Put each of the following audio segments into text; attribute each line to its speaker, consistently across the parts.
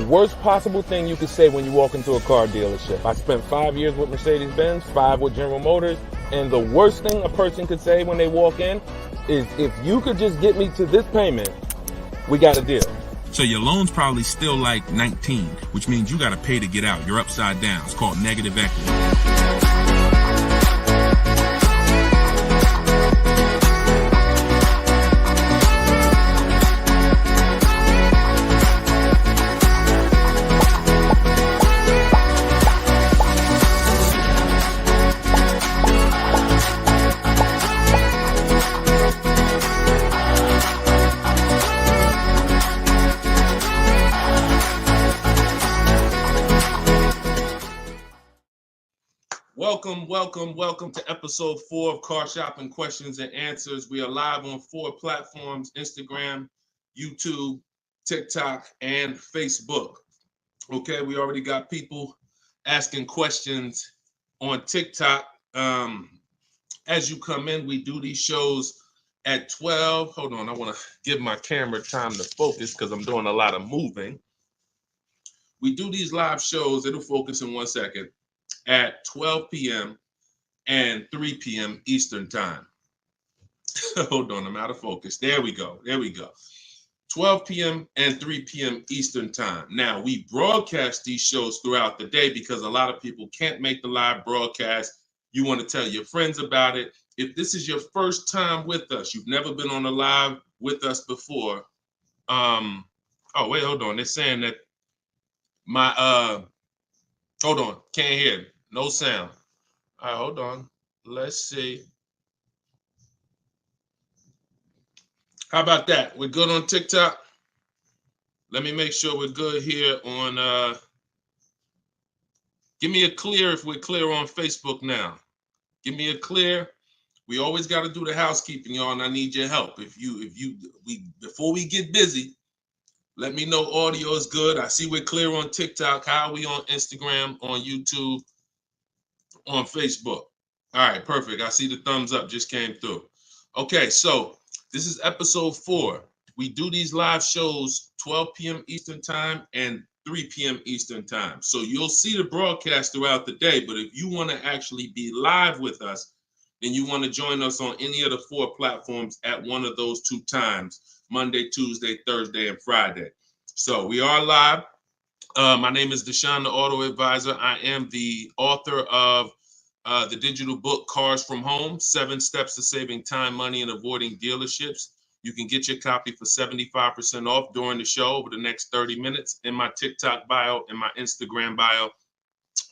Speaker 1: worst possible thing you could say when you walk into a car dealership. I spent 5 years with Mercedes-Benz, 5 with General Motors, and the worst thing a person could say when they walk in is, if you could just get me to this payment, we got a deal.
Speaker 2: So your loan's probably still like 19, which means you got to pay to get out. You're upside down. It's called negative equity. Welcome to episode 4 of Car Shopping Questions and Answers. We are live on 4 platforms: Instagram, YouTube, TikTok, and Facebook. Okay, we already got people asking questions on TikTok. As you come in, we do these shows at 12. Hold on, I want to give my camera time to focus because I'm doing a lot of moving. We do these live shows, it'll focus in 1 second, at 12 p.m. and 3 p.m. Eastern time. Hold on, I'm out of focus. There we go. 12 p.m. and 3 p.m. Eastern time. Now, we broadcast these shows throughout the day because a lot of people can't make the live broadcast. You want to tell your friends about it. If this is your first time with us, you've never been on a live with us before. Oh, wait, hold on. They're saying that hold on, can't hear. No sound. All right, hold on. Let's see. How about that? We're good on TikTok? Let me make sure we're good here on, give me a clear if we're clear on Facebook now. Give me a clear. We always got to do the housekeeping, y'all, and I need your help. Before we get busy, let me know audio is good. I see we're clear on TikTok. How are we on Instagram, on YouTube, on Facebook? All right, perfect. I see the thumbs up just came through. Okay, so this is episode 4. We do these live shows 12 p.m. Eastern time and 3 p.m. Eastern time. So you'll see the broadcast throughout the day, but if you want to actually be live with us, then you want to join us on any of the 4 platforms at one of those 2 times: Monday, Tuesday, Thursday, and Friday. So we are live. My name is Deshone the Auto Advisor. I am the author of the digital book, Cars from Home, 7 Steps to Saving Time, Money, and Avoiding Dealerships. You can get your copy for 75% off during the show over the next 30 minutes in my TikTok bio, in my Instagram bio,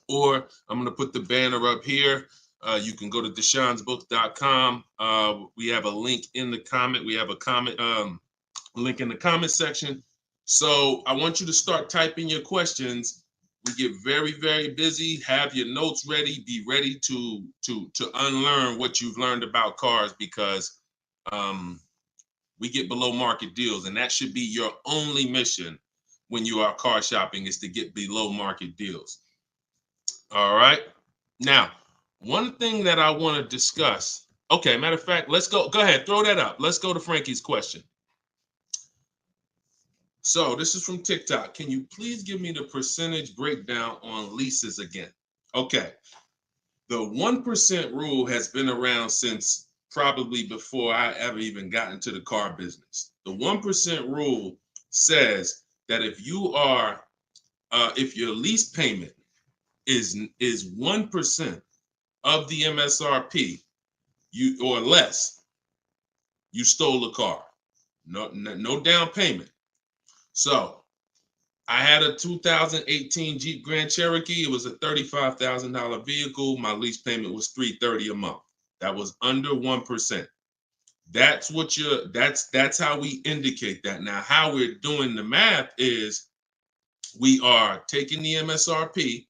Speaker 2: or I'm going to put the banner up here. You can go to deshonsbook.com. We have a link in the comment. We have a comment link in the comment section. So I want you to start typing your questions. We get very, very busy. Have your notes ready. Be ready to unlearn what you've learned about cars, because we get below market deals, and that should be your only mission when you are car shopping, is to get below market deals. All right. Now, one thing that I want to discuss. Okay, matter of fact, let's go. Go ahead, throw that up. Let's go to Frankie's question. So this is from TikTok. Can you please give me the percentage breakdown on leases again? Okay. The 1% rule has been around since probably before I ever even got into the car business. The 1% rule says that if your lease payment is 1% of the MSRP, or less, you stole a car. No down payment. So I had a 2018 Jeep Grand Cherokee. It was a $35,000 vehicle. My lease payment was $330 a month. That was under 1%. That's how we indicate that. Now, how we're doing the math is we are taking the MSRP,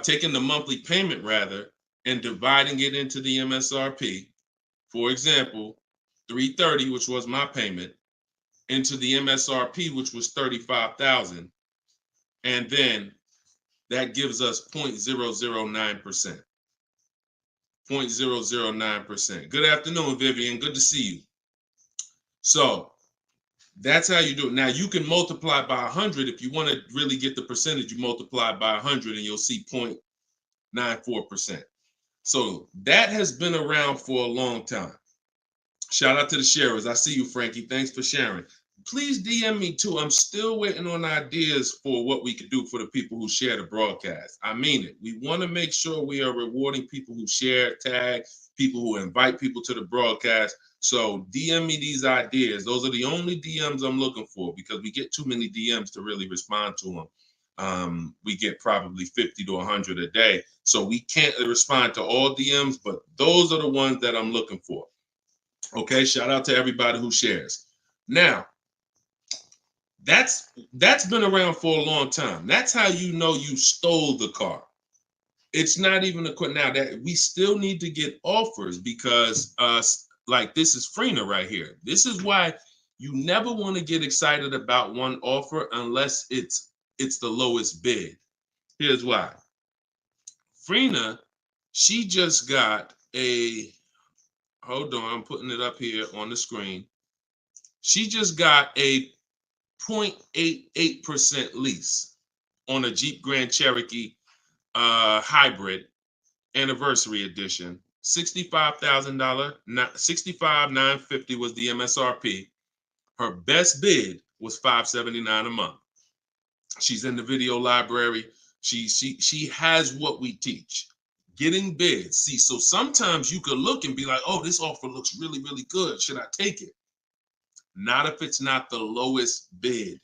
Speaker 2: taking the monthly payment rather, and dividing it into the MSRP. For example, $330, which was my payment, into the MSRP, which was $35,000, and then that gives us 0.009%. 0.009%. Good afternoon, Vivian. Good to see you. So That's how you do it. Now you can multiply by 100 if you want to really get the percentage. You multiply by 100 and you'll see 0.94%. So that has been around for a long time. Shout out to the sharers. I see you, Frankie. Thanks for sharing. Please DM me too. I'm still waiting on ideas for what we could do for the people who share the broadcast. I mean it. We want to make sure we are rewarding people who share, tag, people who invite people to the broadcast. So DM me these ideas. Those are the only DMs I'm looking for because we get too many DMs to really respond to them. We get probably 50 to 100 a day. So we can't respond to all DMs, but those are the ones that I'm looking for. Okay, shout out to everybody who shares. Now, that's been around for a long time. That's how you know you stole the car. It's not even a question now that we still need to get offers because like this is Freener right here. This is why you never want to get excited about one offer unless it's the lowest bid. Here's why. Freener, she just got a, hold on, I'm putting it up here on the screen. She just got a 0.88% lease on a Jeep Grand Cherokee hybrid anniversary edition. $65,000, $65,950 was the MSRP. Her best bid was $579 a month. She's in the video library. She has what we teach. Getting bids. See, so sometimes you could look and be like, oh, this offer looks really, really good. Should I take it? Not if it's not the lowest bid.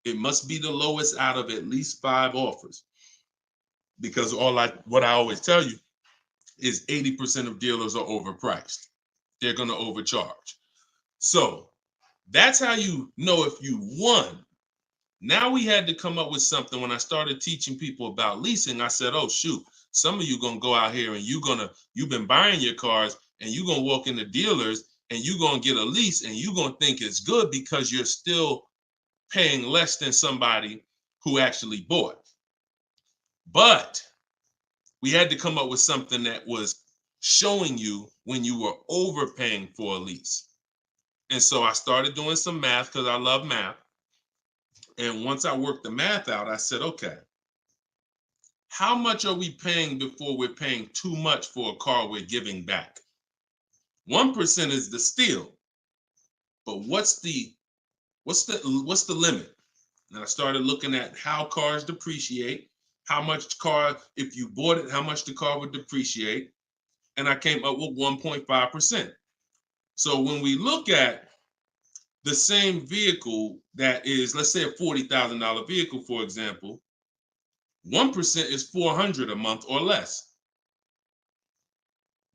Speaker 2: It must be the lowest out of at least 5 offers. Because what I always tell you is 80% of dealers are overpriced. They're going to overcharge. So that's how you know if you won. Now we had to come up with something. When I started teaching people about leasing, I said, oh, shoot, some of you going to go out here and you've been buying your cars and you're going to walk into dealers and you're going to get a lease and you're going to think it's good because you're still paying less than somebody who actually bought. But we had to come up with something that was showing you when you were overpaying for a lease. And so I started doing some math because I love math. And once I worked the math out, I said, okay, how much are we paying before we're paying too much for a car we're giving back? 1% is the steal. But what's the limit? And I started looking at how cars depreciate, how much car, if you bought it, how much the car would depreciate. And I came up with 1.5%. So when we look at the same vehicle that is, let's say a $40,000 vehicle, for example, 1% is $400 a month or less.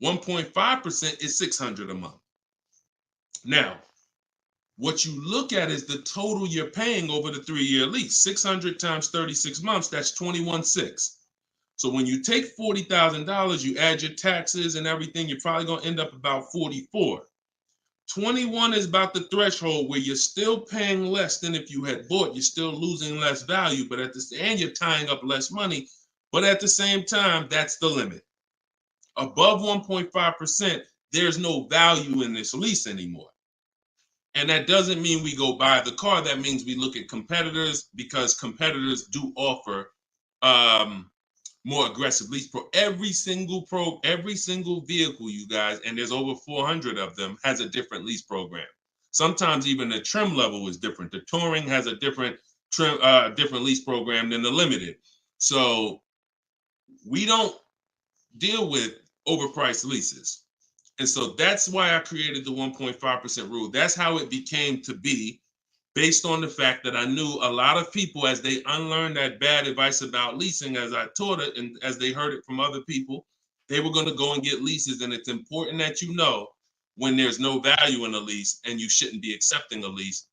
Speaker 2: 1.5% is $600 a month. Now, what you look at is the total you're paying over the 3-year lease. 600 times 36 months, that's 21.6. So when you take $40,000, you add your taxes and everything, you're probably going to end up about 44. 21 is about the threshold where you're still paying less than if you had bought. You're still losing less value, but and you're tying up less money. But at the same time, that's the limit. Above 1.5%, there's no value in this lease anymore. And that doesn't mean we go buy the car. That means we look at competitors because competitors do offer more aggressive lease pro. Every single vehicle, you guys, and there's over 400 of them, has a different lease program. Sometimes even the trim level is different. The Touring has a different lease program than the Limited. So we don't deal with overpriced leases. And so that's why I created the 1.5% rule. That's how it became to be, based on the fact that I knew a lot of people, as they unlearned that bad advice about leasing, as I taught it and as they heard it from other people, they were going to go and get leases. And it's important that you know when there's no value in a lease and you shouldn't be accepting a lease.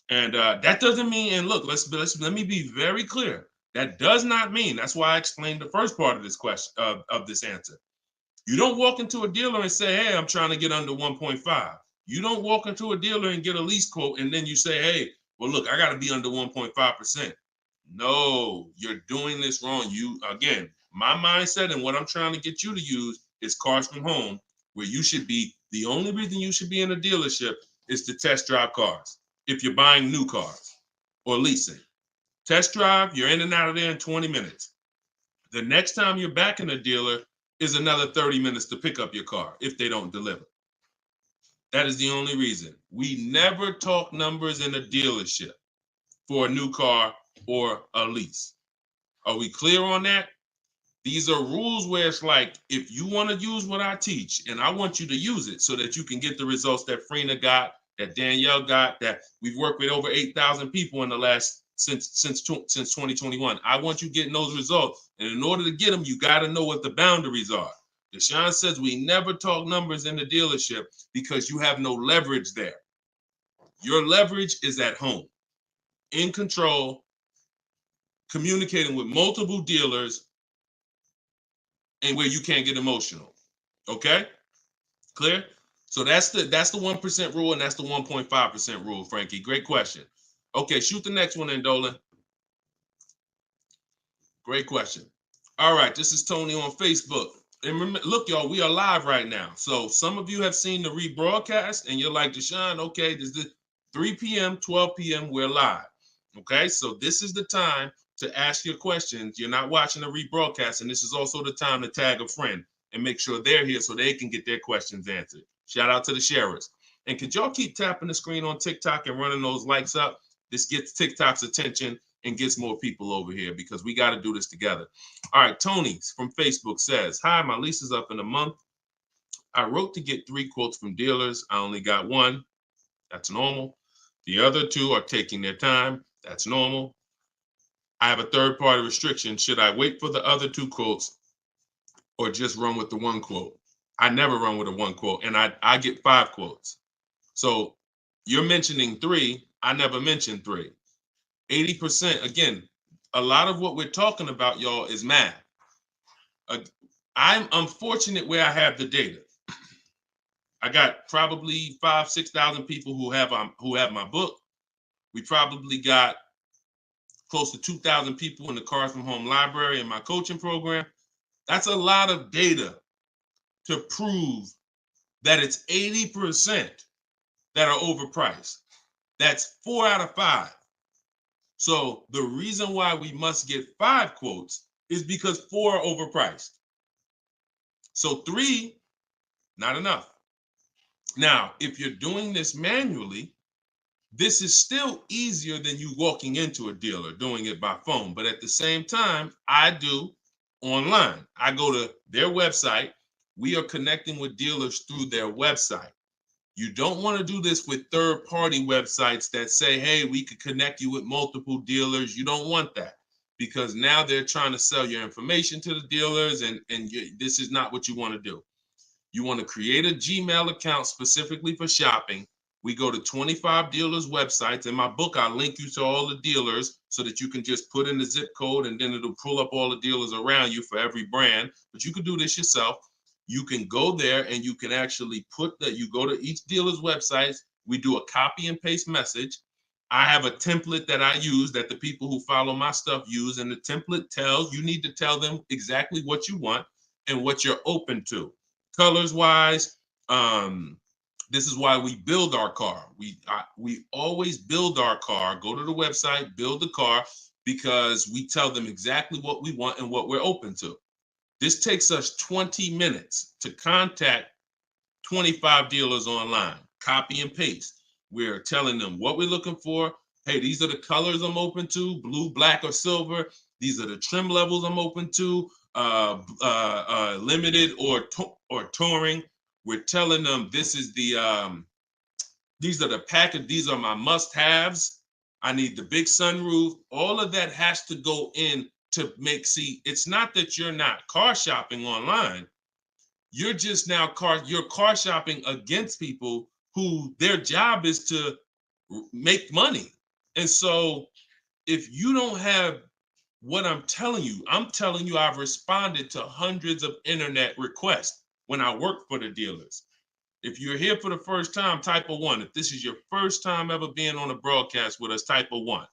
Speaker 2: And that doesn't mean, and look, let me be very clear. That does not mean, that's why I explained the first part of this question, of this answer. You don't walk into a dealer and say, hey, I'm trying to get under 1.5. You don't walk into a dealer and get a lease quote and then you say, hey, well, look, I got to be under 1.5%. No, you're doing this wrong. Again, my mindset and what I'm trying to get you to use is Cars from Home, where you should be, the only reason you should be in a dealership is to test drive cars. if you're buying new cars or leasing. Test drive, you're in and out of there in 20 minutes. The next time you're back in a dealer is another 30 minutes to pick up your car if they don't deliver. That is the only reason. We never talk numbers in a dealership for a new car or a lease. Are we clear on that? These are rules where it's like, if you want to use what I teach, and I want you to use it so that you can get the results that Frina got, that Danielle got, that we've worked with over 8,000 people in the last since 2021. I want you getting those results. And in order to get them, you got to know what the boundaries are. Deshone says we never talk numbers in the dealership because you have no leverage there. Your leverage is at home, in control, communicating with multiple dealers, and where you can't get emotional. Okay? Clear? So that's the 1% rule, and that's the 1.5% rule, Frankie. Great question. Okay, shoot the next one in, Dolan. Great question. All right, this is Tony on Facebook. And remember, look, y'all, we are live right now. So some of you have seen the rebroadcast, and you're like, Deshone, okay, this is 3 p.m., 12 p.m., we're live. Okay, so this is the time to ask your questions. You're not watching the rebroadcast, and this is also the time to tag a friend and make sure they're here so they can get their questions answered. Shout out to the sharers. And could y'all keep tapping the screen on TikTok and running those likes up? This gets TikTok's attention and gets more people over here because we got to do this together. All right, Tony from Facebook says, hi, my lease is up in a month. I wrote to get 3 quotes from dealers. I only got 1. That's normal. The other 2 are taking their time. That's normal. I have a third-party restriction. Should I wait for the other 2 quotes or just run with the 1 quote? I never run with a 1 quote, and I get 5 quotes. So you're mentioning 3. I never mentioned 3. 80%, again, a lot of what we're talking about, y'all, is math. I'm unfortunate where I have the data. I got probably 5,000-6,000 people who have my book. We probably got close to 2,000 people in the Cars from Home library in my coaching program. That's a lot of data to prove that it's 80% that are overpriced. That's 4 out of 5. So the reason why we must get 5 quotes is because 4 are overpriced. So 3, not enough. Now, if you're doing this manually, this is still easier than you walking into a dealer doing it by phone. But at the same time, I do online. I go to their website. We are connecting with dealers through their website. You don't want to do this with third-party websites that say, hey, we could connect you with multiple dealers. You don't want that because now they're trying to sell your information to the dealers, and this is not what you want to do. You want to create a Gmail account specifically for shopping. We go to 25 dealers' websites. In my book, I link you to all the dealers so that you can just put in the zip code, and then it'll pull up all the dealers around you for every brand. But you can do this yourself. You can go there and you can actually you go to each dealer's websites. We do a copy and paste message. I have a template that I use that the people who follow my stuff use. And the template you need to tell them exactly what you want and what you're open to. Colors wise, this is why we build our car. We always build our car, go to the website, build the car, because we tell them exactly what we want and what we're open to. This takes us 20 minutes to contact 25 dealers online, copy and paste. We're telling them what we're looking for. Hey, these are the colors I'm open to, blue, black, or silver. These are the trim levels I'm open to, limited or touring. We're telling them this is these are the package, these are my must-haves. I need the big sunroof. All of that has to go in to it's not that you're not car shopping online. You're just now you're car shopping against people who their job is to make money. And so if you don't have what I'm telling you I've responded to hundreds of internet requests when I work for the dealers. If you're here for the first time, type a 1. If this is your first time ever being on a broadcast with us, type a 1.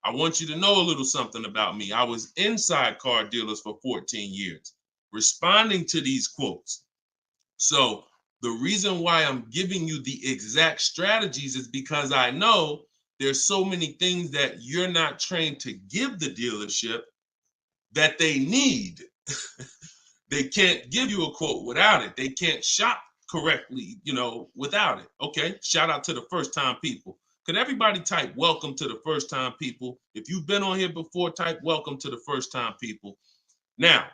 Speaker 2: I want you to know a little something about me. I was inside car dealers for 14 years, responding to these quotes. So The reason why I'm giving you the exact strategies is because I know there's so many things that you're not trained to give the dealership that they need. They can't give you a quote without it. They can't shop correctly, without it. Okay, shout out to the first time people. Could everybody type welcome to the first time people? If you've been on here before, type welcome to the first time people. Now,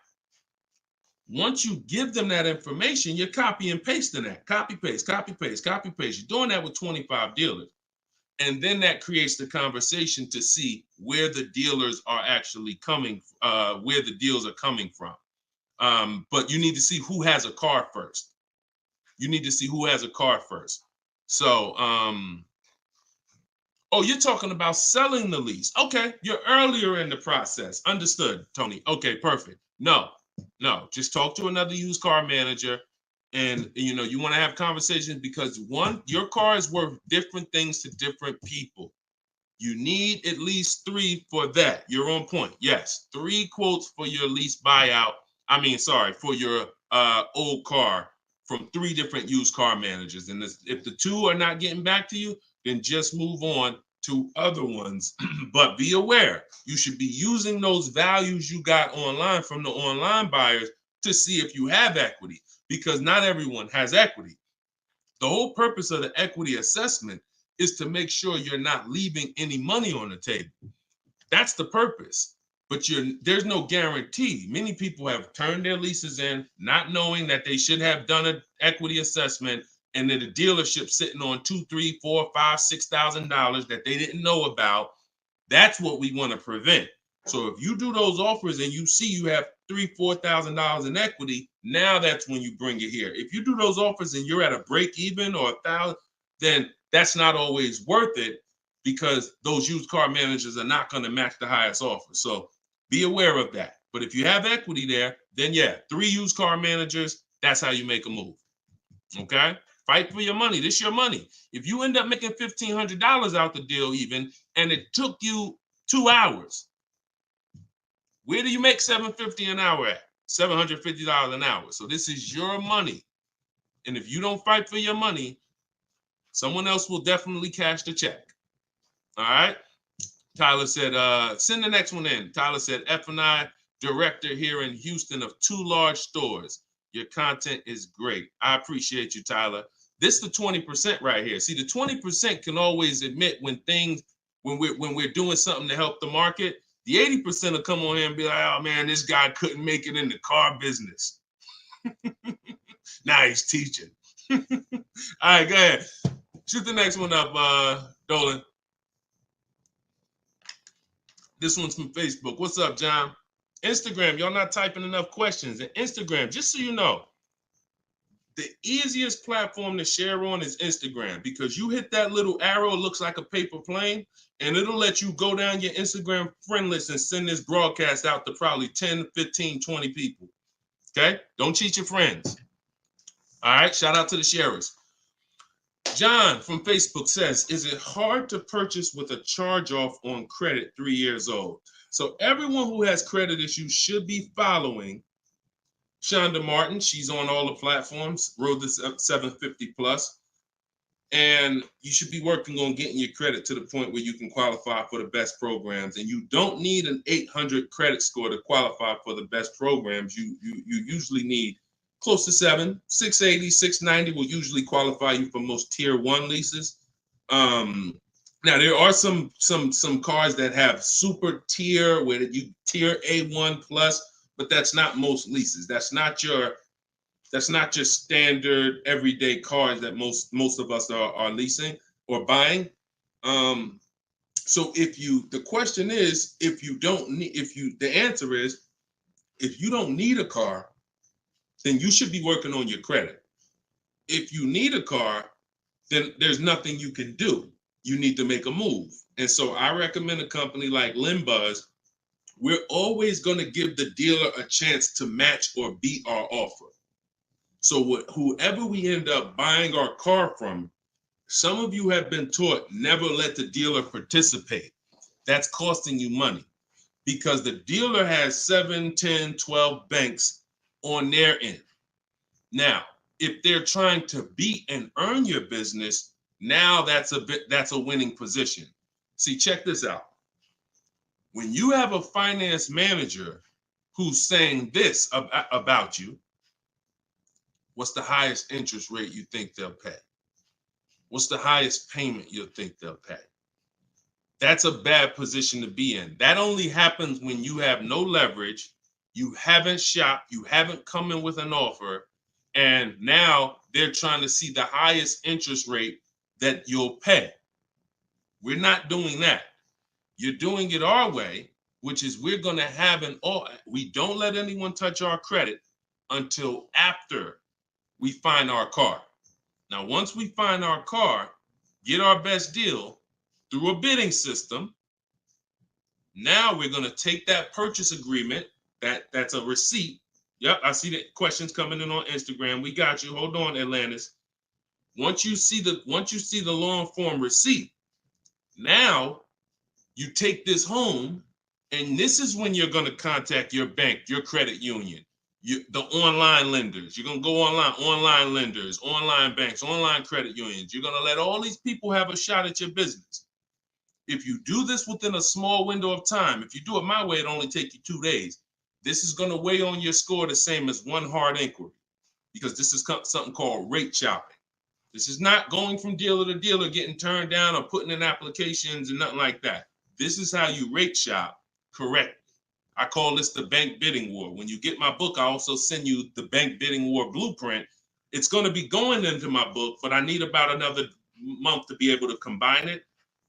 Speaker 2: once you give them that information, you're copy and pasting that. Copy, paste, copy, paste, copy, paste. You're doing that with 25 dealers. And then that creates the conversation to see where the dealers are actually coming, where the deals are coming from. But you need to see who has a car first. You need to see who has a car first. So, oh, you're talking about selling the lease. Okay, you're earlier in the process. Understood, Tony. Okay, perfect. No, just talk to another used car manager. And you want to have conversations because one, your car is worth different things to different people. You need at least 3 for that. You're on point. Yes, 3 quotes for your lease buyout. For your old car from 3 different used car managers. And if the 2 are not getting back to you, then just move on to other ones. But be aware, you should be using those values you got online from the online buyers to see if you have equity, because not everyone has equity. The whole purpose of the equity assessment is to make sure you're not leaving any money on the table. That's the purpose. But there's no guarantee. Many people have turned their leases in not knowing that they should have done an equity assessment, and then the dealership sitting on $2,000, $3,000, $4,000, $5,000, $6,000 that they didn't know about. That's what we want to prevent. So if you do those offers and you see you have $3,000, $4,000 in equity, now that's when you bring it here. If you do those offers and you're at a break even or $1,000, then that's not always worth it, because those used car managers are not going to match the highest offer. So be aware of that. But if you have equity there, then 3 used car managers, that's how you make a move. Okay? Fight for your money. This is your money. If you end up making $1,500 out the deal even, and it took you 2 hours, where do you make $750 an hour at? $750 an hour. So this is your money. And if you don't fight for your money, someone else will definitely cash the check. All right? Tyler said, send the next one in. Tyler said, F&I director here in Houston of 2 large stores. Your content is great. I appreciate you, Tyler. This is the 20% right here. See, the 20% can always admit when we're doing something to help the market. The 80% will come on here and be like, oh man, this guy couldn't make it in the car business. Now he's teaching. All right, go ahead. Shoot the next one up, Dolan. This one's from Facebook. What's up, John? Instagram, y'all not typing enough questions. And Instagram, just so you know, the easiest platform to share on is Instagram, because you hit that little arrow, it looks like a paper plane, and it'll let you go down your Instagram friend list and send this broadcast out to probably 10, 15, 20 people. Okay? Don't cheat your friends. All right? Shout out to the sharers. John from Facebook says, is it hard to purchase with a charge-off on credit 3 years old? So everyone who has credit issues should be following Shonda Martin. She's on all the platforms, Road to 750 plus. And you should be working on getting your credit to the point where you can qualify for the best programs. And you don't need an 800 credit score to qualify for the best programs. You usually need close to 680, 690 will usually qualify you for most tier 1 leases. Now there are some cars that have super tier where you tier A1 plus, but that's not most leases. That's not your standard everyday cars that most of us are leasing or buying. So the question is, the answer is, if you don't need a car, then you should be working on your credit. If you need a car, then there's nothing you can do. You need to make a move. And so I recommend a company like Limbuzz. We're always going to give the dealer a chance to match or beat our offer. So whoever we end up buying our car from, some of you have been taught never let the dealer participate. That's costing you money, because the dealer has 7, 10, 12 banks on their end. Now, If they're trying to beat and earn your business, now that's a winning position. See, check this out. When you have a finance manager who's saying this about you, what's the highest interest rate you think they'll pay? What's the highest payment you think they'll pay? That's a bad position to be in. That only happens when you have no leverage, you haven't shopped, you haven't come in with an offer, and now they're trying to see the highest interest rate that you'll pay. We're not doing that. You're doing it our way, which is we're going to have we don't let anyone touch our credit until after we find our car. Now, once we find our car, get our best deal through a bidding system, now we're going to take that purchase agreement, that's a receipt. Yep, I see the questions coming in on Instagram. We got you. Hold on, Atlantis. Once you see the long form receipt, now you take this home, and this is when you're going to contact your bank, your credit union, the online lenders. You're going to go online lenders, online banks, online credit unions. You're going to let all these people have a shot at your business. If you do this within a small window of time, if you do it my way, it'll only take you 2 days. This is going to weigh on your score the same as one hard inquiry, because this is something called rate shopping. This is not going from dealer to dealer, getting turned down or putting in applications and nothing like that. This is how you rate shop correctly. I call this the bank bidding war. When you get my book, I also send you the bank bidding war blueprint. It's going to be going into my book, but I need about another month to be able to combine it.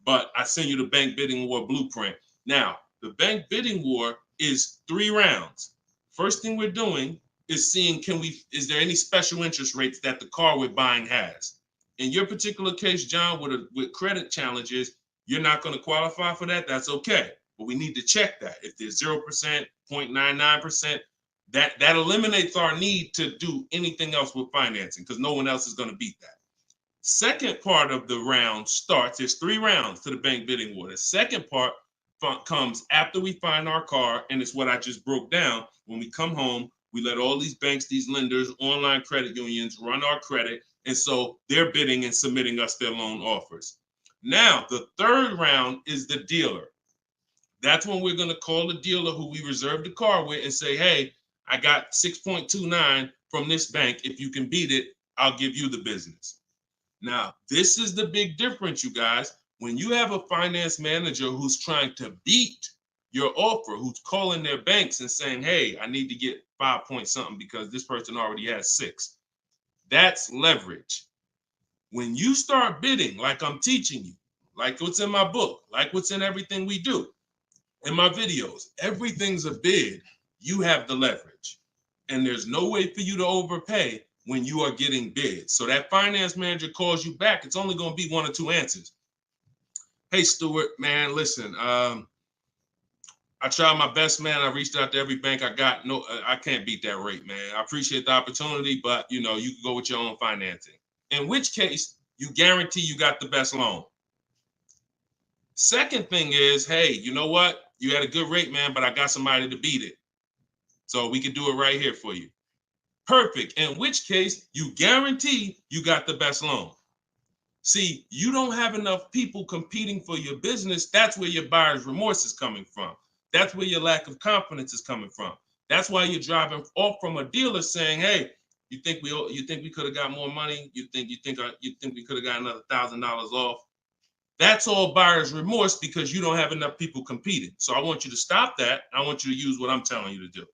Speaker 2: But I send you the bank bidding war blueprint. Now, the bank bidding war is 3 rounds. First thing we're doing is seeing, is there any special interest rates that the car we're buying has? In your particular case, John, with credit challenges, you're not going to qualify for that. That's okay. But we need to check that. If there's 0%, 0.99%, that eliminates our need to do anything else with financing, because no one else is going to beat that. Second part of the round starts, there's 3 rounds to the bank bidding war. The second part comes after we find our car, and it's what I just broke down. When we come home, we let all these banks, these lenders, online credit unions run our credit, and so they're bidding and submitting us their loan offers. Now, the third round is the dealer. That's when we're going to call the dealer who we reserved the car with and say, hey, I got 6.29 from this bank. If you can beat it, I'll give you the business. Now, this is the big difference, you guys. When you have a finance manager who's trying to beat your offer, who's calling their banks and saying, hey, I need to get 5 point something because this person already has 6. That's leverage. When you start bidding, like I'm teaching you, like what's in my book, like what's in everything we do, in my videos, everything's a bid. You have the leverage. And there's no way for you to overpay when you are getting bids. So that finance manager calls you back, it's only going to be 1 or 2 answers. Hey, Stuart, man, listen, I tried my best, man. I reached out to every bank I got. No, I can't beat that rate, man. I appreciate the opportunity, but you can go with your own financing. In which case, you guarantee you got the best loan. Second thing is, hey, you know what? You had a good rate, man, but I got somebody to beat it. So we can do it right here for you. Perfect. In which case, you guarantee you got the best loan. See, you don't have enough people competing for your business. That's where your buyer's remorse is coming from. That's where your lack of confidence is coming from. That's why you're driving off from a dealer saying, hey, you think we could have got more money? You think we could have got another $1,000 off? That's all buyer's remorse because you don't have enough people competing. So I want you to stop that. I want you to use what I'm telling you to do.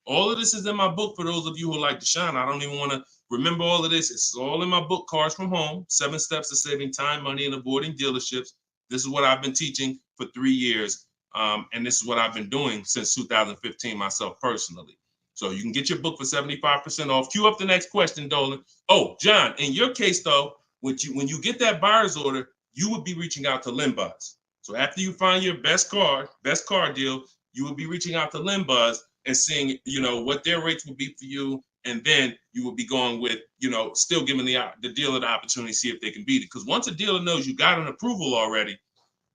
Speaker 2: All of this is in my book for those of you who like Deshone. I don't even want to remember all of this. It's all in my book, Cars from Home, 7 Steps to Saving Time, Money, and Avoiding Dealerships. This is what I've been teaching for 3 years. And this is what I've been doing since 2015 myself personally. So you can get your book for 75% off. Cue up the next question, Dolan. Oh, John, in your case, though, when you get that buyer's order, you would be reaching out to Limbuzz. So after you find your best car deal, you would be reaching out to Limbuzz and seeing, what their rates would be for you. And then you would be going with, still giving the dealer the opportunity to see if they can beat it. Because once a dealer knows you got an approval already,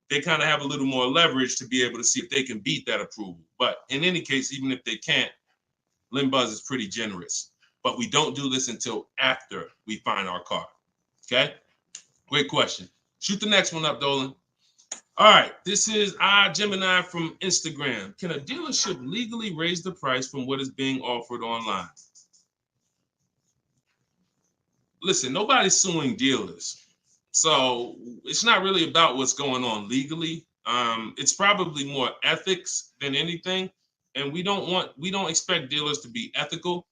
Speaker 2: they kind of have a little more leverage to be able to see if they can beat that approval. But in any case, even if they can't, Limbuzz is pretty generous. but we don't do this until after we find our car. Okay? Great question. Shoot the next one up, Dolan. All right, this is Gemini from Instagram. Can a dealership legally raise the price from what is being offered online? Listen, nobody's suing dealers. So it's not really about what's going on legally. It's probably more ethics than anything. And we don't expect dealers to be ethical.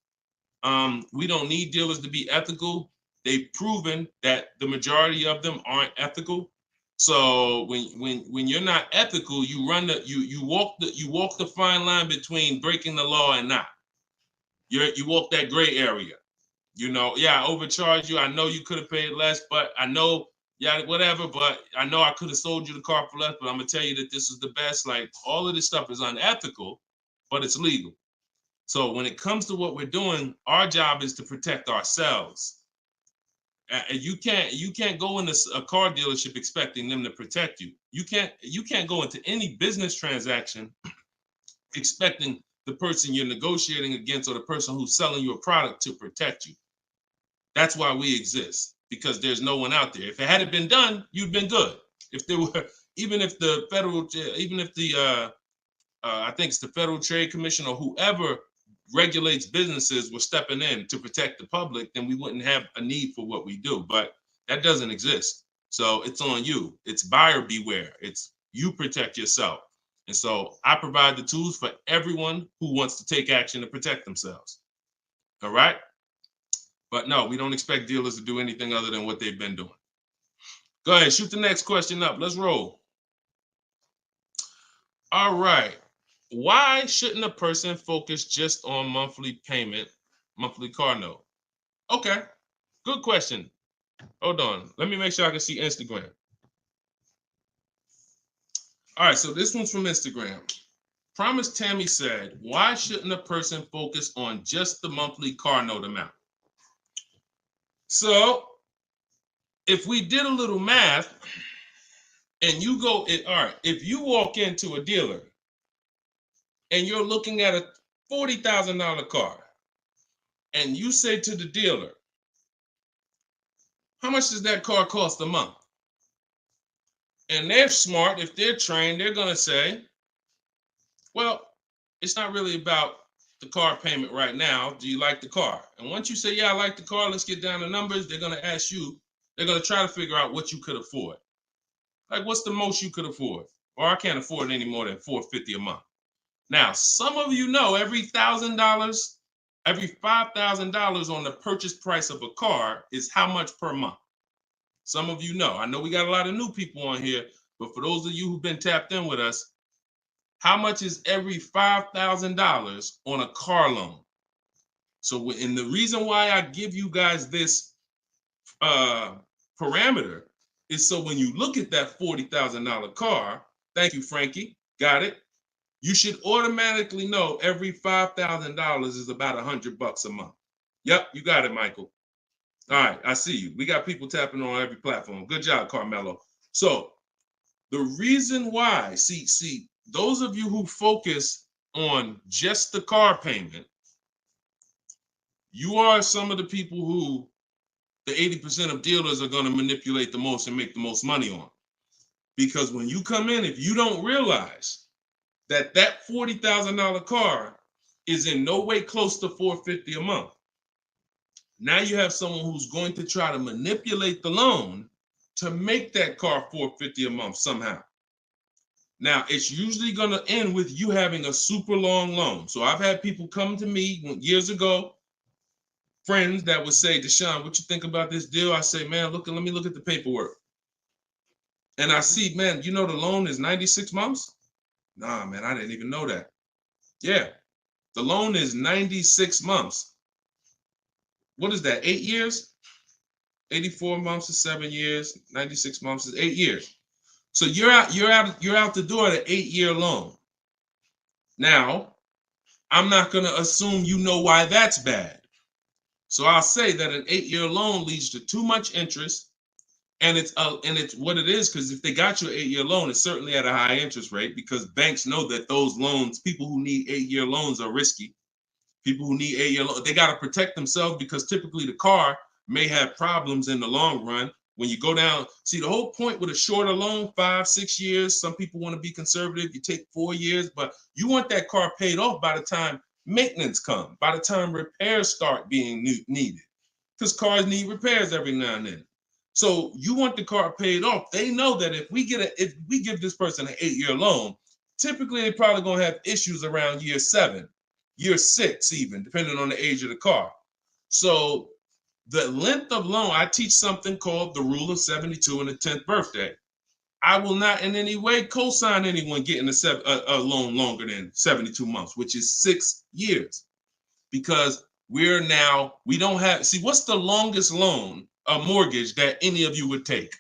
Speaker 2: We don't need dealers to be ethical. They've proven that the majority of them aren't ethical. So when you're not ethical, you walk the fine line between breaking the law and not. You walk that gray area. You know, yeah, I overcharged you. I know you could have paid less, but I know, yeah, whatever. But I know I could have sold you the car for less. But I'm gonna tell you that this is the best. Like, all of this stuff is unethical, but it's legal. So when it comes to what we're doing, our job is to protect ourselves. You can't go into a car dealership expecting them to protect you. You can't go into any business transaction expecting the person you're negotiating against or the person who's selling you a product to protect you. That's why we exist, because there's no one out there. If it hadn't been done, you'd been good. If there were, even if the I think it's the Federal Trade Commission or whoever regulates businesses were stepping in to protect the public, then we wouldn't have a need for what we do. But that doesn't exist. So it's on you. It's buyer beware. It's you protect yourself. And so I provide the tools for everyone who wants to take action to protect themselves. All right? But no, we don't expect dealers to do anything other than what they've been doing. Go ahead, shoot the next question up. Let's roll. All right. Why shouldn't a person focus just on monthly payment, monthly car note? Okay, good question. Hold on. Let me make sure I can see Instagram. All right, so this one's from Instagram. Promise Tammy said, why shouldn't a person focus on just the monthly car note amount? So if we did a little math and you go, all right, if you walk into a dealer and you're looking at a $40,000 car and you say to the dealer, how much does that car cost a month? And they're smart, if they're trained, they're gonna say, well, it's not really about the car payment right now. Do you like the car? And once you say, yeah, I like the car, let's get down to numbers, they're gonna ask you, they're gonna try to figure out what you could afford. Like, what's the most you could afford? Or I can't afford any more than $450 a month. Now, some of you know every $1,000, every $5,000 on the purchase price of a car is how much per month. Some of you know. I know we got a lot of new people on here, but for those of you who've been tapped in with us, how much is every $5,000 on a car loan? So, and the reason why I give you guys this parameter is so when you look at that $40,000 car, thank you, Frankie, got it. You should automatically know every $5,000 is about $100 a month. Yep, you got it, Michael. All right, I see you. We got people tapping on every platform. Good job, Carmelo. So the reason why, see, those of you who focus on just the car payment, you are some of the people who the 80% of dealers are going to manipulate the most and make the most money on. Because when you come in, if you don't realize that that $40,000 car is in no way close to $450 a month, now you have someone who's going to try to manipulate the loan to make that car $450 a month somehow. Now, it's usually going to end with you having a super long loan. So I've had people come to me years ago, friends that would say, Deshone, what you think about this deal? I say, man, let me look at the paperwork. And I see, man, you know the loan is 96 months? Nah, man, I didn't even know that. Yeah, the loan is 96 months. What is that, 8 years? 84 months is 7 years, 96 months is 8 years. So you're out the door at an 8-year loan. Now, I'm not going to assume you know why that's bad. So I'll say that an 8-year loan leads to too much interest, and it's what it is, because if they got you an 8-year loan, it's certainly at a high interest rate, because banks know that those loans, people who need 8-year loans, are risky. People who need 8-year loan, they got to protect themselves because typically the car may have problems in the long run. When you go down, see the whole point with a shorter loan, 5-6 years. Some people want to be conservative. You take 4 years, but you want that car paid off by the time maintenance comes, by the time repairs start being needed, because cars need repairs every now and then. So you want the car paid off. They know that if we give this person an 8-year loan, typically they're probably gonna have issues around year 7, year 6, even depending on the age of the car. So the length of loan, I teach something called the rule of 72 and the 10th birthday. I will not in any way co-sign anyone getting a loan longer than 72 months, which is 6 years, because we don't have, see, what's the longest loan, a mortgage that any of you would take?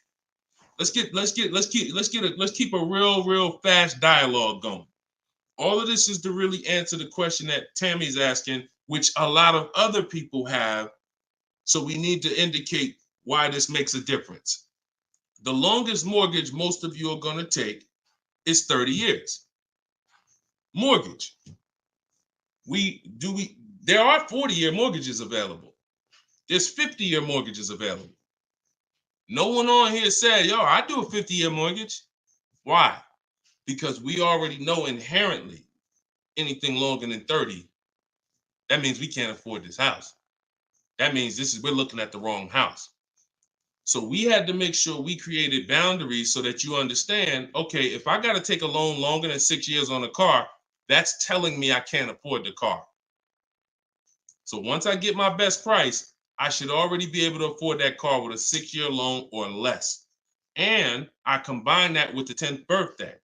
Speaker 2: Let's keep a real fast dialogue going. All of this is to really answer the question that Tammy's asking, which a lot of other people have. So we need to indicate why this makes a difference. The longest mortgage most of you are going to take is 30 years. Mortgage. There are 40-year mortgages available. There's 50-year mortgages available. No one on here said, yo, I do a 50-year mortgage. Why? Because we already know inherently anything longer than 30, that means we can't afford this house. That means we're looking at the wrong house. So we had to make sure we created boundaries so that you understand, okay, if I got to take a loan longer than 6 years on a car, that's telling me I can't afford the car. So once I get my best price, I should already be able to afford that car with a 6-year loan or less. And I combine that with the 10th birthday.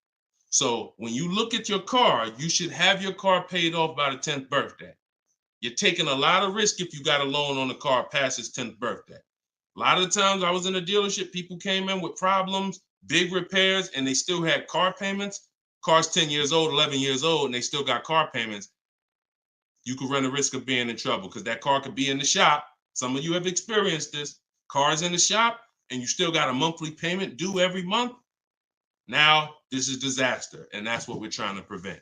Speaker 2: So when you look at your car, you should have your car paid off by the 10th birthday. You're taking a lot of risk if you got a loan on the car past its 10th birthday. A lot of the times I was in a dealership, people came in with problems, big repairs, and they still had car payments. Car's 10 years old, 11 years old, and they still got car payments. You could run the risk of being in trouble because that car could be in the shop. Some of you have experienced this. Car's in the shop and you still got a monthly payment due every month. Now this is disaster, and that's what we're trying to prevent.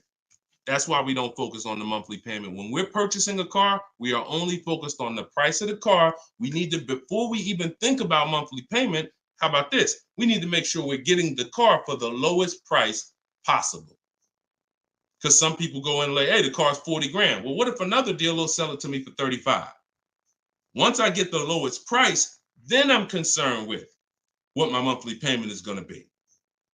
Speaker 2: That's why we don't focus on the monthly payment. When we're purchasing a car, we are only focused on the price of the car. We need to, before we even think about monthly payment, how about this? We need to make sure we're getting the car for the lowest price possible. Because some people go in and like, hey, the car's 40 grand. Well, what if another dealer will sell it to me for 35? Once I get the lowest price, then I'm concerned with what my monthly payment is going to be.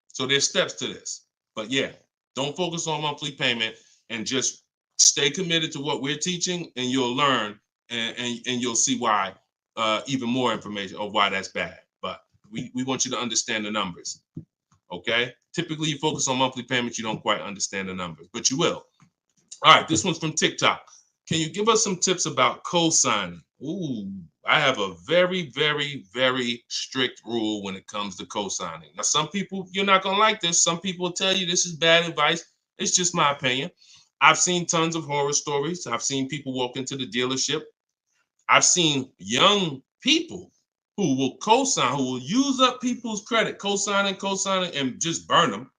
Speaker 2: So there's steps to this. But yeah, don't focus on monthly payment and just stay committed to what we're teaching, and you'll learn and you'll see why, even more information of why that's bad. But we want you to understand the numbers. Okay? Typically, you focus on monthly payments, you don't quite understand the numbers, but you will. All right, this one's from TikTok. Can you give us some tips about co-signing? Ooh, I have a very, very, very strict rule when it comes to co-signing. Now, some people, you're not going to like this. Some people will tell you this is bad advice. It's just my opinion. I've seen tons of horror stories. I've seen people walk into the dealership. I've seen young people who will co-sign, who will use up people's credit, co-signing, and just burn them,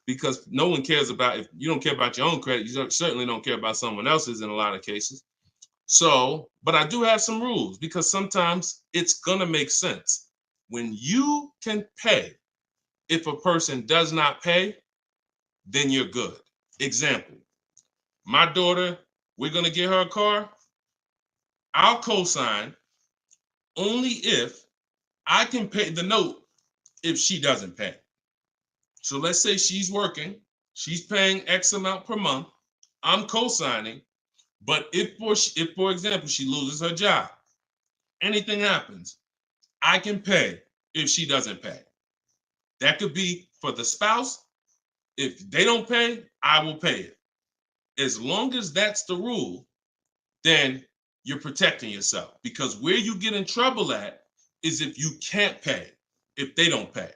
Speaker 2: because no one cares about, if you don't care about your own credit, you certainly don't care about someone else's in a lot of cases. So, but I do have some rules, because sometimes it's gonna make sense. When you can pay, if a person does not pay, then you're good. Example, my daughter, we're gonna get her a car. I'll co-sign only if I can pay the note if she doesn't pay. So let's say she's working, she's paying X amount per month, I'm co-signing, but if for example, she loses her job, anything happens, I can pay if she doesn't pay. That could be for the spouse. If they don't pay, I will pay it. As long as that's the rule, then you're protecting yourself, because where you get in trouble at is if you can't pay, if they don't pay.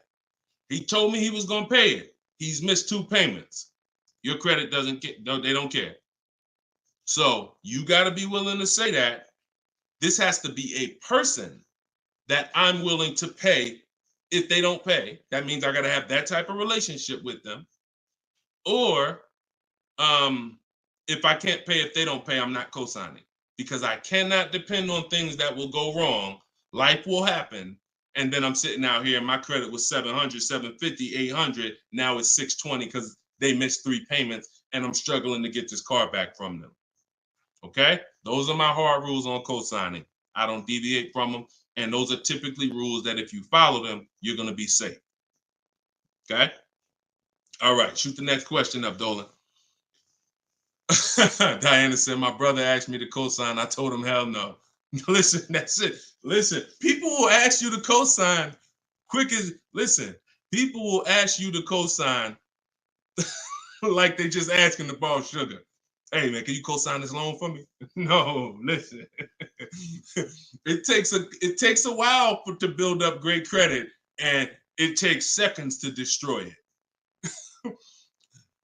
Speaker 2: He told me he was going to pay it. He's missed 2 payments. Your credit doesn't get, no, they don't care. So you got to be willing to say that. This has to be a person that I'm willing to pay if they don't pay. That means I got to have that type of relationship with them. Or if I can't pay, if they don't pay, I'm not co-signing, because I cannot depend on things that will go wrong. Life will happen. And then I'm sitting out here and my credit was 700, 750, 800. Now it's 620 because they missed 3 payments and I'm struggling to get this car back from them. Okay? Those are my hard rules on co-signing. I don't deviate from them. And those are typically rules that if you follow them, you're going to be safe. Okay? All right. Shoot the next question up, Dolan. Diana said, my brother asked me to co-sign. I told him, hell no. Listen, that's it. Listen, people will ask you to co-sign quick as, listen, people will ask you to co-sign like they just asking to borrow sugar. Hey man, can you co-sign this loan for me? No, listen. It takes a while to build up great credit, and it takes seconds to destroy it.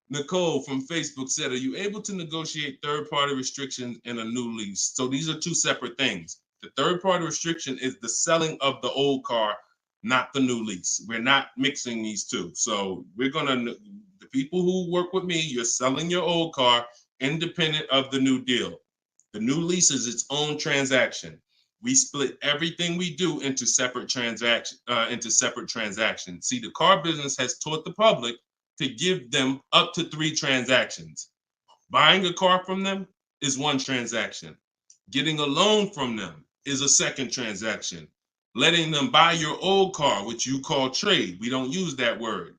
Speaker 2: Nicole from Facebook said, are you able to negotiate third-party restrictions in a new lease? So these are two separate things. The third-party restriction is the selling of the old car, not the new lease. We're not mixing these two. So we're going to, the people who work with me, you're selling your old car independent of the new deal. The new lease is its own transaction. We split everything we do into separate transactions. See, the car business has taught the public to give them up to 3 transactions. Buying a car from them is one transaction. Getting a loan from them is a second transaction. Letting them buy your old car, which you call trade. We don't use that word.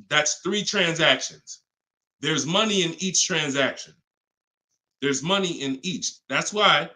Speaker 2: That's 3 transactions. There's money in each transaction. There's money in each. That's why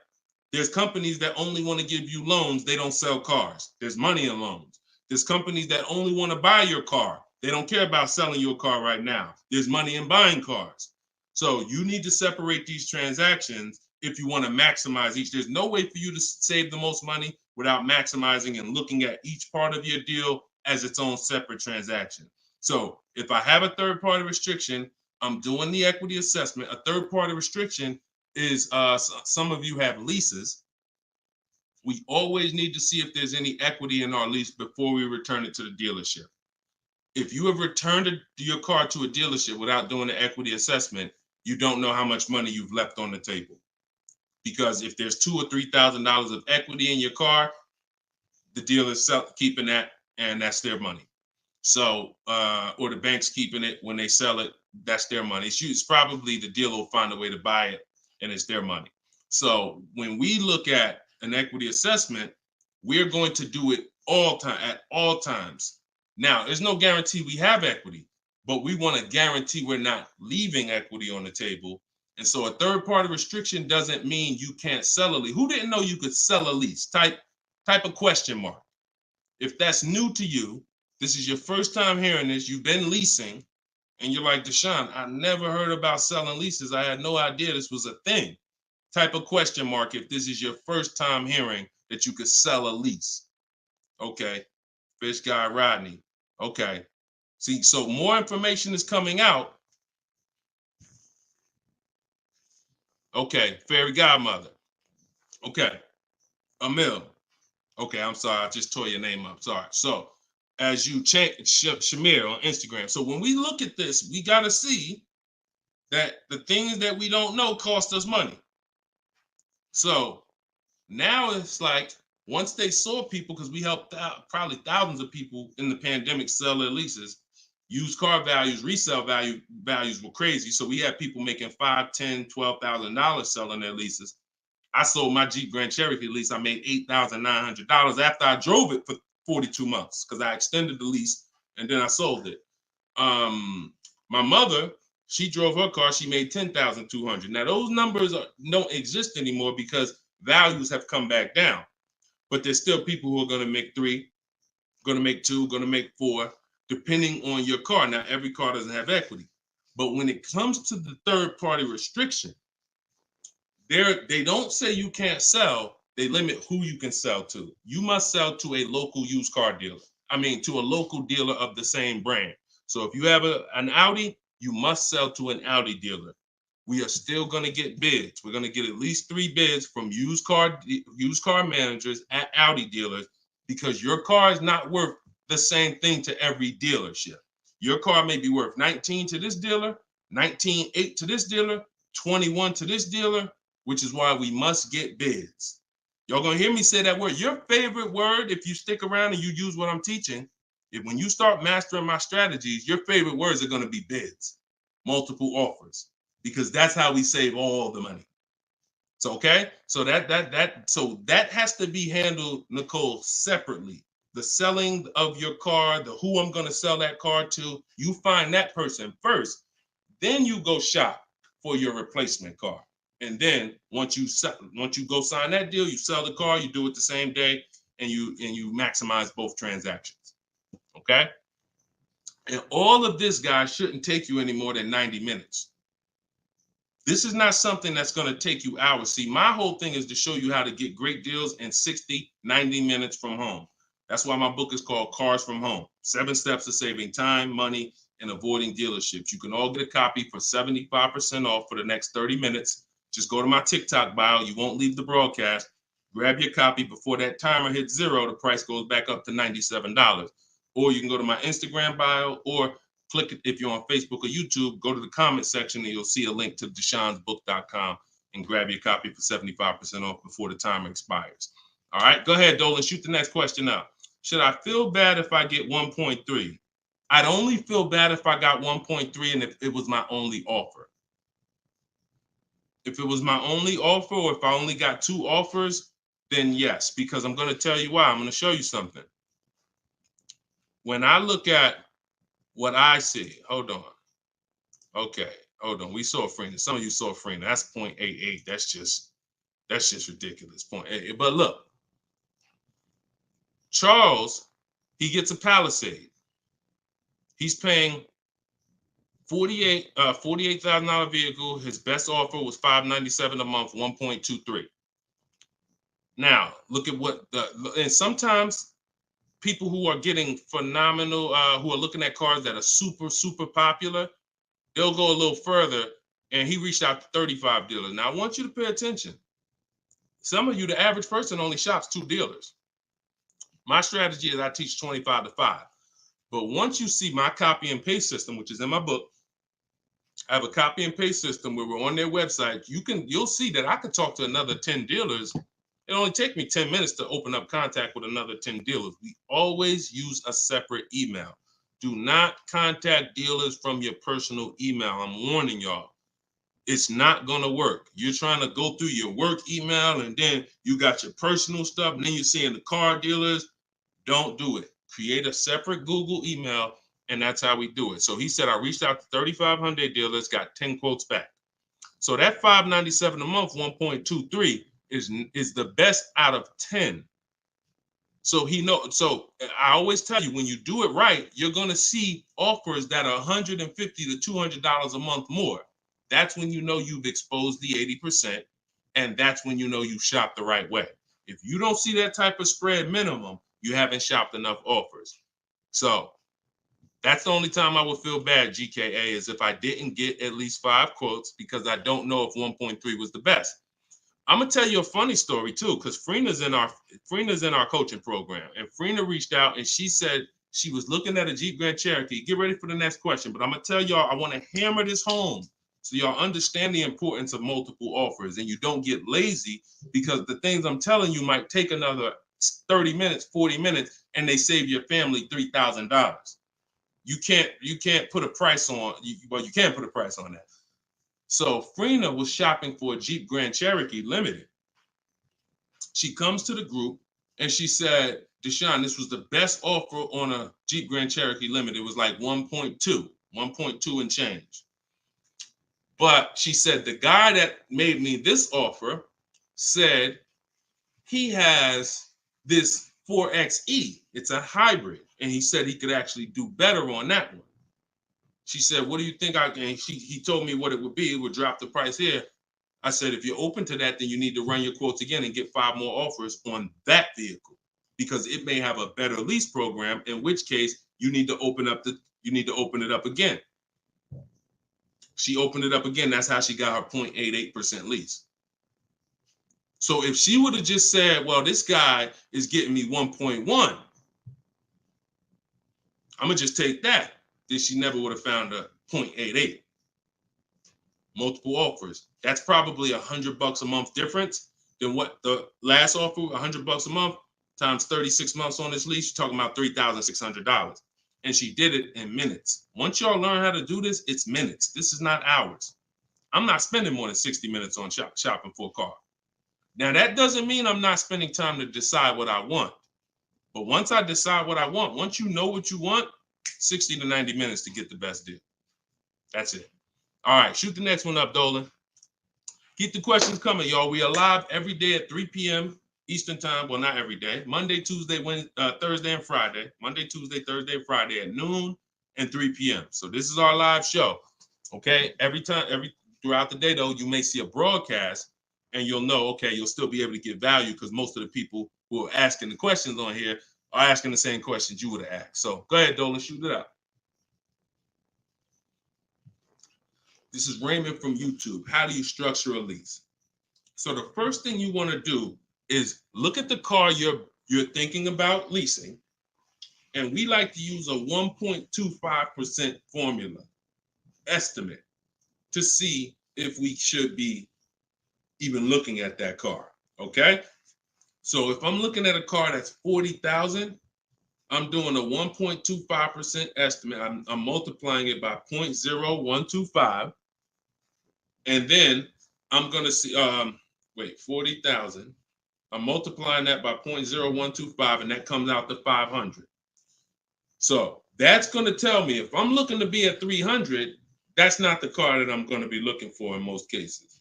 Speaker 2: there's companies that only want to give you loans. They don't sell cars. There's money in loans. There's companies that only want to buy your car. They don't care about selling your car right now. There's money in buying cars. So you need to separate these transactions if you want to maximize each. There's no way for you to save the most money without maximizing and looking at each part of your deal as its own separate transaction. So if I have a third-party restriction, I'm doing the equity assessment. A third-party restriction is, some of you have leases. We always need to see if there's any equity in our lease before we return it to the dealership. If you have returned your car to a dealership without doing the equity assessment, you don't know how much money you've left on the table. Because if there's $2,000 or $3,000 of equity in your car, the dealer's keeping that, and that's their money. So, or the bank's keeping it when they sell it, that's their money. It's probably the dealer will find a way to buy it, and it's their money. So when we look at an equity assessment, we're going to do it at all times. Now, there's no guarantee we have equity, but we want to guarantee we're not leaving equity on the table. And so a third-party restriction doesn't mean you can't sell a lease. Who didn't know you could sell a lease? Type a question mark. If that's new to you, this is your first time hearing this, you've been leasing, and you're like, Deshone, I never heard about selling leases. I had no idea this was a thing. Type a question mark if this is your first time hearing that you could sell a lease. Okay. Fish Guy Rodney. Okay. See, so more information is coming out. Okay. Fairy Godmother. Okay. Emil. Okay, I'm sorry. I just tore your name up. Sorry. So as you change Shamir on Instagram. So when we look at this, we got to see that the things that we don't know cost us money. So now it's like, once they saw people, because we helped out probably thousands of people in the pandemic sell their leases, used car values, resale values were crazy. So we had people making $5,000, $10,000, $12,000 selling their leases. I sold my Jeep Grand Cherokee lease. I made $8,900 after I drove it for 42 months because I extended the lease and then I sold it. My mother, she drove her car. She made $10,200. Now those numbers don't exist anymore because values have come back down. But there's still people who are going to make 3, going to make 2, going to make 4, depending on your car. Now, every car doesn't have equity. But when it comes to the third-party restriction, they don't say you can't sell. They limit who you can sell to. You must sell to a local used car dealer. To a local dealer of the same brand. So if you have an Audi, you must sell to an Audi dealer. We are still going to get bids. We're going to get at least 3 bids from used car managers at Audi dealers because your car is not worth the same thing to every dealership. Your car may be worth 19 to this dealer, 19.8 to this dealer, 21 to this dealer, which is why we must get bids. Y'all gonna hear me say that word. Your favorite word, if you stick around and you use what I'm teaching, when you start mastering my strategies, your favorite words are gonna be bids, multiple offers, because that's how we save all the money. So okay, so that has to be handled, Nicole, separately. The selling of your car, the who I'm gonna sell that car to, you find that person first. Then you go shop for your replacement car. And then once you go sign that deal, you sell the car, you do it the same day, and you maximize both transactions. Okay? And all of this, guys, shouldn't take you any more than 90 minutes. This is not something that's going to take you hours. See, my whole thing is to show you how to get great deals in 60, 90 minutes from home. That's why my book is called Cars from Home. 7 Steps to Saving Time, Money, and Avoiding Dealerships. You can all get a copy for 75% off for the next 30 minutes. Just go to my TikTok bio. You won't leave the broadcast. Grab your copy before that timer hits 0. The price goes back up to $97. Or you can go to my Instagram bio, or click it if you're on Facebook or YouTube. Go to the comment section and you'll see a link to deshonsbook.com and grab your copy for 75% off before the timer expires. All right, go ahead, Dolan. Shoot the next question out. Should I feel bad if I get 1.3? I'd only feel bad if I got 1.3 and if it was my only offer. If it was my only offer, or if I only got 2 offers, then yes, because I'm going to tell you why. I'm going to show you something. When I look at what I see, hold on. Okay, hold on. We saw Freener. Some of you saw Freener. That's 0.88. That's just ridiculous. 0.88. But look, Charles, he gets a Palisade. He's paying $48,000 vehicle. His best offer was $597 a month, 1.23. Now, look at and sometimes people who are getting phenomenal, who are looking at cars that are super, super popular, they'll go a little further, and he reached out to 35 dealers. Now, I want you to pay attention. Some of you, the average person only shops 2 dealers. My strategy is I teach 25 to 5. But once you see my copy and paste system, which is in my book, I have a copy and paste system where we're on their website. You'll see that I could talk to another 10 dealers. It only take me 10 minutes to open up contact with another 10 dealers. We always use a separate email. Do not contact dealers from your personal email. I'm warning y'all. It's not going to work. You're trying to go through your work email, and then you got your personal stuff, and then you're seeing the car dealers. Don't do it. Create a separate Google email, and that's how we do it. So he said, I reached out to 3,500 dealers, got 10 quotes back. So that $597 a month, 1.23 is the best out of 10. So so I always tell you, when you do it right, you're going to see offers that are $150 to $200 a month more. That's when you know you've exposed the 80%, and that's when you know you shop the right way. If you don't see that type of spread minimum, you haven't shopped enough offers. So that's the only time I would feel bad, GKA, is if I didn't get at least 5 quotes, because I don't know if 1.3 was the best. I'm gonna tell you a funny story too, because Freena's in our coaching program, and Freena reached out and she said she was looking at a Jeep Grand Cherokee. Get ready for the next question, but I'm gonna tell y'all, I want to hammer this home so y'all understand the importance of multiple offers and you don't get lazy, because the things I'm telling you might take another 30 minutes, 40 minutes, and they save your family $3,000. You can't put a price on. Well, you can put a price on that. So Freena was shopping for a Jeep Grand Cherokee Limited. She comes to the group and she said, Deshone, this was the best offer on a Jeep Grand Cherokee Limited. It was like 1.2 and change. But she said, the guy that made me this offer said he has this 4XE. It's a hybrid. And he said he could actually do better on that one. She said, what do you think? He told me what it would be. It would drop the price here. I said, if you're open to that, then you need to run your quotes again and get 5 more offers on that vehicle, because it may have a better lease program, in which case you need to open it up again. She opened it up again. That's how she got her 0.88% lease. So if she would have just said, well, this guy is getting me 1.1, I'm going to just take that, then she never would have found a 0.88. multiple offers. That's probably $100 a month difference than what the last offer, $100 a month times 36 months on this lease. You're talking about $3,600. And she did it in minutes. Once y'all learn how to do this, it's minutes. This is not hours. I'm not spending more than 60 minutes on shopping for a car. Now, that doesn't mean I'm not spending time to decide what I want. But once I decide what I want, once you know what you want, 60 to 90 minutes to get the best deal. That's it. All right, shoot the next one up, Dolan. Keep the questions coming, y'all. We are live every day at 3 p.m. Eastern time. Well, not every day. Monday, Tuesday, Wednesday, Thursday, and Friday. Monday, Tuesday, Thursday, and Friday at noon and 3 p.m. So this is our live show. Okay. Throughout the day, though, you may see a broadcast and you'll know, okay, you'll still be able to get value because most of the people who are asking the questions on here are asking the same questions you would have asked. So go ahead, Dolan, shoot it out. This is Raymond from YouTube. How do you structure a lease? So the first thing you want to do is look at the car you're thinking about leasing. And we like to use a 1.25% formula estimate to see if we should be even looking at that car. Okay. So if I'm looking at a car that's $40,000, I'm doing a 1.25% estimate. I'm multiplying it by 0.0125. And then I'm going to see, 40,000. I'm multiplying that by 0.0125, and that comes out to 500. So that's going to tell me if I'm looking to be at 300, that's not the car that I'm going to be looking for in most cases.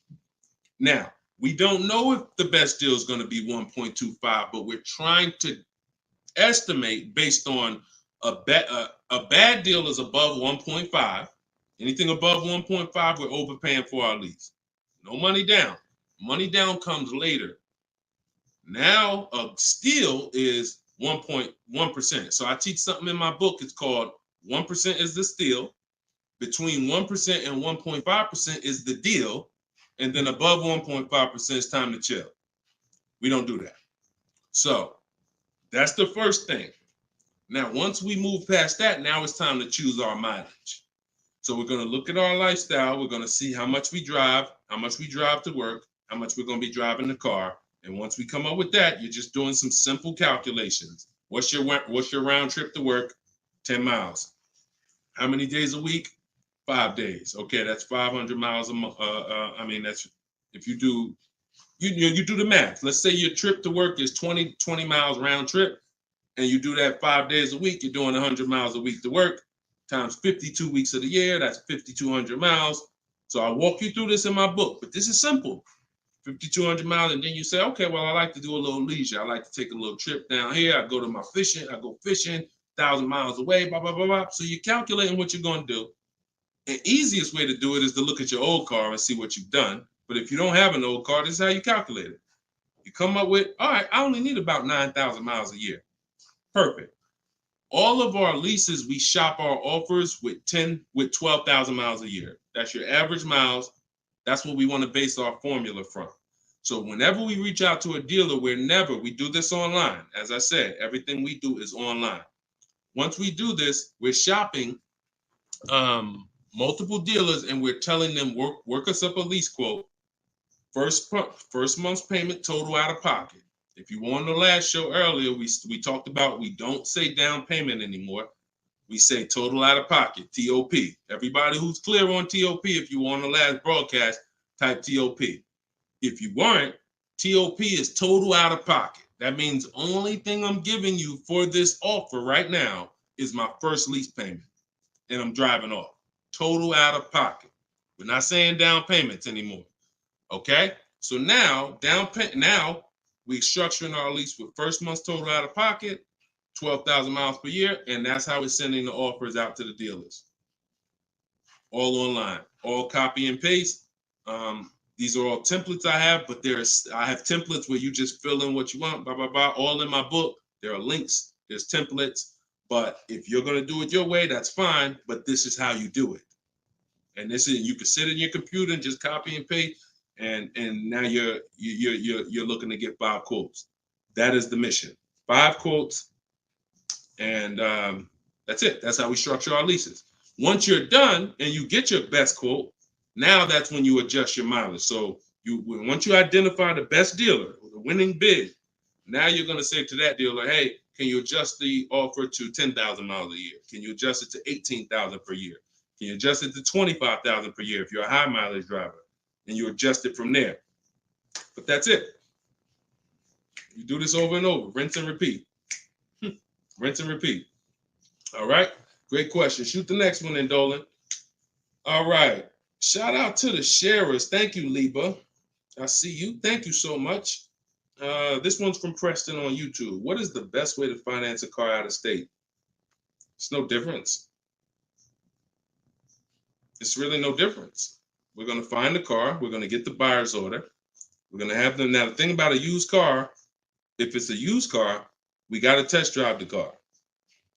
Speaker 2: Now, we don't know if the best deal is going to be 1.25, but we're trying to estimate based on a bad deal is above 1.5. Anything above 1.5, we're overpaying for our lease. No money down. Money down comes later. Now a steal is 1.1%. So I teach something in my book. It's called 1% is the steal. Between 1% and 1.5% is the deal. And then above 1.5% is time to chill. We don't do that. So that's the first thing. Now, once we move past that, now it's time to choose our mileage. So we're going to look at our lifestyle. We're going to see how much we drive to work, how much we're going to be driving the car. And once we come up with that, you're just doing some simple calculations. What's your round trip to work? 10 miles. How many days a week? 5 days. Okay, that's 500 miles a month. That's if you do the math. Let's say your trip to work is 20 miles round trip, and you do that 5 days a week. You're doing 100 miles a week to work. Times 52 weeks of the year, that's 5,200 miles. So I walk you through this in my book, but this is simple. 5,200 miles, and then you say, okay, well, I like to do a little leisure. I like to take a little trip down here. I go fishing, 1,000 miles away, blah, blah, blah, blah. So you're calculating what you're going to do. The easiest way to do it is to look at your old car and see what you've done. But if you don't have an old car, this is how you calculate it. You come up with, all right, I only need about 9,000 miles a year. Perfect. All of our leases, we shop our offers with 12,000 miles a year. That's your average miles. That's what we want to base our formula from. So whenever we reach out to a dealer, we do this online. As I said, everything we do is online. Once we do this, we're shopping multiple dealers and we're telling them, work us up a lease quote. First month's payment, total out of pocket. If you were on the last show earlier, we talked about we don't say down payment anymore. We say total out of pocket, TOP. Everybody who's clear on TOP, if you were on the last broadcast, type TOP. If you weren't, TOP is total out of pocket. That means only thing I'm giving you for this offer right now is my first lease payment, and I'm driving off. Total out of pocket. We're not saying down payments anymore. Okay? So now, we're structuring our lease with first month's total out of pocket, 12,000 miles per year, and that's how we're sending the offers out to the dealers. All online, all copy and paste. These are all templates I have, but I have templates where you just fill in what you want, blah, blah, blah, all in my book. There are links, there's templates, but if you're going to do it your way, that's fine, but this is how you do it. And you can sit in your computer and just copy and paste. And now you're looking to get 5 quotes. That is the mission. 5 quotes, and that's it. That's how we structure our leases. Once you're done and you get your best quote, Now that's when you adjust your mileage. So once you identify the best dealer, the winning bid, now you're going to say to that dealer, hey, can you adjust the offer to 10,000 miles a year? Can you adjust it to 18,000 per year? Can you adjust it to 25,000 per year if you're a high mileage driver? And you adjust it from there. But that's it. You do this over and over, rinse and repeat. Rinse and repeat. All right. Great question. Shoot the next one in, Dolan. All right. Shout out to the sharers. Thank you, Liba. I see you. Thank you so much. This one's from Preston on YouTube. What is the best way to finance a car out of state? It's no difference. It's really no difference. We're going to find the car. We're going to get the buyer's order. We're going to have them. Now, the thing about a used car, if it's a used car, we got to test drive the car.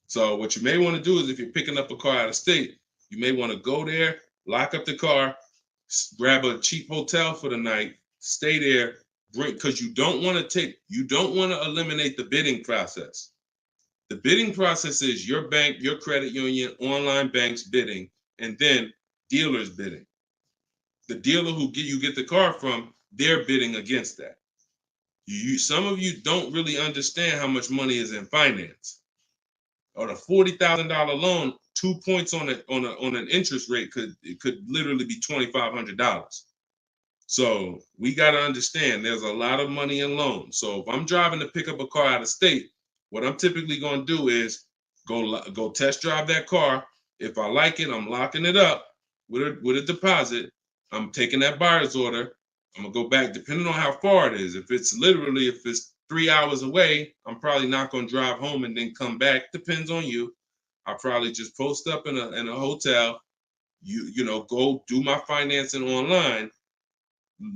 Speaker 2: So what you may want to do is if you're picking up a car out of state, you may want to go there, lock up the car, grab a cheap hotel for the night, stay there, because you don't want to eliminate the bidding process. The bidding process is your bank, your credit union, online banks bidding, and then dealers bidding. The dealer who you get the car from, they're bidding against that. Some of you don't really understand how much money is in finance. On a $40,000 loan, 2 points on an interest rate could literally be $2,500. So we got to understand there's a lot of money in loans. So if I'm driving to pick up a car out of state, what I'm typically going to do is go test drive that car. If I like it, I'm locking it up with a deposit. I'm taking that buyer's order. I'm gonna go back, depending on how far it is. If it's 3 hours away, I'm probably not gonna drive home and then come back. Depends on you. I'll probably just post up in a hotel. Go do my financing online.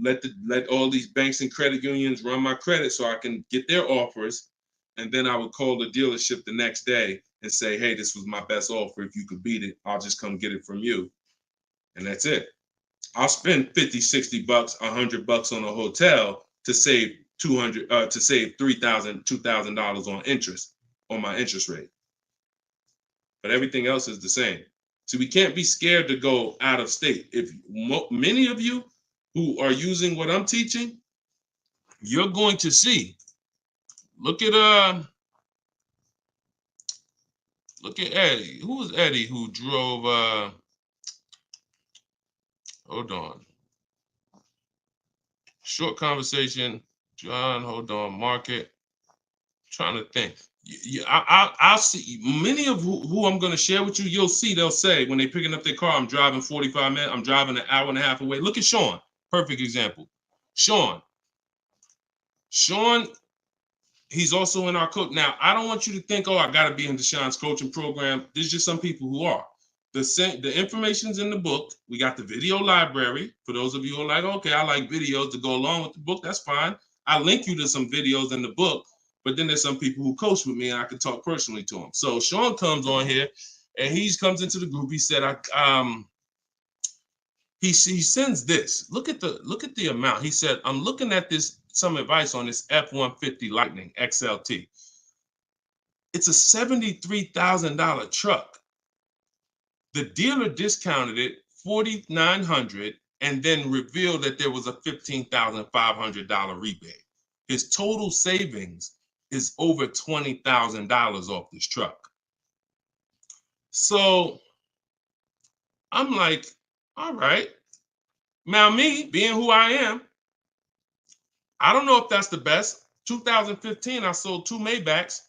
Speaker 2: Let all these banks and credit unions run my credit so I can get their offers, and then I would call the dealership the next day and say, hey, this was my best offer. If you could beat it, I'll just come get it from you, and that's it. I'll spend $50, $60, $100 on a hotel to save $3,000, $2,000 on interest on my interest rate. But everything else is the same. So we can't be scared to go out of state. If many of you who are using what I'm teaching, you're going to see. Look at Eddie. Who was Eddie who drove? Hold on. Short conversation. John, hold on. Market. Trying to think. I'll see many of who I'm going to share with you. You'll see they'll say when they're picking up their car, I'm driving 45 minutes. I'm driving an hour and a half away. Look at Sean. Perfect example. Sean, he's also in our coach. Now, I don't want you to think, I got to be in Deshaun's coaching program. There's just some people who are. The information's in the book. We got the video library. For those of you who are like, okay, I like videos to go along with the book. That's fine. I link you to some videos in the book. But then there's some people who coach with me and I can talk personally to them. So Sean comes on here and he comes into the group. He said, he sends this. Look at the amount. He said, I'm looking at some advice on this F-150 Lightning XLT. It's a $73,000 truck. The dealer discounted it $4,900 and then revealed that there was a $15,500 rebate. His total savings is over $20,000 off this truck. So I'm like, all right. Now me, being who I am, I don't know if that's the best. 2015, I sold 2 Maybachs.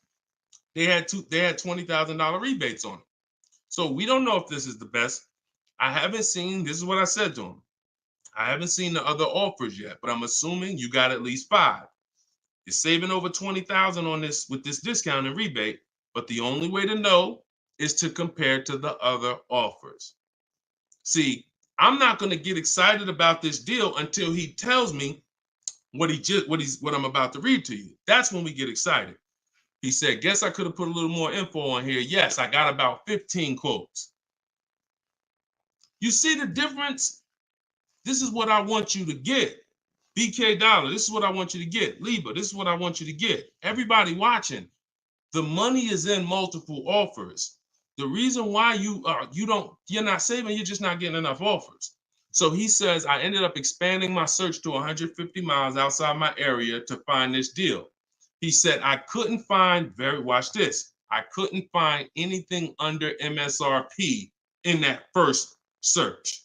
Speaker 2: They had $20,000 rebates on it. So we don't know if this is the best. I haven't seen, this is what I said to him. I haven't seen the other offers yet, but I'm assuming you got at least 5. You're saving over $20,000 on this with this discount and rebate, but the only way to know is to compare to the other offers. See, I'm not going to get excited about this deal until he tells me what I'm about to read to you. That's when we get excited. He said, guess I could have put a little more info on here. Yes, I got about 15 quotes. You see the difference? This is what I want you to get. BK Dollar, this is what I want you to get. Liba, this is what I want you to get. Everybody watching, the money is in multiple offers. The reason why you're not saving, you're just not getting enough offers. So he says, I ended up expanding my search to 150 miles outside my area to find this deal. He said, I couldn't find, watch this, I couldn't find anything under MSRP in that first search.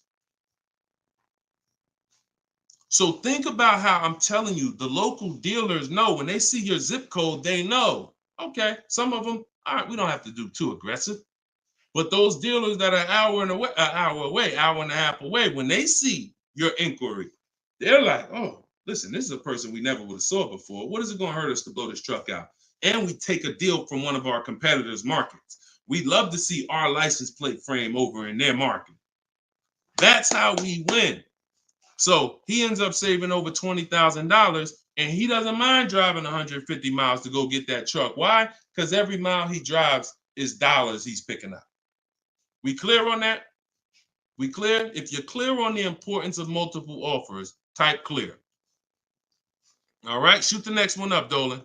Speaker 2: So think about how I'm telling you, the local dealers know when they see your zip code, they know, okay, some of them, all right, we don't have to do too aggressive. But those dealers that are an hour and a half away, when they see your inquiry, they're like, oh, listen, this is a person we never would have saw before. What is it going to hurt us to blow this truck out? And we take a deal from one of our competitors' markets. We love to see our license plate frame over in their market. That's how we win. So he ends up saving over $20,000, and he doesn't mind driving 150 miles to go get that truck. Why? Because every mile he drives is dollars he's picking up. We clear on that? We clear? If you're clear on the importance of multiple offers, type clear. All right, shoot the next one up, Dolan.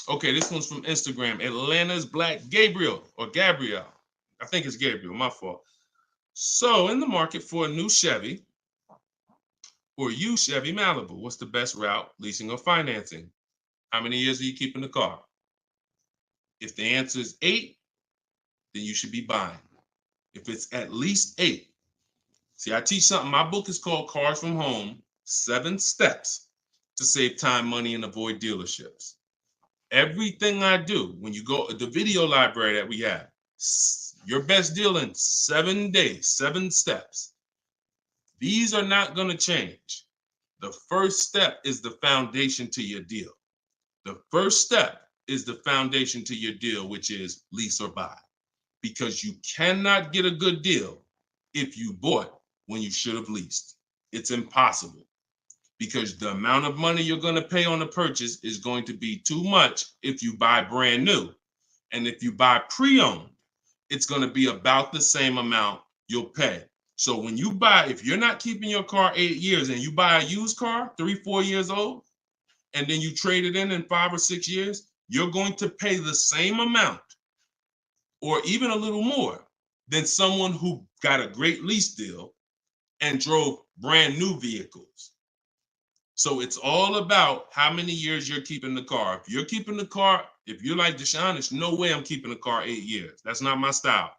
Speaker 2: Okay, this one's from Instagram. Atlanta's Black Gabriel, or Gabrielle. I think it's Gabriel, my fault. So, in the market for a new Chevy or used Chevy Malibu, what's the best route, leasing or financing? How many years are you keeping the car? If the answer is 8, then you should be buying. If it's at least 8, see, I teach something. My book is called Cars from Home, 7 Steps to Save Time, Money, and Avoid Dealerships. Everything I do, when you go, the video library that we have, your best deal in 7 days, 7 steps. These are not going to change. The first step is the foundation to your deal. The first step is the foundation to your deal, which is lease or buy. Because you cannot get a good deal if you bought when you should have leased. It's impossible, because the amount of money you're going to pay on the purchase is going to be too much if you buy brand new. And if you buy pre-owned, it's going to be about the same amount you'll pay. So when you buy, if you're not keeping your car 8 years and you buy a used car, 3-4 years old, and then you trade it in 5 or 6 years, you're going to pay the same amount or even a little more than someone who got a great lease deal and drove brand new vehicles. So it's all about how many years you're keeping the car. If you're keeping the car, if you're like Deshone, there's no way I'm keeping the car 8 years. That's not my style.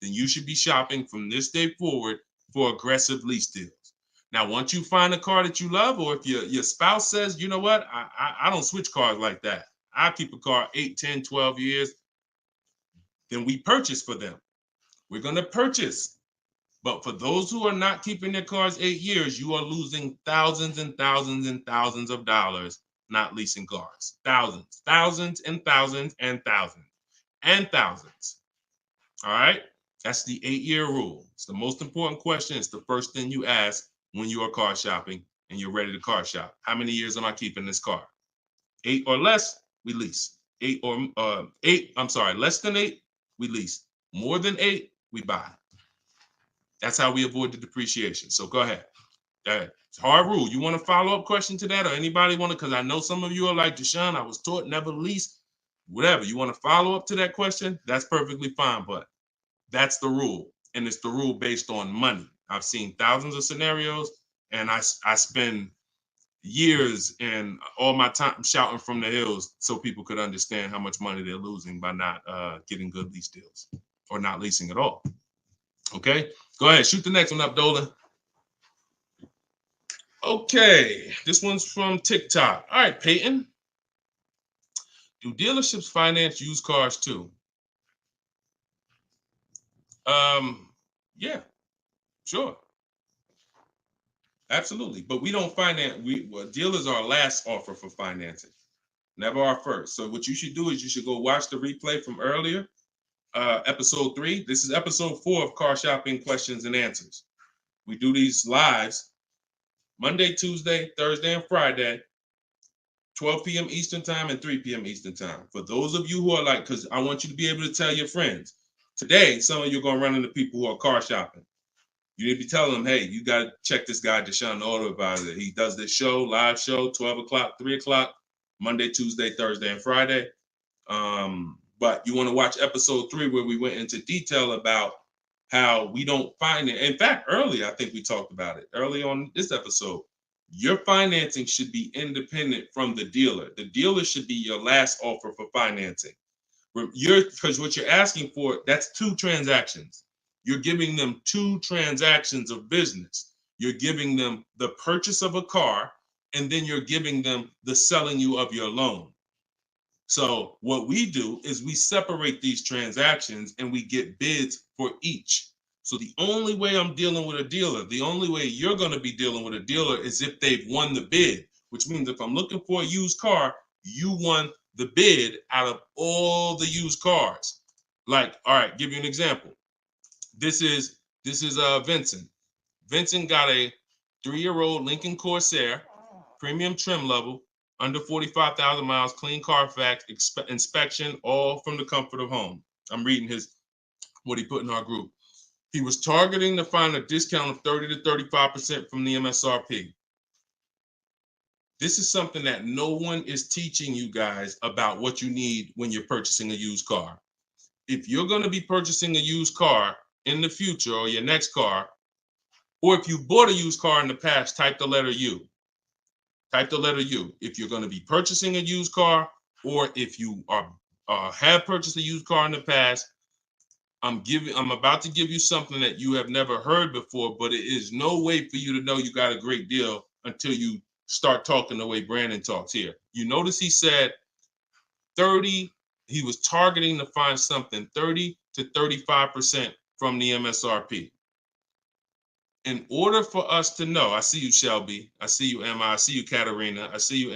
Speaker 2: Then you should be shopping from this day forward for aggressive lease deals. Now, once you find a car that you love, or if your spouse says, you know what, I don't switch cars like that. I keep a car 8, 10, 12 years. Then we purchase for them. We're going to purchase. But for those who are not keeping their cars 8 years, you are losing thousands and thousands and thousands of dollars not leasing cars. Thousands, thousands and thousands and thousands and thousands. All right? That's the 8-year rule. It's the most important question. It's the first thing you ask when you are car shopping and you're ready to car shop. How many years am I keeping this car? 8 or less, we lease. Less than 8, we lease. More than 8, we buy. That's how we avoid the depreciation. So go ahead. It's a hard rule. You want a follow-up question to that, or anybody want to? Because I know some of you are like, Deshone, I was taught never lease. Whatever. You want to follow up to that question? That's perfectly fine. But that's the rule. And it's the rule based on money. I've seen thousands of scenarios, and I spend years and all my time shouting from the hills so people could understand how much money they're losing by not getting good lease deals or not leasing at all. Okay, go ahead, shoot the next one up, Dolan. Okay, this one's from TikTok. All right, Peyton. Do dealerships finance used cars too? Yeah, sure. Absolutely. But we don't finance, dealers are our last offer for financing, never our first. So what you should do is you should go watch the replay from earlier, episode 3. This is episode 4 of Car Shopping Questions and Answers. We do these lives Monday, Tuesday, Thursday, and Friday, 12 p.m. Eastern time and 3 p.m. Eastern time. For those of you who are like, because I want you to be able to tell your friends. Today, some of you are going to run into people who are car shopping. You need to be telling them, hey, you got to check this guy, Deshone the Auto Advisor. He does this show, live show, 12 o'clock, 3 o'clock, Monday, Tuesday, Thursday, and Friday. But you want to watch episode 3 where we went into detail about how we don't finance. In fact, early, I think we talked about it early on this episode. Your financing should be independent from the dealer. The dealer should be your last offer for financing. Because what you're asking for, that's 2 transactions. You're giving them 2 transactions of business. You're giving them the purchase of a car, and then you're giving them the selling you of your loan. So what we do is we separate these transactions and we get bids for each. So the only way I'm dealing with a dealer, the only way you're going to be dealing with a dealer is if they've won the bid, which means if I'm looking for a used car, you won the bid out of all the used cars. Like, all right, give you an example. This is Vincent. Vincent got a 3-year-old Lincoln Corsair, premium trim level, under 45,000 miles, clean Carfax, inspection, all from the comfort of home. I'm reading what he put in our group. He was targeting to find a discount of 30 to 35% from the MSRP. This is something that no one is teaching you guys about what you need when you're purchasing a used car. If you're going to be purchasing a used car in the future or your next car, or if you bought a used car in the past, type the letter U. Type the letter U. If you're going to be purchasing a used car, or if you have purchased a used car in the past, I'm about to give you something that you have never heard before, but it is no way for you to know you got a great deal until you start talking the way Brandon talks here. You notice he said 30, he was targeting to find something 30 to 35% from the MSRP. In order for us to know, I see you, Shelby. I see you, Emma. I see you, Katarina. I see you,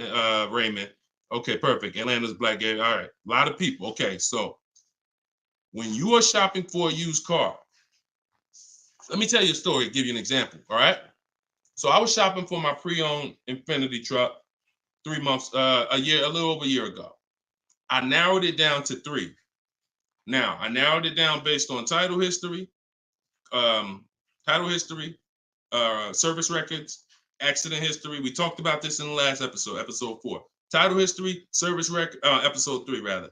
Speaker 2: Raymond. Okay, perfect. Atlanta's Black Gate. All right, a lot of people. Okay, so when you are shopping for a used car, let me tell you a story, give you an example, all right? So I was shopping for my pre-owned Infiniti truck 3 months, a little over a year ago. I narrowed it down to 3. Now, I narrowed it down based on title history, service records, accident history. We talked about this in the last episode, episode 4. Title history, service record, episode 3 rather.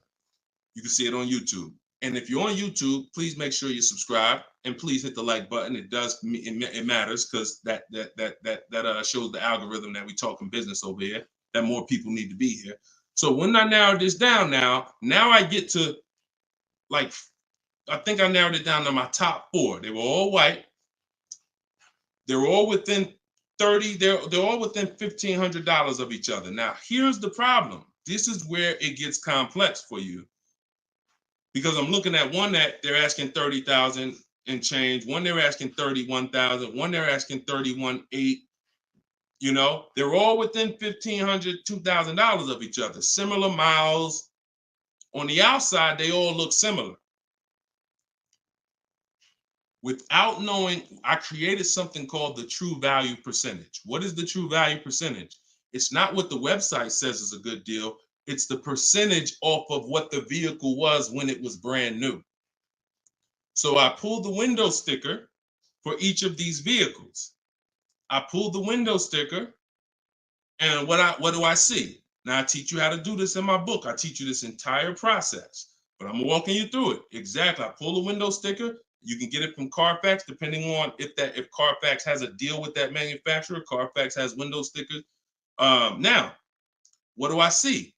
Speaker 2: You can see it on YouTube. And if you're on YouTube, please make sure you subscribe and please hit the like button. It matters because that shows the algorithm that we talking business over here, that more people need to be here. So when I narrowed this down now I get to I think I narrowed it down to my top 4. They were all white. They were all within 30, they're all within $1,500 of each other. Now, here's the problem. This is where it gets complex for you. Because I'm looking at one that they're asking 30,000 and change, one they're asking 31,000, one they're asking 31,800. You know, they're all within $1,500, $2,000 of each other. Similar miles. On the outside, they all look similar. Without knowing, I created something called the true value percentage. What is the true value percentage? It's not what the website says is a good deal. It's the percentage off of what the vehicle was when it was brand new. So I pulled the window sticker for each of these vehicles. I pulled the window sticker, and what do I see? Now I teach you how to do this in my book. I teach you this entire process, but I'm walking you through it. Exactly. I pull the window sticker. You can get it from Carfax, depending on if Carfax has a deal with that manufacturer. Carfax has window stickers. Now, what do I see?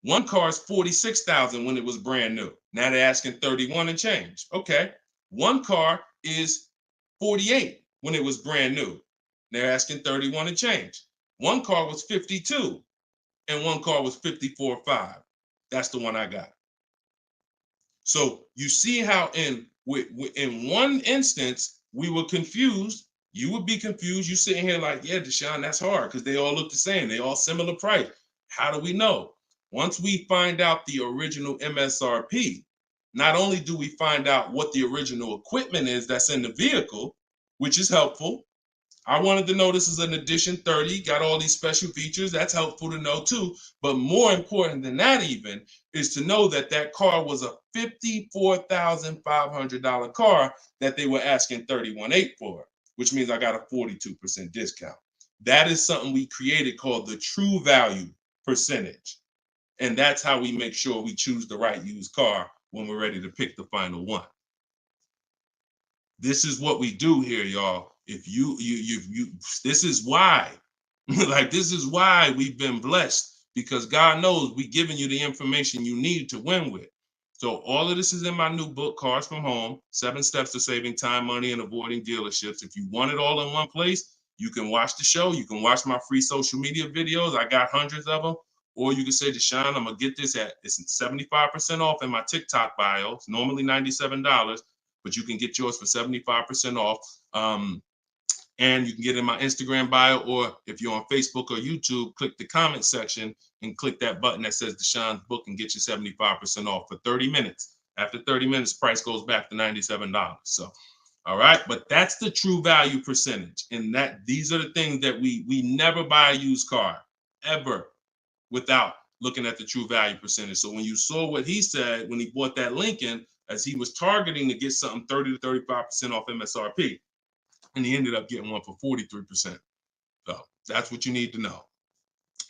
Speaker 2: One car is 46,000 when it was brand new. Now they're asking 31 and change. Okay. One car is 48 when it was brand new. They're asking 31 and change. One car was 52 and one car was 54.5. That's the one I got. So you see how in one instance we were confused. You would be confused. You sitting here like, yeah, Deshone, that's hard because they all look the same. They all similar price. How do we know? Once we find out the original MSRP, not only do we find out what the original equipment is that's in the vehicle, which is helpful. I wanted to know this is an edition 30, got all these special features. That's helpful to know too. But more important than that even is to know that that car was a $54,500 car that they were asking $31,800 for, which means I got a 42% discount. That is something we created called the true value percentage. And that's how we make sure we choose the right used car when we're ready to pick the final one. This is what we do here, y'all. If you this is why, like, this is why we've been blessed, because God knows we giving you the information you need to win with. So all of this is in my new book, Cars from Home, 7 Steps to Saving Time, Money, and Avoiding Dealerships. If you want it all in one place, you can watch the show. You can watch my free social media videos. I got hundreds of them. Or you can say, Deshone, I'm going to get this it's 75% off in my TikTok bio. It's normally $97, but you can get yours for 75% off. And you can get in my Instagram bio, or if you're on Facebook or YouTube, click the comment section and click that button that says Deshone's book and get you 75% off for 30 minutes. After 30 minutes, price goes back to $97. So, all right, but that's the true value percentage. And that these are the things that we never buy a used car ever without looking at the true value percentage. So when you saw what he said when he bought that Lincoln, as he was targeting to get something 30 to 35% off MSRP, and he ended up getting one for 43%. So that's what you need to know.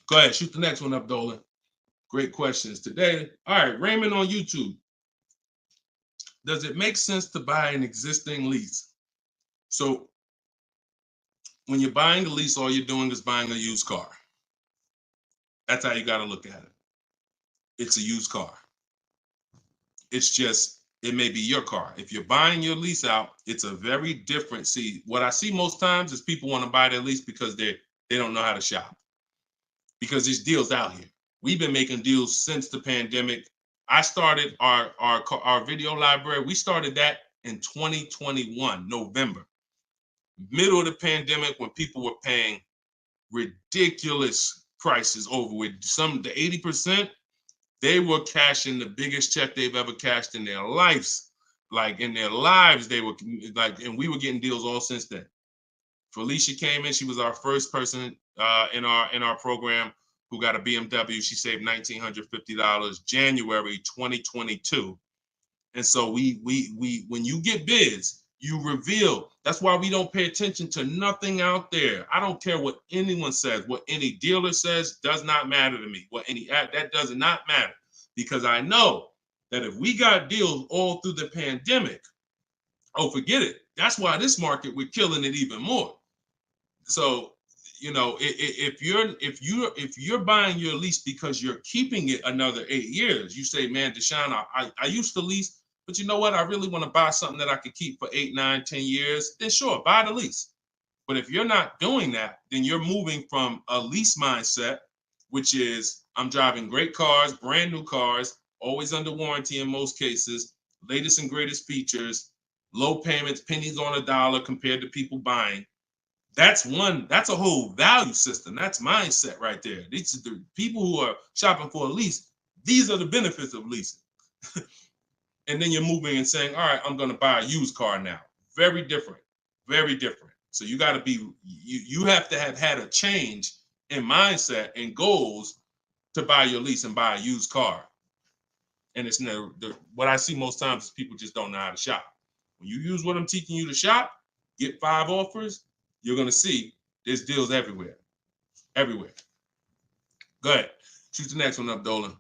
Speaker 2: Go ahead, shoot the next one up, Dolan. Great questions today. All right, Raymond on YouTube. Does it make sense to buy an existing lease? So when you're buying a lease, all you're doing is buying a used car. That's how you got to look at it. It's a used car. It's just, it may be your car. If you're buying your lease out, it's a very different. See, what I see most times is people want to buy their lease because they don't know how to shop. Because there's deals out here. We've been making deals since the pandemic. I started our video library. We started that in 2021, November, middle of the pandemic, when people were paying ridiculous prices over with the 80%. They were cashing the biggest check they've ever cashed in their lives. Like in their lives, they were like, and we were getting deals all since then. Felicia came in. She was our first person in our program who got a BMW. She saved $1,950 January 2022. And so we when you get bids, you reveal. That's why we don't pay attention to nothing out there. I don't care what anyone says, what any dealer says does not matter to me. That does not matter, because I know that if we got deals all through the pandemic, oh, forget it. That's why this market, we're killing it even more. So, you know, if you're buying your lease because you're keeping it another 8 years, you say, man, Deshone, I used to lease, but you know what? I really want to buy something that I could keep for 8, 9, 10 years. Then sure, buy the lease. But if you're not doing that, then you're moving from a lease mindset, which is I'm driving great cars, brand new cars, always under warranty in most cases, latest and greatest features, low payments, pennies on a dollar compared to people buying. That's a whole value system. That's mindset right there. These are the people who are shopping for a lease. These are the benefits of leasing. And then you're moving and saying, all right, I'm going to buy a used car now. Very different, very different. So you got to be, you have to have had a change in mindset and goals to buy your lease and buy a used car. And it's what I see most times is people just don't know how to shop. When you use what I'm teaching you to shop, get 5 offers, you're going to see there's deals everywhere. Everywhere. Go ahead. Shoot the next one up, Dolan.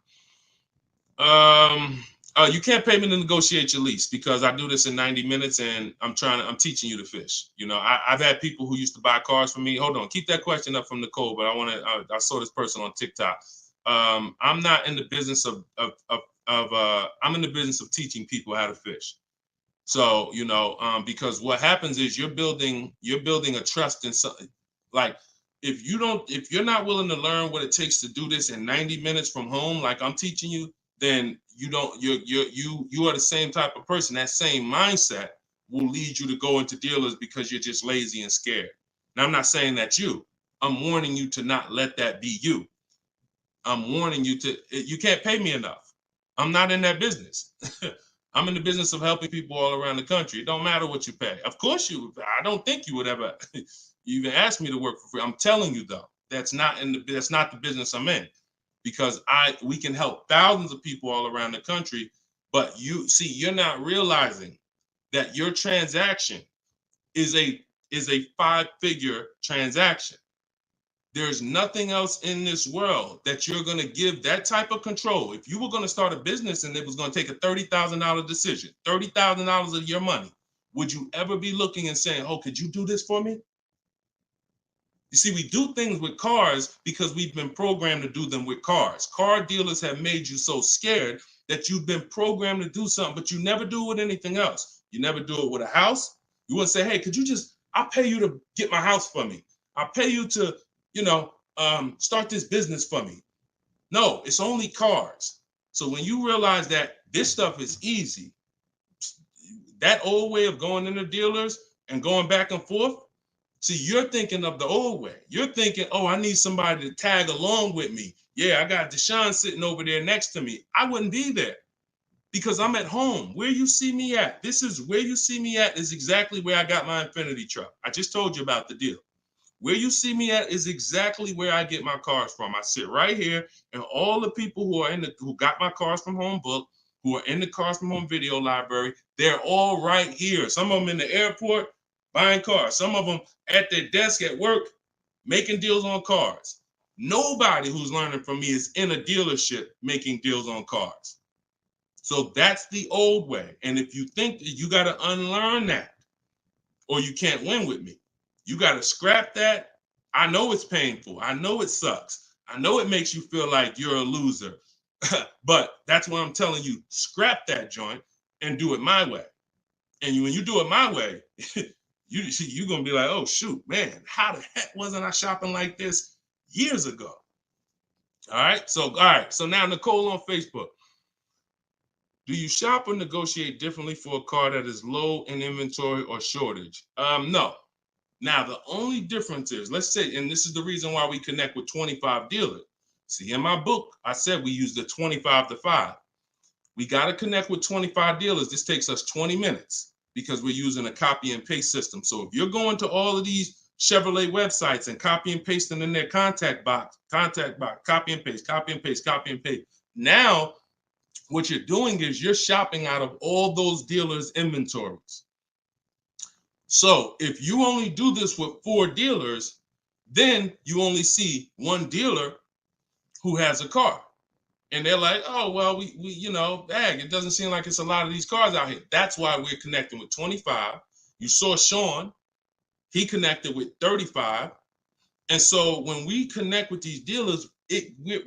Speaker 2: You can't pay me to negotiate your lease, because I do this in 90 minutes and I'm teaching you to fish. You know, I've had people who used to buy cars from me. Hold on, keep that question up from Nicole, but I saw this person on TikTok. I'm not in the business I'm in the business of teaching people how to fish. So, you know, because what happens is you're building a trust in something. Like, if you're not willing to learn what it takes to do this in 90 minutes from home, like I'm teaching you, then you are the same type of person. That same mindset will lead you to go into dealers because you're just lazy and scared. Now, I'm not saying that's you. I'm warning you to not let that be you. I'm warning you you can't pay me enough. I'm not in that business. I'm in the business of helping people all around the country. It don't matter what you pay. Of course I don't think you would ever even ask me to work for free. I'm telling you though, that's not the business I'm in, because we can help thousands of people all around the country. But you're not realizing that your transaction is a 5-figure transaction. There's nothing else in this world that you're going to give that type of control. If you were going to start a business and it was going to take a $30,000 decision, $30,000 of your money, would you ever be looking and saying, oh, could you do this for me? You see, we do things with cars because we've been programmed to do them with cars. Car dealers have made you so scared that you've been programmed to do something, but you never do it with anything else. You never do it with a house. You wouldn't say, hey, could you just, I'll pay you to get my house for me. I'll pay you to, start this business for me. No, it's only cars. So when you realize that this stuff is easy, that old way of going into dealers and going back and forth, see, you're thinking of the old way. You're thinking, oh, I need somebody to tag along with me. Yeah, I got Deshone sitting over there next to me. I wouldn't be there because I'm at home. Where you see me at, this is where you see me at is exactly where I got my Infinity truck. I just told you about the deal. Where you see me at is exactly where I get my cars from. I sit right here, and all the people who got my Cars from Home book, who are in the Cars from Home video library, they're all right here. Some of them in the airport buying cars. Some of them at their desk at work making deals on cars. Nobody who's learning from me is in a dealership making deals on cars. So that's the old way. And if you think that you got to unlearn that or you can't win with me, you got to scrap that. I know it's painful. I know it sucks. I know it makes you feel like you're a loser. But that's what I'm telling you. Scrap that joint and do it my way. And when you do it my way, you're going to be like, oh, shoot, man, how the heck wasn't I shopping like this years ago? All right. So now Nicole on Facebook. Do you shop or negotiate differently for a car that is low in inventory or shortage? No. Now, the only difference is, let's say, and this is the reason why we connect with 25 dealers. See, in my book, I said we use the 25 to 5. We got to connect with 25 dealers. This takes us 20 minutes because we're using a copy and paste system. So if you're going to all of these Chevrolet websites and copy and pasting in their contact box, copy and paste, copy and paste, copy and paste. Now, what you're doing is you're shopping out of all those dealers' inventories. So if you only do this with 4 dealers, then you only see one dealer who has a car. And they're like, oh, well, we it doesn't seem like it's a lot of these cars out here. That's why we're connecting with 25. You saw Sean, he connected with 35. And so when we connect with these dealers,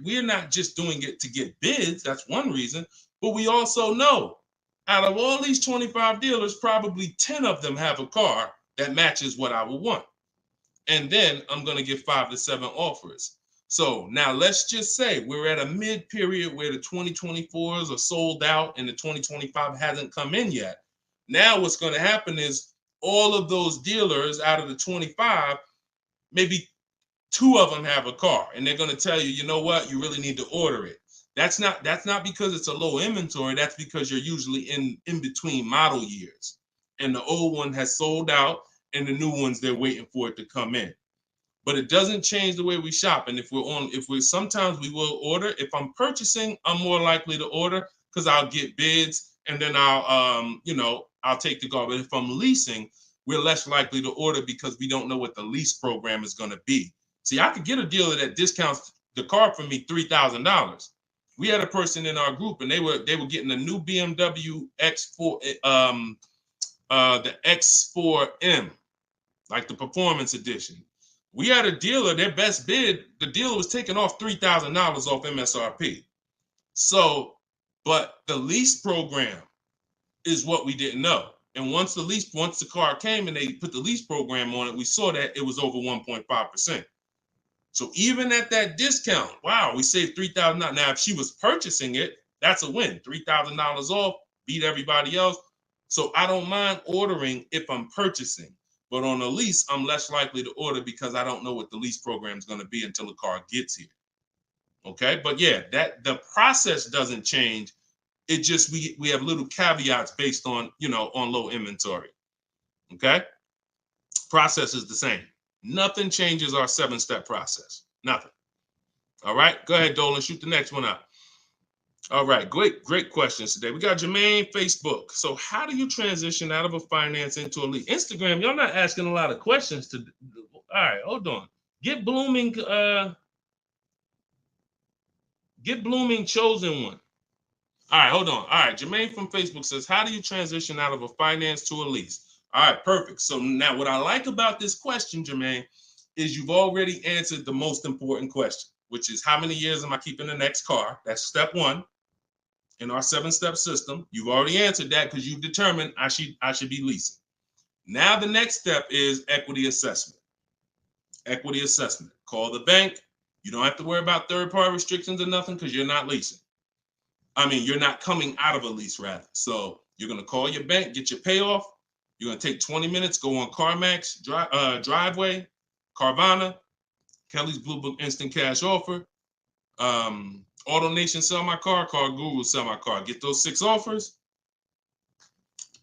Speaker 2: we're not just doing it to get bids. That's one reason. But we also know out of all these 25 dealers, probably 10 of them have a car that matches what I would want. And then I'm going to get 5 to 7 offers. So now let's just say we're at a mid period where the 2024s are sold out and the 2025 hasn't come in yet. Now what's going to happen is all of those dealers out of the 25, maybe 2 of them have a car, and they're going to tell you, you know what, you really need to order it. That's not because it's a low inventory. That's because you're usually in between model years, and the old one has sold out, and the new ones they're waiting for it to come in. But it doesn't change the way we shop. And sometimes we will order. If I'm purchasing, I'm more likely to order because I'll get bids, and then I'll take the car. But if I'm leasing, we're less likely to order because we don't know what the lease program is going to be. See, I could get a dealer that discounts the car for me $3,000. We had a person in our group, and they were getting a new BMW X4, the X4M, like the performance edition. We had a dealer, their best bid, the dealer was taking off $3,000 off MSRP. So, but the lease program is what we didn't know. And once the car came and they put the lease program on it, we saw that it was over 1.5%. So even at that discount, wow, we saved $3,000. Now, if she was purchasing it, that's a win. $3,000 off, beat everybody else. So I don't mind ordering if I'm purchasing. But on a lease, I'm less likely to order because I don't know what the lease program is going to be until the car gets here. Okay, but yeah, that the process doesn't change. It just we have little caveats based on on low inventory. Okay, process is the same. Nothing changes our 7-step process. Nothing. All right, go ahead, Dolan. Shoot the next one up. All right, great questions today. We got Jermaine, Facebook. So how do you transition out of a finance into a lease? Instagram, y'all not asking a lot of questions. All right, hold on. Get Blooming chosen one. All right, hold on. All right, Jermaine from Facebook says, how do you transition out of a finance to a lease? All right, perfect. So now what I like about this question, Jermaine, is you've already answered the most important question, which is how many years am I keeping the next car? That's step one in our 7-step system. You've already answered that because you've determined I should be leasing. Now the next step is equity assessment. Equity assessment. Call the bank. You don't have to worry about third-party restrictions or nothing because you're not leasing. I mean, you're not coming out of a lease, rather. So you're going to call your bank, get your payoff. You're going to take 20 minutes, go on CarMax, Driveway, Carvana, Kelly's Blue Book Instant Cash Offer, AutoNation Sell My Car, Car Guru Sell My Car. Get those 6 offers.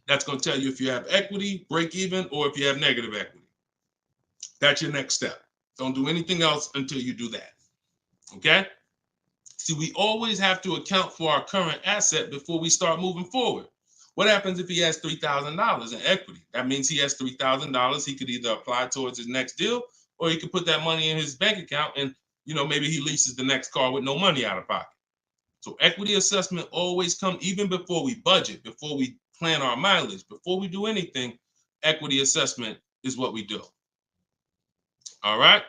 Speaker 2: That's going to tell you if you have equity, break even, or if you have negative equity. That's your next step. Don't do anything else until you do that. Okay? See, we always have to account for our current asset before we start moving forward. What happens if he has $3,000 in equity? That means he has $3,000. He could either apply towards his next deal, or he could put that money in his bank account and, maybe he leases the next car with no money out of pocket. So equity assessment always comes even before we budget, before we plan our mileage, before we do anything. Equity assessment is what we do. All right.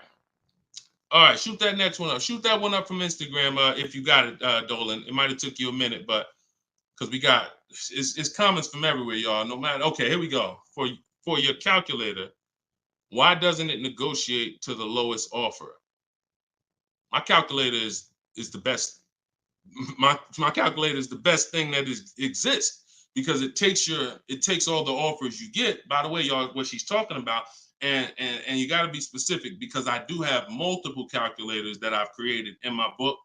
Speaker 2: All right, shoot that next one up. Shoot that one up from Instagram if you got it, Dolan. It might have took you a minute, but because we got it's comments from everywhere, y'all. No matter. Okay, here we go. For your calculator, why doesn't it negotiate to the lowest offer? My calculator is the best. My calculator is the best thing that exists because it takes all the offers you get. By the way, y'all, what she's talking about. And you got to be specific because I do have multiple calculators that I've created in my book,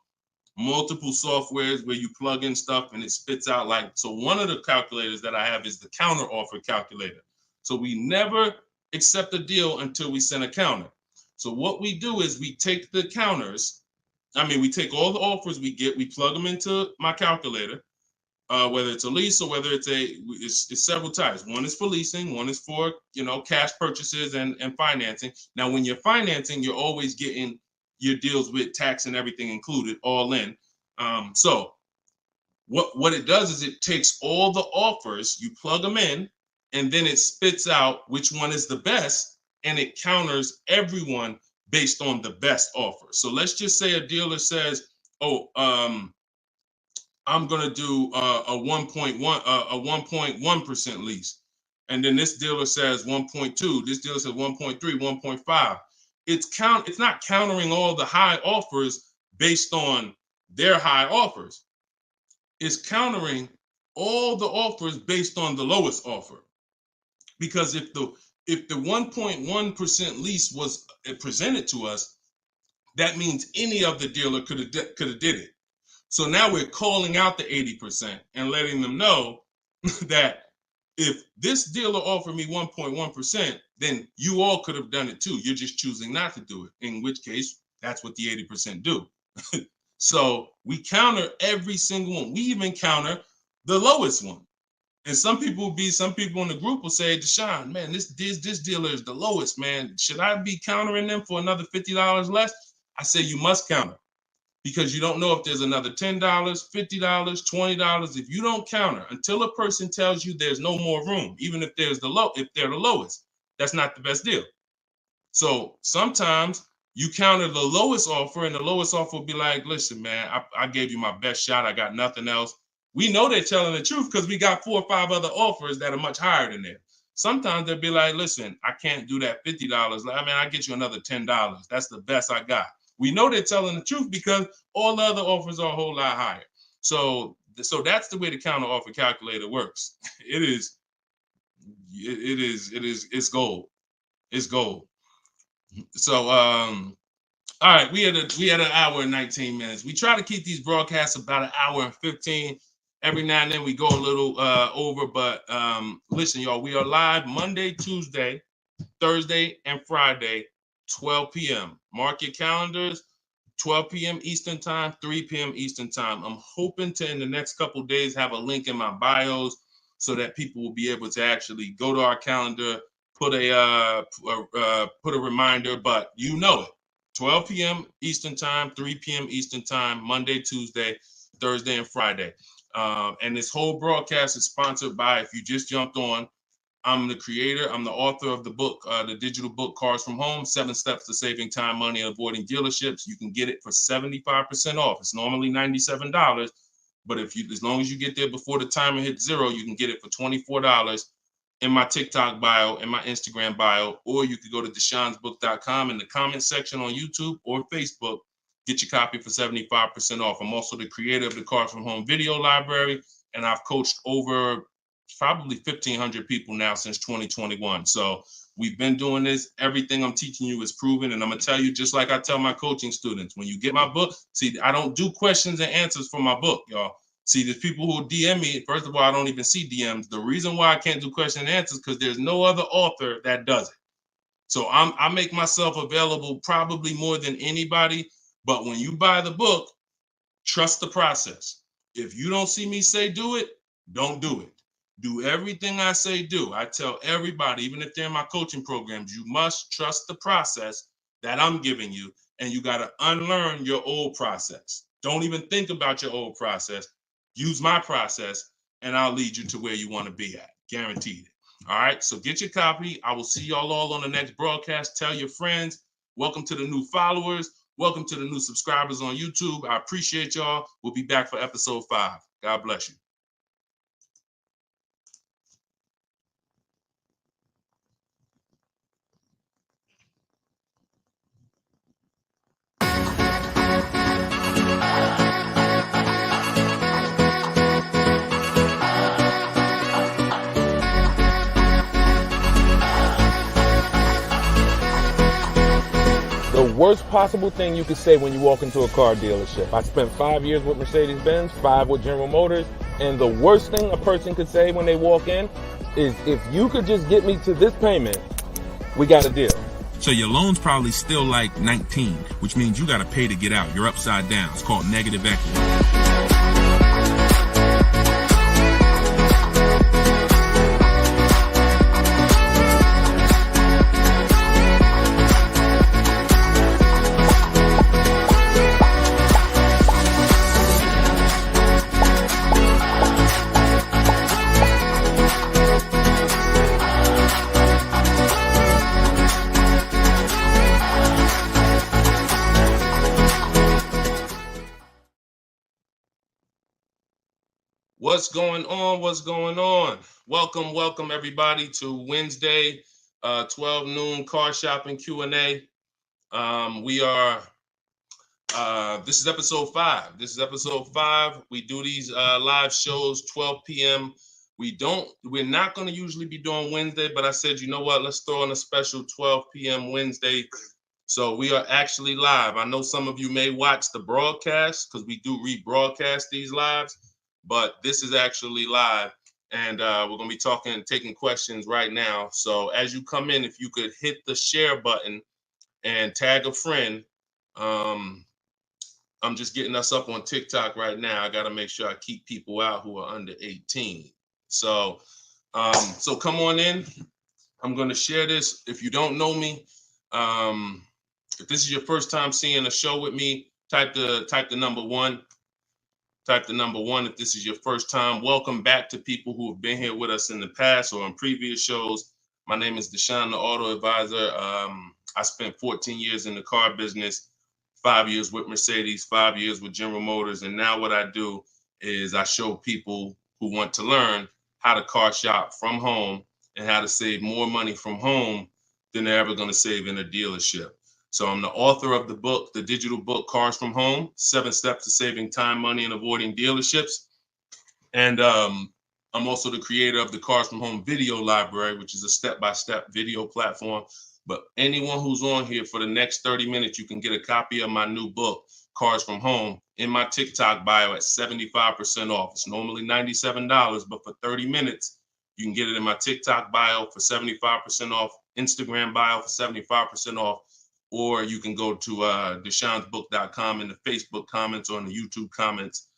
Speaker 2: multiple softwares where you plug in stuff and it spits out so one of the calculators that I have is the counter offer calculator. So we never accept a deal until we send a counter. So what we do is we take the counters. We take all the offers we get, we plug them into my calculator. Whether it's a lease or whether it's several types. One is for leasing, one is for cash purchases and financing. Now, when you're financing, you're always getting your deals with tax and everything included, all in. So what it does is it takes all the offers, you plug them in, and then it spits out which one is the best, and it counters everyone based on the best offer. So let's just say a dealer says, I'm gonna do a 1.1% lease, and then this dealer says 1.2. This dealer says 1.3, 1.5. It's not countering all the high offers based on their high offers. It's countering all the offers based on the lowest offer. Because if the 1.1% lease was presented to us, that means any of the dealer could have did it. So now we're calling out the 80% and letting them know that if this dealer offered me 1.1%, then you all could have done it too. You're just choosing not to do it, in which case that's what the 80% do. So we counter every single one. We even counter the lowest one. And some people in the group will say, Deshone, man, this dealer is the lowest, man. Should I be countering them for another $50 less? I say you must counter. Because you don't know if there's another $10, $50, $20. If you don't counter until a person tells you there's no more room, even if they're the lowest, that's not the best deal. So sometimes you counter the lowest offer, and the lowest offer will be like, listen, man, I gave you my best shot. I got nothing else. We know they're telling the truth because we got 4 or 5 other offers that are much higher than that. Sometimes they'll be like, listen, I can't do that $50. I'll get you another $10. That's the best I got. We know they're telling the truth because all the other offers are a whole lot higher. So that's the way the counter offer calculator works. It's gold. It's gold. So all right, we had an hour and 19 minutes. We try to keep these broadcasts about an hour and 15. Every now and then we go a little over, but listen, y'all, we are live Monday, Tuesday, Thursday, and Friday, 12 p.m. Mark your calendars, 12 p.m. Eastern time, 3 p.m. Eastern time. I'm hoping to, in the next couple of days, have a link in my bios so that people will be able to actually go to our calendar, put a reminder, but you know it. 12 p.m. Eastern time, 3 p.m. Eastern time, Monday, Tuesday, Thursday, and Friday. And this whole broadcast is sponsored by, if you just jumped on, I'm the creator, I'm the author of the book, the digital book, Cars from Home, 7 Steps to Saving Time, Money, and Avoiding Dealerships. You can get it for 75% off. It's normally $97, but as long as you get there before the timer hits 0, you can get it for $24 in my TikTok bio, in my Instagram bio, or you could go to deshonesbook.com in the comment section on YouTube or Facebook. Get your copy for 75% off. I'm also the creator of the Cars from Home video library, and I've coached over probably 1,500 people now since 2021. So we've been doing this. Everything I'm teaching you is proven. And I'm going to tell you, just like I tell my coaching students, when you get my book, see, I don't do questions and answers for my book, y'all. See, there's people who DM me. First of all, I don't even see DMs. The reason why I can't do question and answers because there's no other author that does it. So I make myself available probably more than anybody. But when you buy the book, trust the process. If you don't see me say do it, don't do it. Do everything I say do. I tell everybody, even if they're in my coaching programs, you must trust the process that I'm giving you, and you got to unlearn your old process. Don't even think about your old process. Use my process, and I'll lead you to where you want to be at. Guaranteed. All right, so get your copy. I will see y'all all on the next broadcast. Tell your friends. Welcome to the new followers. Welcome to the new subscribers on YouTube. I appreciate y'all. We'll be back for episode 5. God bless you.
Speaker 1: The worst possible thing you could say when you walk into a car dealership. I spent 5 years with Mercedes-Benz, 5 with General Motors, and the worst thing a person could say when they walk in is, if you could just get me to this payment, we got a deal.
Speaker 3: So your loan's probably still like 19, which means you got to pay to get out. You're upside down. It's called negative equity.
Speaker 2: What's going on? What's going on? Welcome everybody to Wednesday, 12 noon car shopping Q&A. This is episode 5. We do these live shows 12 p.m. We're not going to usually be doing Wednesday, but I said, you know what? Let's throw in a special 12 p.m. Wednesday. So we are actually live. I know some of you may watch the broadcast because we do rebroadcast these lives, but this is actually live, and we're going to be taking questions right now. So as you come in, if you could hit the share button and tag a friend. I'm just getting us up on TikTok right now. I got to make sure I keep people out who are under 18. So come on in. I'm going to share this. If you don't know me, if this is your first time seeing a show with me, type the number 1. Type the number 1 if this is your first time. Welcome back to people who have been here with us in the past or in previous shows. My name is Deshone the Auto Advisor. I spent 14 years in the car business, 5 years with Mercedes, 5 years with General Motors. And now what I do is I show people who want to learn how to car shop from home and how to save more money from home than they're ever going to save in a dealership. So I'm the author of the book, the digital book, Cars from Home, 7 Steps to Saving Time, Money, and Avoiding Dealerships. And I'm also the creator of the Cars from Home video library, which is a step-by-step video platform. But anyone who's on here for the next 30 minutes, you can get a copy of my new book, Cars from Home, in my TikTok bio at 75% off. It's normally $97, but for 30 minutes, you can get it in my TikTok bio for 75% off, Instagram bio for 75% off. Or you can go to deshonesbook.com in the Facebook comments or in the YouTube comments.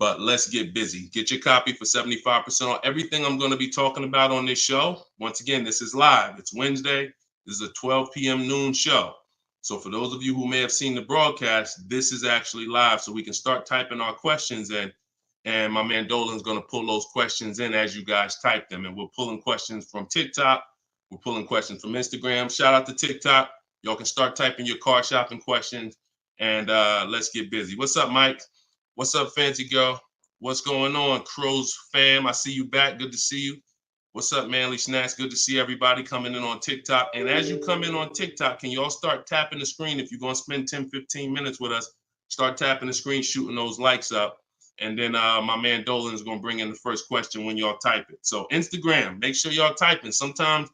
Speaker 2: But let's get busy. Get your copy for 75% off. Everything I'm going to be talking about on this show, once again, this is live. It's Wednesday. This is a 12 p.m. noon show. So for those of you who may have seen the broadcast, this is actually live, so we can start typing our questions in. And my man Dolan's going to pull those questions in as you guys type them. And we're pulling questions from TikTok. We're pulling questions from Instagram. Shout out to TikTok. Y'all can start typing your car shopping questions, and let's get busy. What's up, Mike? What's up, Fancy Girl? What's going on, Crows fam? I see you back. Good to see you. What's up, Manly Snacks? Good to see everybody coming in on TikTok. And as you come in on TikTok, can y'all start tapping the screen? If you're going to spend 10, 15 minutes with us, start tapping the screen, shooting those likes up. And then my man Dolan is going to bring in the first question when y'all type it. So Instagram, make sure y'all typing. Sometimes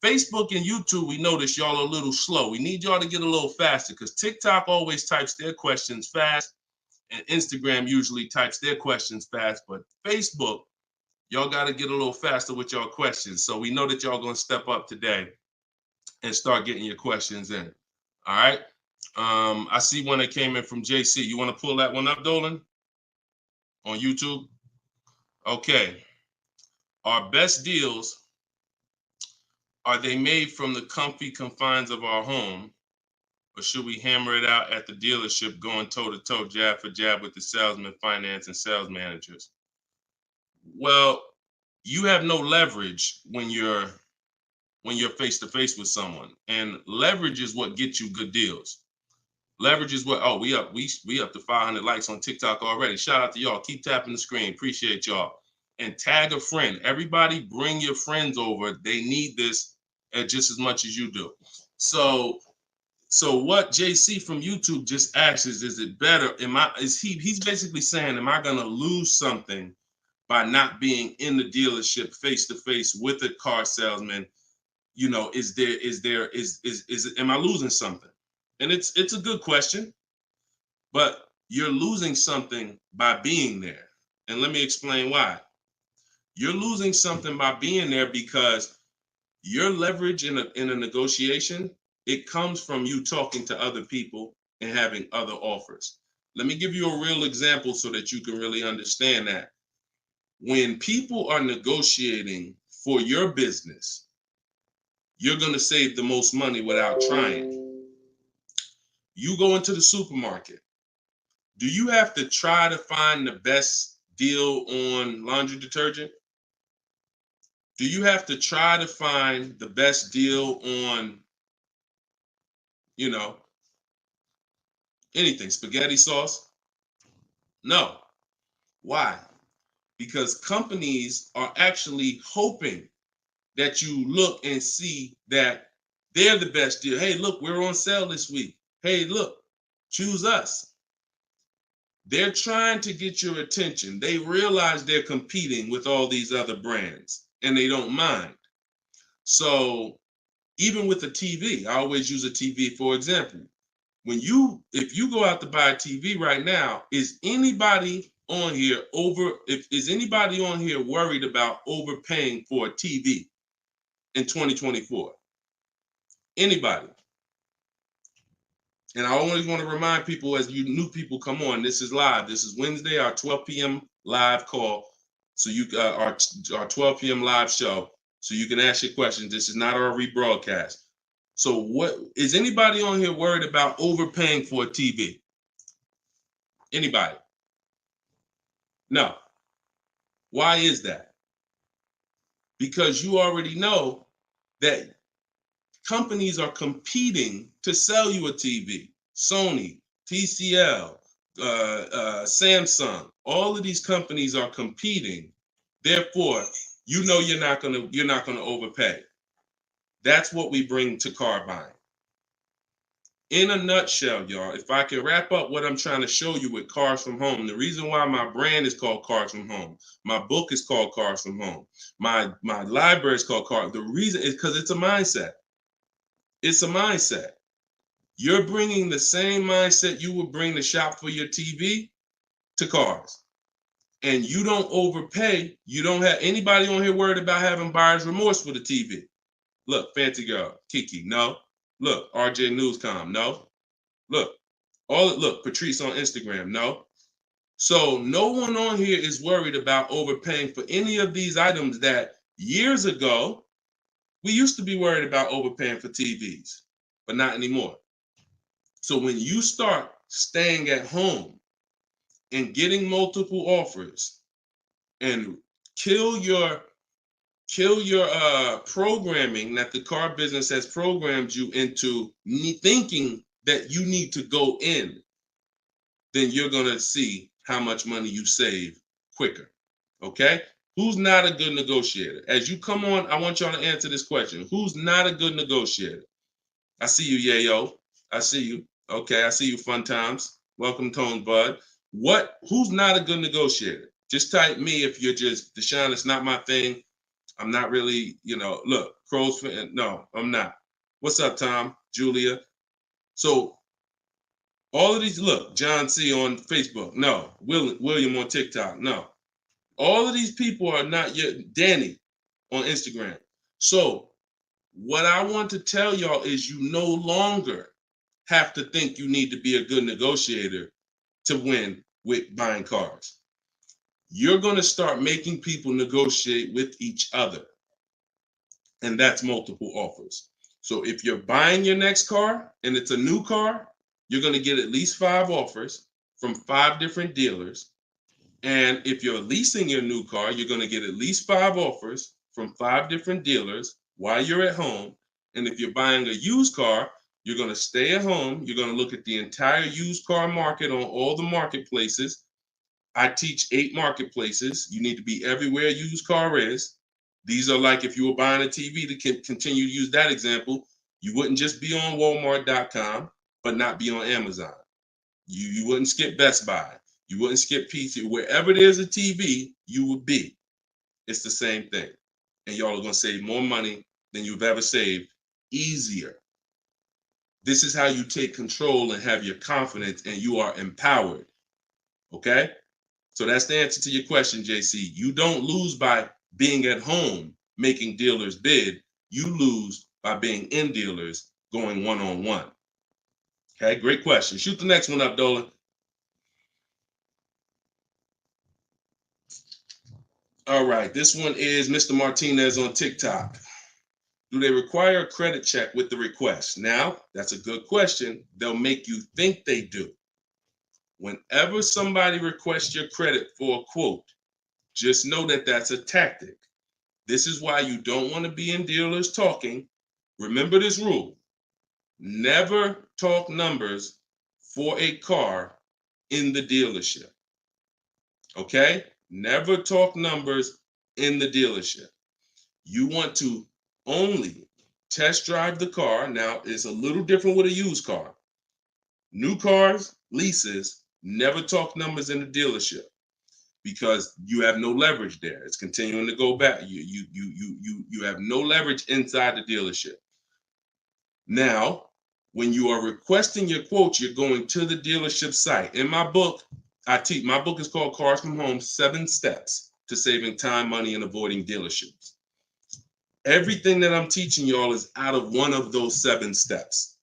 Speaker 2: Facebook and YouTube, we notice y'all are a little slow. We need y'all to get a little faster because TikTok always types their questions fast and Instagram usually types their questions fast. But Facebook, y'all got to get a little faster with y'all questions. So we know that y'all going to step up today and start getting your questions in. All right. I see one that came in from JC. You want to pull that one up, Dolan? On YouTube? Okay. Our best deals, are they made from the comfy confines of our home, or should we hammer it out at the dealership going toe-to-toe, jab for jab with the salesman, finance, and sales managers? Well, you have no leverage when you're face-to-face with someone. And leverage is what gets you good deals. Leverage is what, oh, we up to 500 likes on TikTok already. Shout out to y'all. Keep tapping the screen. Appreciate y'all. And tag a friend. Everybody bring your friends over. They need this just as much as you do. So what JC from YouTube just asks is it better? He's basically saying, am I gonna lose something by not being in the dealership face-to-face with a car salesman? You know, am I losing something? And it's a good question, but you're losing something by being there. And let me explain why. You're losing something by being there because your leverage in a negotiation, it comes from you talking to other people and having other offers. Let me give you a real example so that you can really understand that. When people are negotiating for your business, you're going to save the most money without trying. You go into the supermarket. Do you have to try to find the best deal on laundry detergent? Do you have to try to find the best deal on, anything, spaghetti sauce? No. Why? Because companies are actually hoping that you look and see that they're the best deal. Hey, look, we're on sale this week. Hey, look, choose us. They're trying to get your attention. They realize they're competing with all these other brands and they don't mind. So even with a TV, I always use a TV for example. If you go out to buy a TV right now, is anybody on here worried about overpaying for a TV in 2024? Anybody? And I always want to remind people, as you new people come on, this is live. This is Wednesday, our 12 p.m. live call. So our 12 p.m. live show. So you can ask your questions. This is not our rebroadcast. So what is anybody on here worried about overpaying for a TV? Anybody? No. Why is that? Because you already know that companies are competing to sell you a TV. Sony, TCL, Samsung, all of these companies are competing. Therefore, you're not gonna overpay. That's what we bring to car buying. In a nutshell, y'all, if I can wrap up what I'm trying to show you with Cars from Home, the reason why my brand is called Cars from Home, my book is called Cars from Home, my library is called Cars. The reason is because it's a mindset. It's a mindset. You're bringing the same mindset you would bring to shop for your TV to cars. And you don't overpay. You don't have anybody on here worried about having buyer's remorse for the TV. Look, Fancy Girl, Kiki, no. Look, RJ Newscom, no. Look, Patrice on Instagram, no. So no one on here is worried about overpaying for any of these items that years ago, we used to be worried about overpaying for TVs, but not anymore. So when you start staying at home and getting multiple offers and kill your programming that the car business has programmed you into thinking that you need to go in, then you're going to see how much money you save quicker. Okay? Who's not a good negotiator? As you come on, I want y'all to answer this question. Who's not a good negotiator? I see you, Yayo. I see you. Okay, I see you, Fun Times. Welcome, Tone Bud. Who's not a good negotiator? Just type me if you're just, Deshone, it's not my thing. I'm not really, look, Crow's fan. No, I'm not. What's up, Tom? Julia? So all of these, look, John C. on Facebook. No. William on TikTok. No. All of these people are not yet. Danny on Instagram. So what I want to tell y'all is you no longer have to think you need to be a good negotiator to win with buying cars. You're going to start making people negotiate with each other. And that's multiple offers. So if you're buying your next car and it's a new car, you're going to get at least 5 offers from 5 different dealers. And if you're leasing your new car, you're going to get at least 5 offers from 5 different dealers while you're at home. And if you're buying a used car, you're going to stay at home. You're going to look at the entire used car market on all the marketplaces. I teach 8 marketplaces. You need to be everywhere a used car is. These are like if you were buying a TV, to continue to use that example, you wouldn't just be on Walmart.com, but not be on Amazon. You wouldn't skip Best Buy. You wouldn't skip PC. Wherever there's a TV, you would be. It's the same thing. And y'all are going to save more money than you've ever saved, easier. This is how you take control and have your confidence, and you are empowered. Okay? So that's the answer to your question, JC. You don't lose by being at home making dealers bid. You lose by being in dealers going one-on-one. Okay, great question. Shoot the next one up, Dolan. All right, this one is Mr. Martinez on TikTok. Do they require a credit check with the request? Now, that's a good question. They'll make you think they do. Whenever somebody requests your credit for a quote, just know that that's a tactic. This is why you don't want to be in dealers talking. Remember this rule. Never talk numbers for a car in the dealership. Okay? Never talk numbers in the dealership. You want to only test drive the car. Now, it's a little different with a used car. New cars, leases, never talk numbers in the dealership because you have no leverage there. It's continuing to go back. You have no leverage inside the dealership. Now, when you are requesting your quote, you're going to the dealership site. In my book, my book is called Cars from Home, 7 Steps to Saving Time, Money, and Avoiding Dealerships. Everything that I'm teaching y'all is out of one of those 7 steps.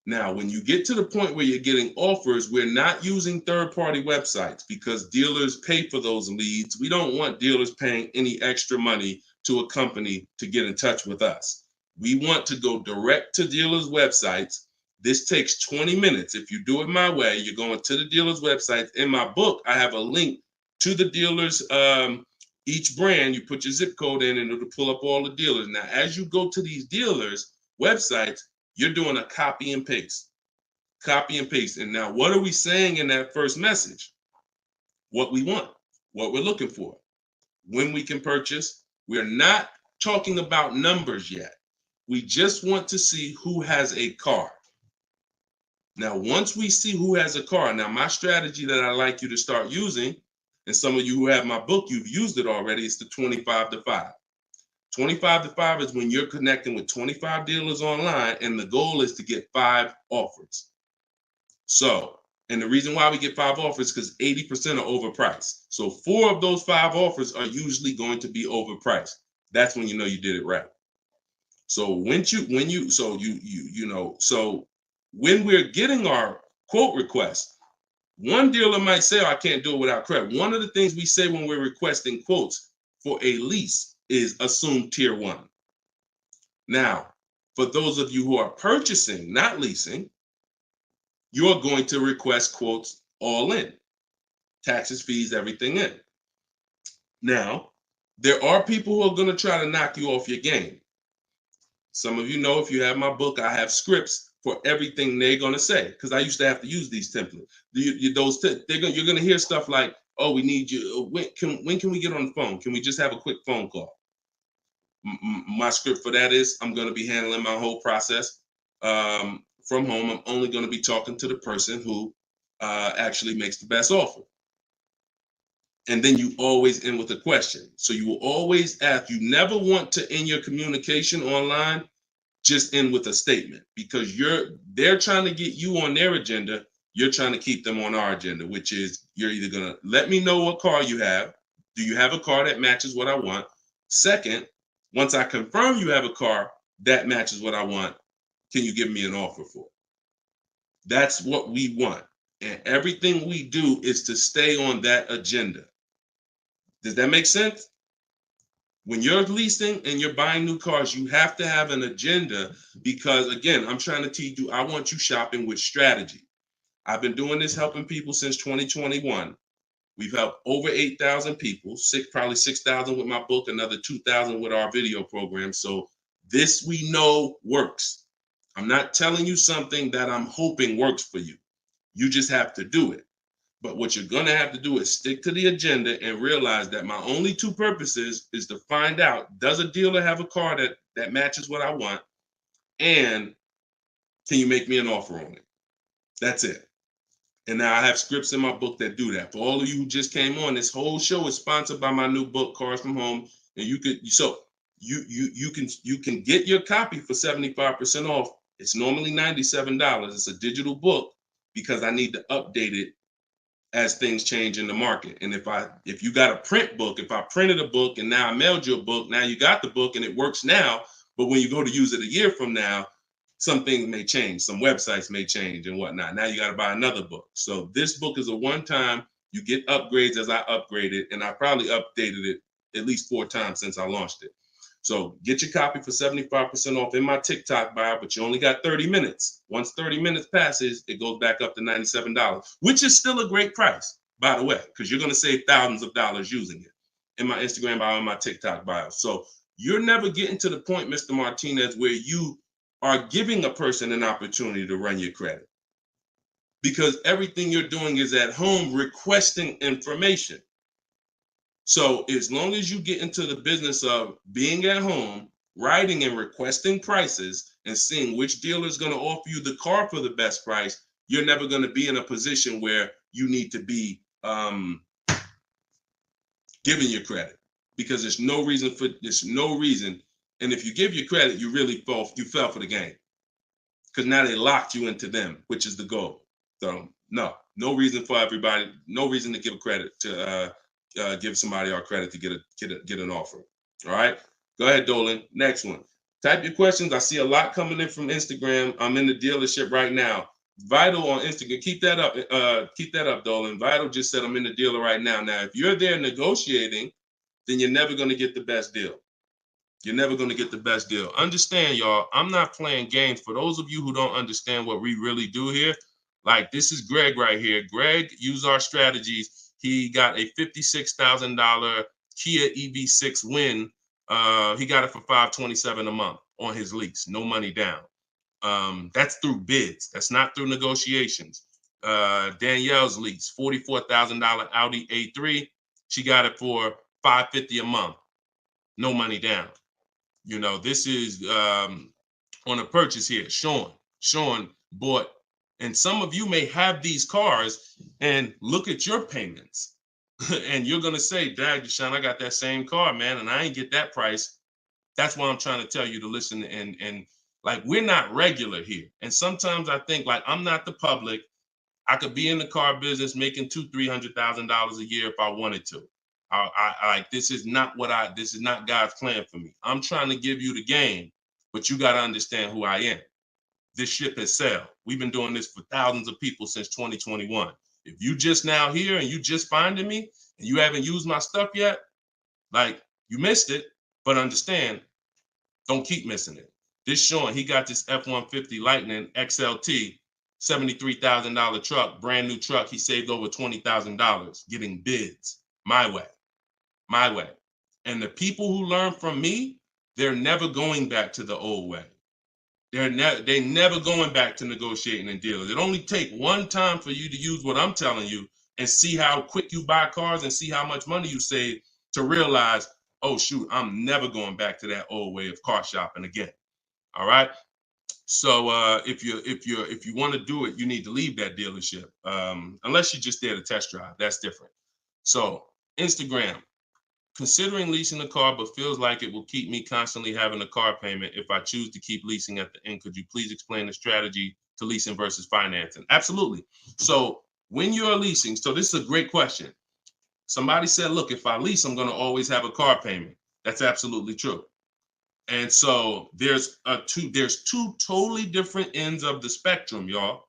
Speaker 2: Now, when you get to the point where you're getting offers, we're not using third-party websites because dealers pay for those leads. We don't want dealers paying any extra money to a company to get in touch with us. We want to go direct to dealers' websites. This takes 20 minutes. If you do it my way, you're going to the dealers' websites. In my book, I have a link to the dealers, each brand. You put your zip code in and it'll pull up all the dealers. Now, as you go to these dealers' websites, you're doing a copy and paste. Copy and paste. And now, what are we saying in that first message? What we want, what we're looking for, when we can purchase. We're not talking about numbers yet. We just want to see who has a car. Now, once we see who has a car, now my strategy that I like you to start using, and some of you who have my book, you've used it already, it's the 25 to 5. 25 to 5 is when you're connecting with 25 dealers online, and the goal is to get 5 offers. So, and the reason why we get 5 offers is because 80% are overpriced. So 4 of those 5 offers are usually going to be overpriced. That's when you know you did it right. So when we're getting our quote request, one dealer might say, oh, I can't do it without credit. One of the things we say when we're requesting quotes for a lease is assume tier 1. Now, for those of you who are purchasing, not leasing, you're going to request quotes all in, taxes, fees, everything in. Now, there are people who are going to try to knock you off your game. Some of you know, if you have my book, I have scripts for everything they're going to say, because I used to have to use these templates. You're going to hear stuff like, oh, we need you. When can we get on the phone? Can we just have a quick phone call? My script for that is, I'm going to be handling my whole process from home. I'm only going to be talking to the person who actually makes the best offer. And then you always end with a question. So you will always ask. You never want to end your communication online just end with a statement, because they're trying to get you on their agenda. You're trying to keep them on our agenda, which is, you're either going to let me know what car you have. Do you have a car that matches what I want? Second, once I confirm you have a car that matches what I want, can you give me an offer for it? That's what we want. And everything we do is to stay on that agenda. Does that make sense? When you're leasing and you're buying new cars, you have to have an agenda, because, again, I'm trying to teach you, I want you shopping with strategy. I've been doing this, helping people since 2021. We've helped over 8,000 people, probably 6,000 with my book, another 2,000 with our video program. So this, we know, works. I'm not telling you something that I'm hoping works for you. You just have to do it. But what you're going to have to do is stick to the agenda and realize that my only two purposes is to find out, does a dealer have a car that matches what I want? And can you make me an offer on it? That's it. And now I have scripts in my book that do that. For all of you who just came on, this whole show is sponsored by my new book, Cars from Home. And you can get your copy for 75% off. It's normally $97. It's a digital book, because I need to update it as things change in the market. And if you got a print book, if I printed a book and now I mailed you a book, now you got the book and it works now, but when you go to use it a year from now, some things may change, some websites may change and whatnot. Now you got to buy another book. So this book is a one-time, you get upgrades as I upgrade it, and I probably updated it at least 4 times since I launched it. So get your copy for 75% off in my TikTok bio, but you only got 30 minutes. Once 30 minutes passes, it goes back up to $97, which is still a great price, by the way, because you're going to save thousands of dollars using it in my Instagram bio and my TikTok bio. So you're never getting to the point, Mr. Martinez, where you are giving a person an opportunity to run your credit, because everything you're doing is at home requesting information. So as long as you get into the business of being at home, writing and requesting prices and seeing which dealer is going to offer you the car for the best price, you're never going to be in a position where you need to be giving your credit, because there's no reason. And if you give your credit, you really fell for the game, because now they locked you into them, which is the goal. So no reason for everybody, no reason to give credit to give somebody our credit to get an offer. All right, go ahead, Dolan. Next one. Type your questions. I see a lot coming in from Instagram. I'm in the dealership right now. Vital on Instagram. Keep that up. Keep that up, Dolan. Vital just said I'm in the dealer right now. Now, if you're there negotiating, then you're never going to get the best deal. You're never going to get the best deal. Understand, y'all, I'm not playing games. For those of you who don't understand what we really do here, like, this is Greg right here. Greg used our strategies. He got a $56,000 Kia EV6 win. He got it for $527 a month on his lease, no money down. That's through bids. That's not through negotiations. Danielle's lease, $44,000 Audi A3. She got it for $550 a month, no money down. You know, this is on a purchase here. Sean bought, and some of you may have these cars and look at your payments. And you're going to say, Dad, Deshone, I got that same car, man, and I ain't get that price. That's why I'm trying to tell you to listen. And like, we're not regular here. And sometimes I think, like, I'm not the public. I could be in the car business making $200,000-$300,000 a year if I wanted to. This is not God's plan for me. I'm trying to give you the game, but you got to understand who I am. This ship has sailed. We've been doing this for thousands of people since 2021. If you just now here and you just finding me and you haven't used my stuff yet, like, you missed it, but understand, don't keep missing it. This Sean, he got this F-150 Lightning XLT $73,000 truck, brand new truck. He saved over $20,000 getting bids my way. And the people who learn from me, they're never going back to the old way. They're never going back to negotiating and dealing. It only take one time for you to use what I'm telling you and see how quick you buy cars and see how much money you save to realize, oh shoot, I'm never going back to that old way of car shopping again. All right. So if you want to do it, you need to leave that dealership. Unless you're just there to test drive, that's different. So Instagram. Considering leasing a car, but feels like it will keep me constantly having a car payment if I choose to keep leasing at the end. Could you please explain the strategy to leasing versus financing? Absolutely. So when you're leasing, so this is a great question. Somebody said, look, if I lease, I'm going to always have a car payment. That's absolutely true. And so there's two totally different ends of the spectrum, y'all,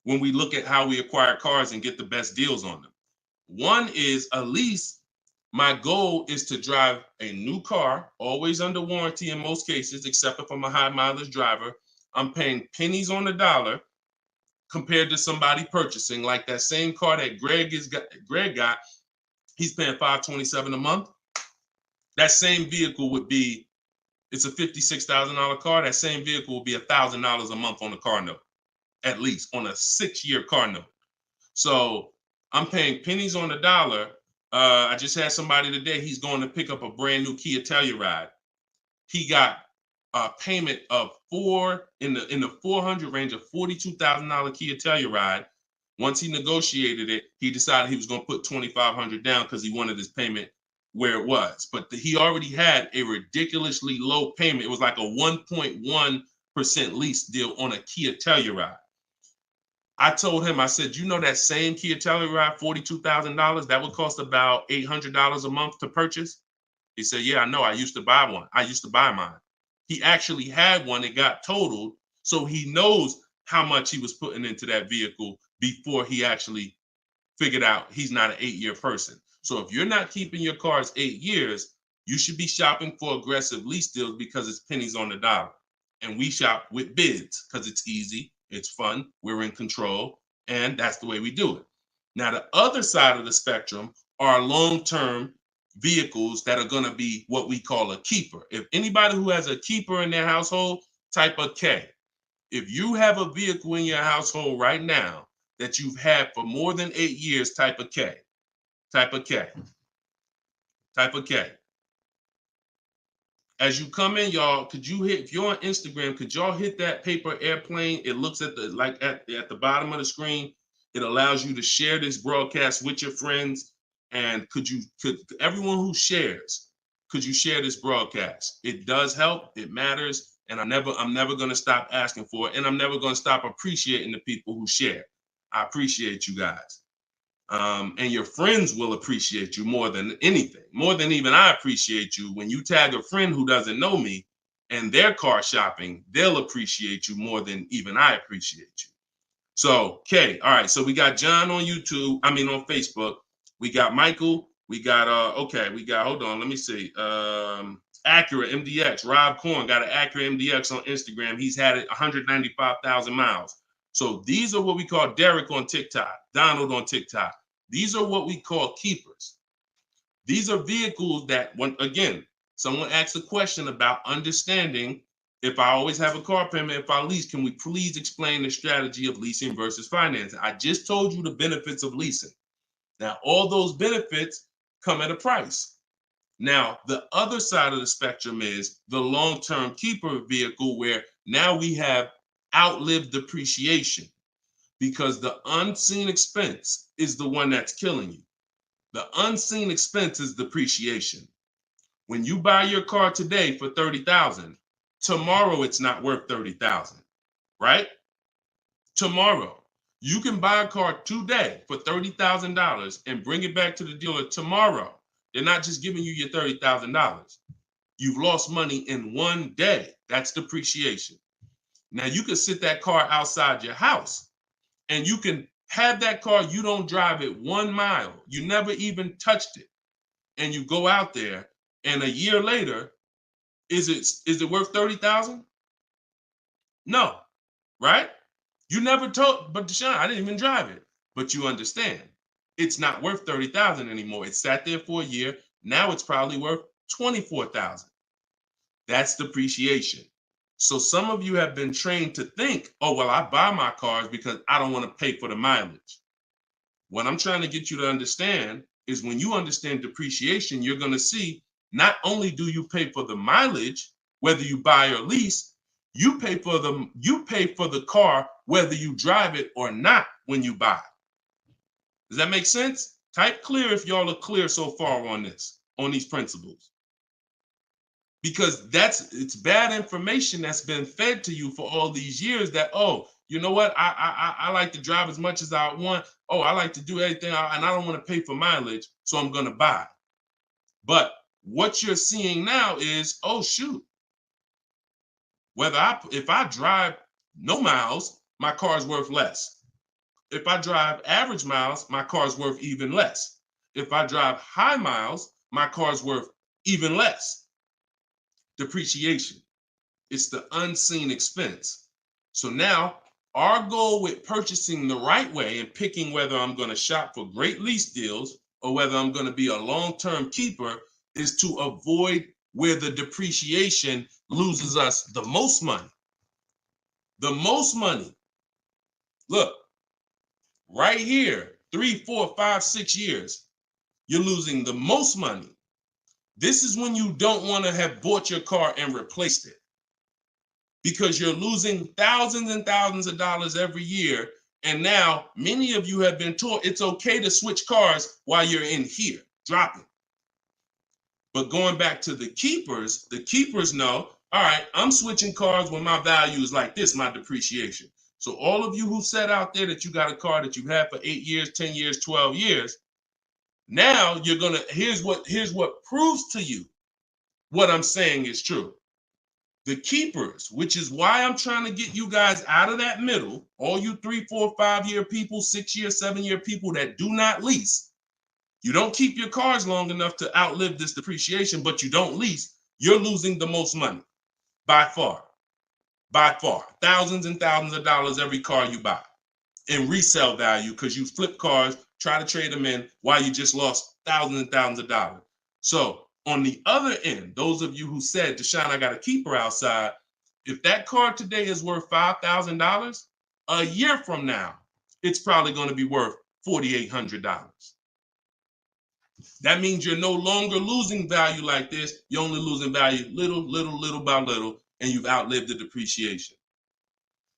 Speaker 2: when we look at how we acquire cars and get the best deals on them. One is a lease. My goal is to drive a new car, always under warranty in most cases, except if I'm a high mileage driver. I'm paying pennies on the dollar compared to somebody purchasing like that same car that Greg got. He's paying $527 a month. That same vehicle would be, it's a $56,000 car. That same vehicle will be $1,000 a month on the car note, at least on a 6-year car note. So I'm paying pennies on the dollar. I just had somebody today, he's going to pick up a brand new Kia Telluride. He got a payment of in the 400 range of $42,000 Kia Telluride. Once he negotiated it, he decided he was going to put $2,500 down because he wanted his payment where it was. But he already had a ridiculously low payment. It was like a 1.1% lease deal on a Kia Telluride. I told him, I said, you know that same Kia Telluride, $42,000, that would cost about $800 a month to purchase? He said, yeah, I know. I used to buy one. I used to buy mine. He actually had one. It got totaled. So he knows how much he was putting into that vehicle before he actually figured out he's not an 8-year person. So if you're not keeping your cars 8 years, you should be shopping for aggressive lease deals because it's pennies on the dollar. And we shop with bids because it's easy. It's fun. We're in control. And that's the way we do it. Now, the other side of the spectrum are long-term vehicles that are going to be what we call a keeper. If anybody who has a keeper in their household, type a K. If you have a vehicle in your household right now that you've had for more than 8 years, type a K. Type a K. Type a K. As you come in, y'all, could you hit, if you're on Instagram, could y'all hit that paper airplane? It looks at the, like at the bottom of the screen. It allows you to share this broadcast with your friends. And could everyone who shares, could you share this broadcast? It does help. It matters. And I'm never going to stop asking for it. And I'm never going to stop appreciating the people who share. I appreciate you guys. And your friends will appreciate you more than anything, more than even I appreciate you. When you tag a friend who doesn't know me and they're car shopping, they'll appreciate you more than even I appreciate you. So, okay, all right. So we got John on on Facebook. We got Michael. We got hold on, let me see. Acura MDX. Rob Korn got an Acura MDX on Instagram. He's had it 195,000 miles. So these are what we call Derek on TikTok, Donald on TikTok. These are what we call keepers. These are vehicles that, when again, someone asked a question about understanding if I always have a car payment, if I lease, can we please explain the strategy of leasing versus financing? I just told you the benefits of leasing. Now, all those benefits come at a price. Now, the other side of the spectrum is the long-term keeper vehicle, where now we have outlived depreciation, because the unseen expense is the one that's killing you. The unseen expense is depreciation. When you buy your car today for $30,000, tomorrow it's not worth $30,000, right? Tomorrow, you can buy a car today for $30,000 and bring it back to the dealer tomorrow. They're not just giving you your $30,000. You've lost money in one day. That's depreciation. Now you can sit that car outside your house and you can have that car, you don't drive it 1 mile. You never even touched it. And you go out there and a year later, is it worth $30,000? No, right? You never told, but Deshone, I didn't even drive it. But you understand, it's not worth $30,000 anymore. It sat there for a year. Now it's probably worth $24,000. That's depreciation. So some of you have been trained to think, oh, well, I buy my cars because I don't want to pay for the mileage. What I'm trying to get you to understand is when you understand depreciation, you're going to see not only do you pay for the mileage, whether you buy or lease, you pay for the car whether you drive it or not when you buy. Does that make sense? Type clear if y'all are clear so far on this, on these principles. Because it's bad information that's been fed to you for all these years that, oh, you know what? I like to drive as much as I want. Oh, I like to do everything and I don't want to pay for mileage, so I'm going to buy. But what you're seeing now is, oh, shoot. If I drive no miles, my car's worth less. If I drive average miles, my car's worth even less. If I drive high miles, my car's worth even less. Depreciation. It's the unseen expense. So now our goal with purchasing the right way and picking whether I'm going to shop for great lease deals or whether I'm going to be a long-term keeper is to avoid where the depreciation loses us the most money. The most money. Look, right here, 3, 4, 5, 6 years, you're losing the most money. This is when you don't want to have bought your car and replaced it, because you're losing thousands and thousands of dollars every year. And now many of you have been taught it's okay to switch cars while you're in here, dropping. But going back to the keepers know, all right, I'm switching cars when my value is like this, my depreciation. So all of you who said out there that you got a car that you've had for 8 years, 10 years, 12 years, now you're gonna, here's what proves to you what I'm saying is true. The keepers, which is why I'm trying to get you guys out of that middle, all you 3, 4, 5 year people, 6 year, 7 year people that do not lease. You don't keep your cars long enough to outlive this depreciation, but you don't lease. You're losing the most money by far, thousands and thousands of dollars every car you buy in resale value, because you flip cars, try to trade them in while you just lost thousands and thousands of dollars. So on the other end, those of you who said, Deshone, I got a keeper outside, if that car today is worth $5,000, a year from now, it's probably going to be worth $4,800. That means you're no longer losing value like this. You're only losing value little by little, and you've outlived the depreciation.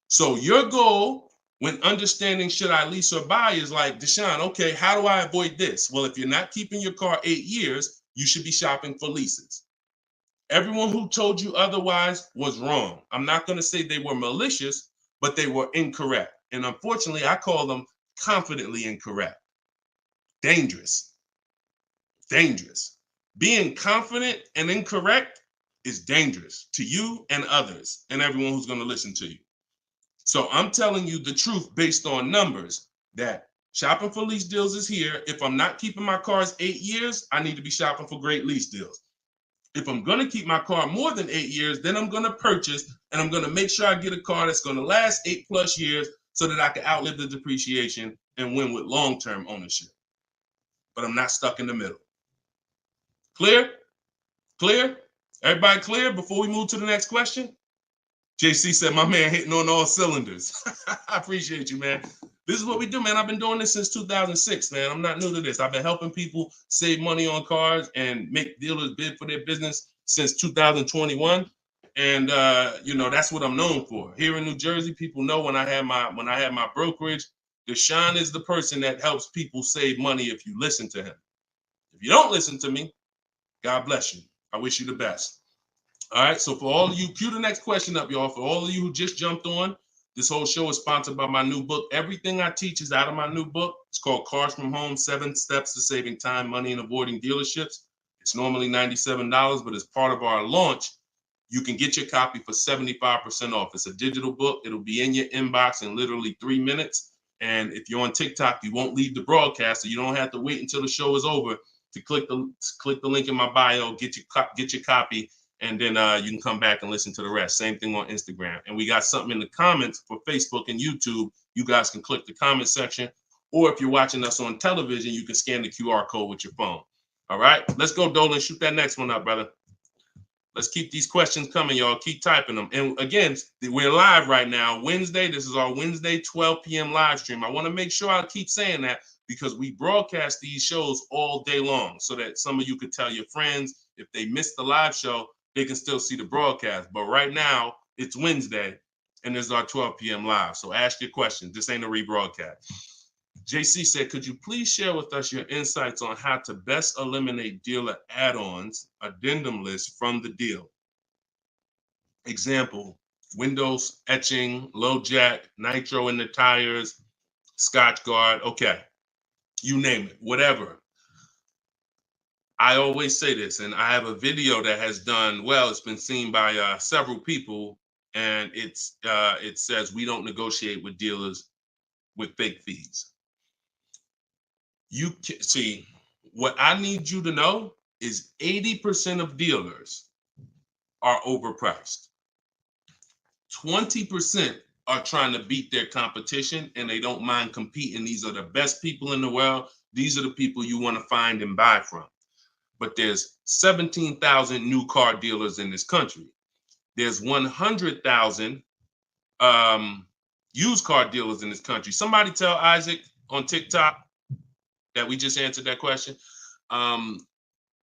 Speaker 2: So your goal when understanding should I lease or buy is like, Deshone, okay, how do I avoid this? Well, if you're not keeping your car 8 years, you should be shopping for leases. Everyone who told you otherwise was wrong. I'm not going to say they were malicious, but they were incorrect. And unfortunately, I call them confidently incorrect. Dangerous. Being confident and incorrect is dangerous to you and others and everyone who's going to listen to you. So I'm telling you the truth based on numbers, that shopping for lease deals is here. If I'm not keeping my cars 8 years, I need to be shopping for great lease deals. If I'm going to keep my car more than 8 years, then I'm going to purchase and I'm going to make sure I get a car that's going to last 8+ years so that I can outlive the depreciation and win with long-term ownership. But I'm not stuck in the middle. Clear? Clear? Everybody clear before we move to the next question? JC said, my man hitting on all cylinders. I appreciate you, man. This is what we do, man. I've been doing this since 2006, man. I'm not new to this. I've been helping people save money on cars and make dealers bid for their business since 2021. And that's what I'm known for. Here in New Jersey, people know when I had my brokerage, Deshone is the person that helps people save money if you listen to him. If you don't listen to me, God bless you. I wish you the best. All right, so for all of you, cue the next question up, y'all. For all of you who just jumped on, this whole show is sponsored by my new book. Everything I teach is out of my new book. It's called Cars from Home, 7 Steps to Saving Time, Money, and Avoiding Dealerships. It's normally $97, but as part of our launch, you can get your copy for 75% off. It's a digital book. It'll be in your inbox in literally 3 minutes. And if you're on TikTok, you won't leave the broadcast, so you don't have to wait until the show is over to click the link in my bio, get your copy, and then you can come back and listen to the rest. Same thing on Instagram. And we got something in the comments for Facebook and YouTube. You guys can click the comment section, or if you're watching us on television, you can scan the QR code with your phone. All right, let's go, Dolan. Shoot that next one up, brother. Let's keep these questions coming, y'all. Keep typing them. And again, we're live right now, Wednesday. This is our Wednesday 12 p.m. live stream. I want to make sure I keep saying that because we broadcast these shows all day long so that some of you could tell your friends if they missed the live show, they can still see the broadcast. But right now, it's Wednesday, and this is our 12 p.m. live. So ask your questions. This ain't a rebroadcast. JC said, could you please share with us your insights on how to best eliminate dealer add-ons, addendum lists from the deal? Example, windows etching, low jack, nitro in the tires, Scotch guard. Okay, you name it, whatever. I always say this, and I have a video that has done well. It's been seen by several people, and it says we don't negotiate with dealers with fake fees. You can see what I need you to know is 80% of dealers are overpriced. 20% are trying to beat their competition and they don't mind competing. These are the best people in the world. These are the people you want to find and buy from. But there's 17,000 new car dealers in this country. There's 100,000 used car dealers in this country. Somebody tell Isaac on TikTok that we just answered that question.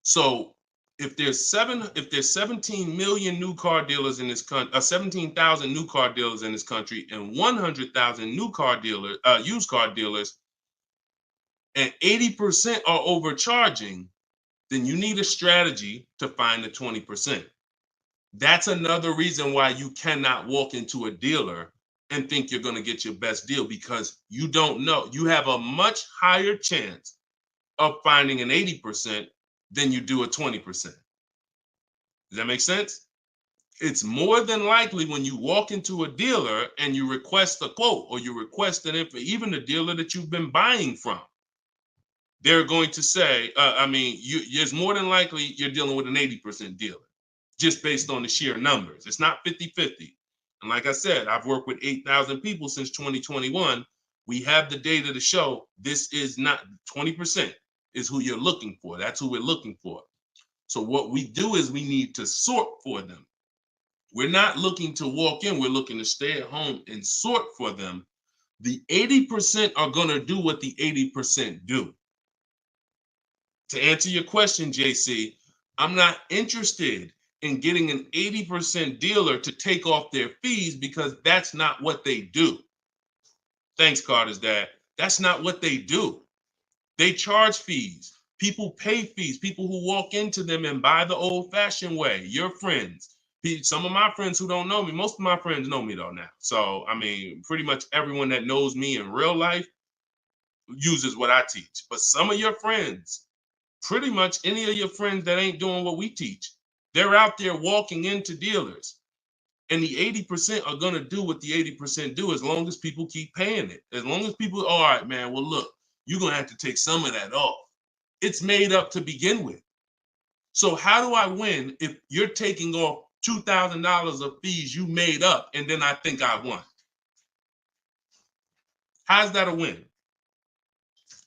Speaker 2: So if there's 17 million new car dealers in this country, 17,000 new car dealers in this country, and 100,000 new car dealers, used car dealers, and 80% are overcharging, then you need a strategy to find the 20%. That's another reason why you cannot walk into a dealer and think you're going to get your best deal, because you don't know. You have a much higher chance of finding an 80% than you do a 20%. Does that make sense? It's more than likely when you walk into a dealer and you request a quote or you request an info, even the dealer that you've been buying from, they're going to say, it's more than likely you're dealing with an 80% dealer just based on the sheer numbers. It's not 50-50. And like I said, I've worked with 8,000 people since 2021. We have the data to show this is not 20% is who you're looking for. That's who we're looking for. So what we do is we need to sort for them. We're not looking to walk in. We're looking to stay at home and sort for them. The 80% are going to do what the 80% do. To answer your question, JC, I'm not interested in getting an 80% dealer to take off their fees because that's not what they do. Thanks, Carter's dad. That's not what they do. They charge fees. People pay fees. People who walk into them and buy the old-fashioned way. Your friends. Some of my friends who don't know me, most of my friends know me though now. So, pretty much everyone that knows me in real life uses what I teach. But some of your friends, pretty much any of your friends that ain't doing what we teach, they're out there walking into dealers. And the 80% are going to do what the 80% do as long as people keep paying it. As long as people, all right, man, well, look, you're going to have to take some of that off. It's made up to begin with. So how do I win if you're taking off $2,000 of fees you made up and then I think I won? How's that a win?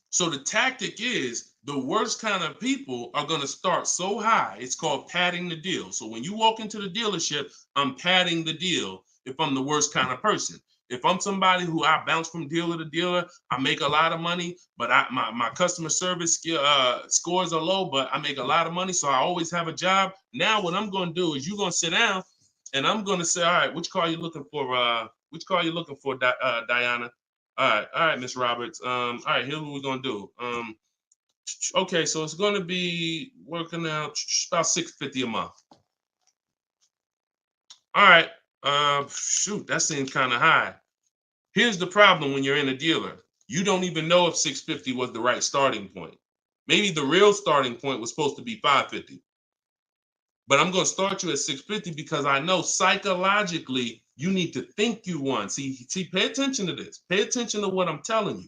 Speaker 2: So the tactic is the worst kind of people are going to start so high. It's called padding the deal. So when you walk into the dealership, I'm padding the deal if I'm the worst kind of person. If I'm somebody who I bounce from dealer to dealer, I make a lot of money, but my customer service scores are low, but I make a lot of money, so I always have a job. Now what I'm going to do is you're going to sit down, and I'm going to say, all right, which car are you looking for? Which car are you looking for, Diana? All right, Miss Roberts. All right, here's what we're going to do. Okay, so it's going to be working out about $650 a month. All right. Shoot, that seems kind of high. Here's the problem when you're in a dealer. You don't even know if $650 was the right starting point. Maybe the real starting point was supposed to be $550. But I'm going to start you at $650 because I know psychologically you need to think you won. See, pay attention to this. Pay attention to what I'm telling you.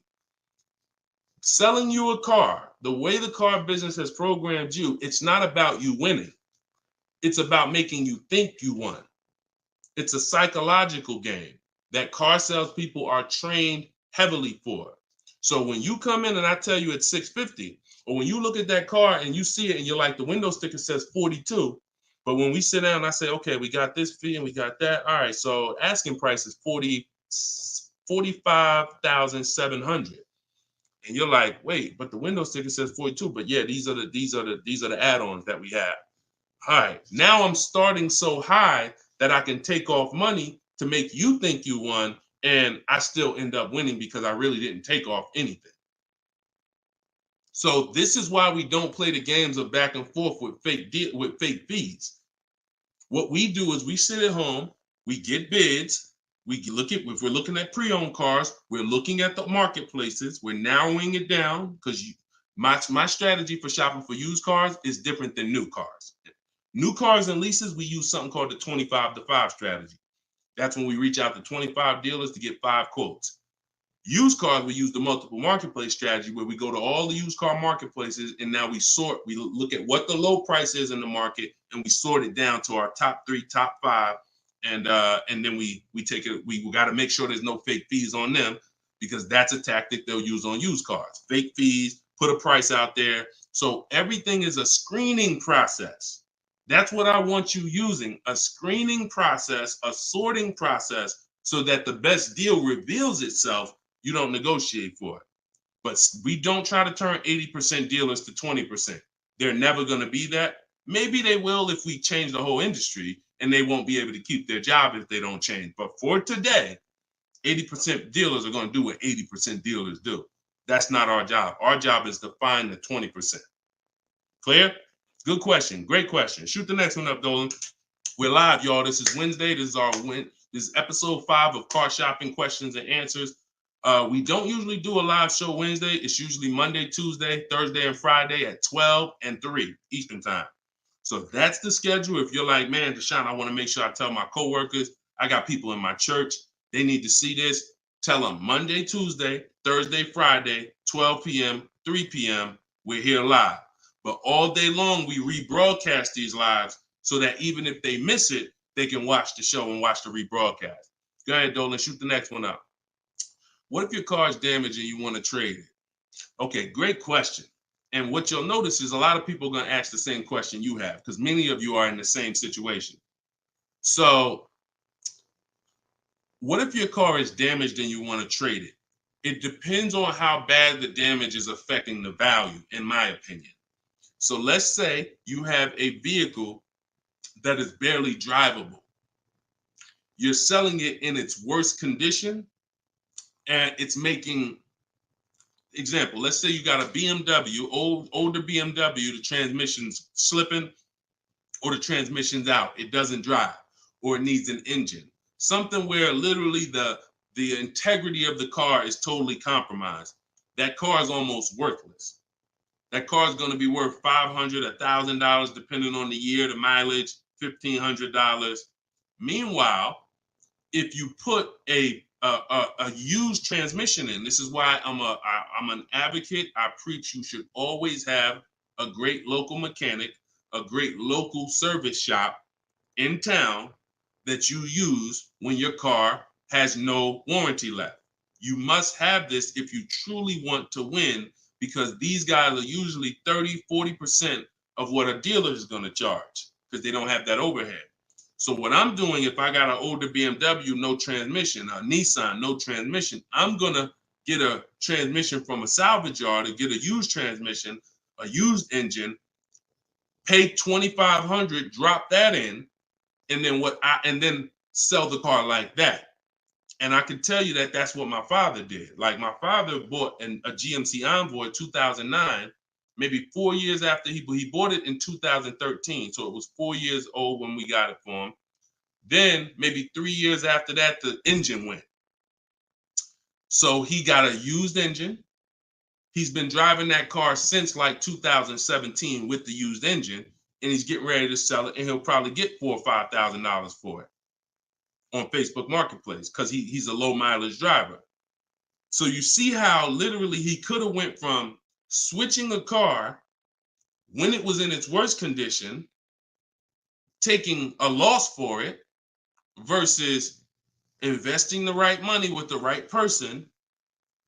Speaker 2: Selling you a car, the way the car business has programmed you, it's not about you winning. It's about making you think you won. It's a psychological game that car salespeople are trained heavily for. So when you come in and I tell you it's 650, or when you look at that car and you see it and you're like, the window sticker says 42, but when we sit down and I say, okay, we got this fee and we got that. All right, so asking price is 45,700. And you're like, wait, but the window sticker says 42. But yeah, these are the add-ons that we have. All right, now I'm starting so high that I can take off money to make you think you won, and I still end up winning because I really didn't take off anything. So this is why we don't play the games of back and forth with fake fees. What we do is we sit at home, we get bids, we look at, if we're looking at pre-owned cars, we're looking at the marketplaces, we're narrowing it down, because my strategy for shopping for used cars is different than new cars. New cars and leases, we use something called the 25 to 5 strategy. That's when we reach out to 25 dealers to get 5 quotes. Used cars, we use the multiple marketplace strategy, where we go to all the used car marketplaces and now we look at what the low price is in the market and we sort it down to our top 3, top 5. And then we take it, we got to make sure there's no fake fees on them, because that's a tactic they'll use on used cars. Fake fees, put a price out there. So everything is a screening process. That's what I want you using, a screening process, a sorting process, so that the best deal reveals itself. You don't negotiate for it. But we don't try to turn 80% dealers to 20%. They're never going to be that. Maybe they will if we change the whole industry, and they won't be able to keep their job if they don't change. But for today, 80% dealers are going to do what 80% dealers do. That's not our job. Our job is to find the 20%. Clear? Good question. Great question. Shoot the next one up, Dolan. We're live, y'all. This is Wednesday. This is episode 5 of Car Shopping Questions and Answers. We don't usually do a live show Wednesday. It's usually Monday, Tuesday, Thursday, and Friday at 12 and 3 Eastern time. So that's the schedule. If you're like, man, Deshone, I want to make sure I tell my coworkers, I got people in my church, they need to see this. Tell them Monday, Tuesday, Thursday, Friday, 12 p.m., 3 p.m., we're here live. But all day long, we rebroadcast these lives so that even if they miss it, they can watch the show and watch the rebroadcast. Go ahead, Dolan, shoot the next one up. What if your car is damaged and you want to trade it? Okay, great question. And what you'll notice is a lot of people are going to ask the same question you have, because many of you are in the same situation. So what if your car is damaged and you want to trade it? It depends on how bad the damage is affecting the value, in my opinion. So let's say you have a vehicle that is barely drivable. You're selling it in its worst condition, and it's making, example, let's say you got a BMW, older BMW, the transmission's slipping, or the transmission's out, it doesn't drive, or it needs an engine. Something where literally the integrity of the car is totally compromised. That car is almost worthless. That car is going to be worth $500, $1,000, depending on the year, the mileage, $1,500. Meanwhile, if you put a used transmission in, this is why I'm an advocate. I preach you should always have a great local mechanic, a great local service shop in town that you use when your car has no warranty left. You must have this if you truly want to win, because these guys are usually 30, 40% of what a dealer is going to charge, because they don't have that overhead. So what I'm doing, if I got an older BMW, no transmission, a Nissan, no transmission, I'm going to get a transmission from a salvage yard to get a used transmission, a used engine, pay $2,500, drop that in, and then sell the car like that. And I can tell you that that's what my father did. Like, my father bought a GMC Envoy 2009, maybe 4 years after he bought it in 2013. So it was 4 years old when we got it for him. Then maybe 3 years after that, the engine went. So he got a used engine. He's been driving that car since like 2017 with the used engine, and he's getting ready to sell it, and he'll probably get $4,000 or $5,000 for it on Facebook Marketplace, because he's a low mileage driver. So you see how literally he could have went from switching a car when it was in its worst condition taking a loss for it versus investing the right money with the right person,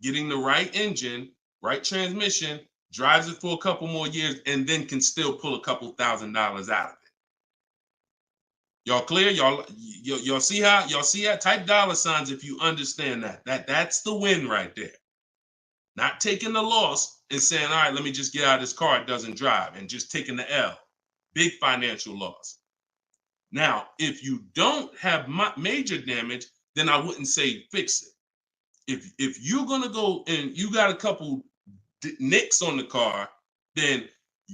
Speaker 2: getting the right engine, right transmission, drives it for a couple more years, and then can still pull a couple $1,000s out of it. Y'all clear? Y'all see how? Y'all see how? Type dollar signs if you understand that. That's the win right there. Not taking the loss and saying, all right, let me just get out of this car, it doesn't drive, and just taking the L. Big financial loss. Now, if you don't have major damage, then I wouldn't say fix it. If you're gonna go and you got a couple nicks on the car, then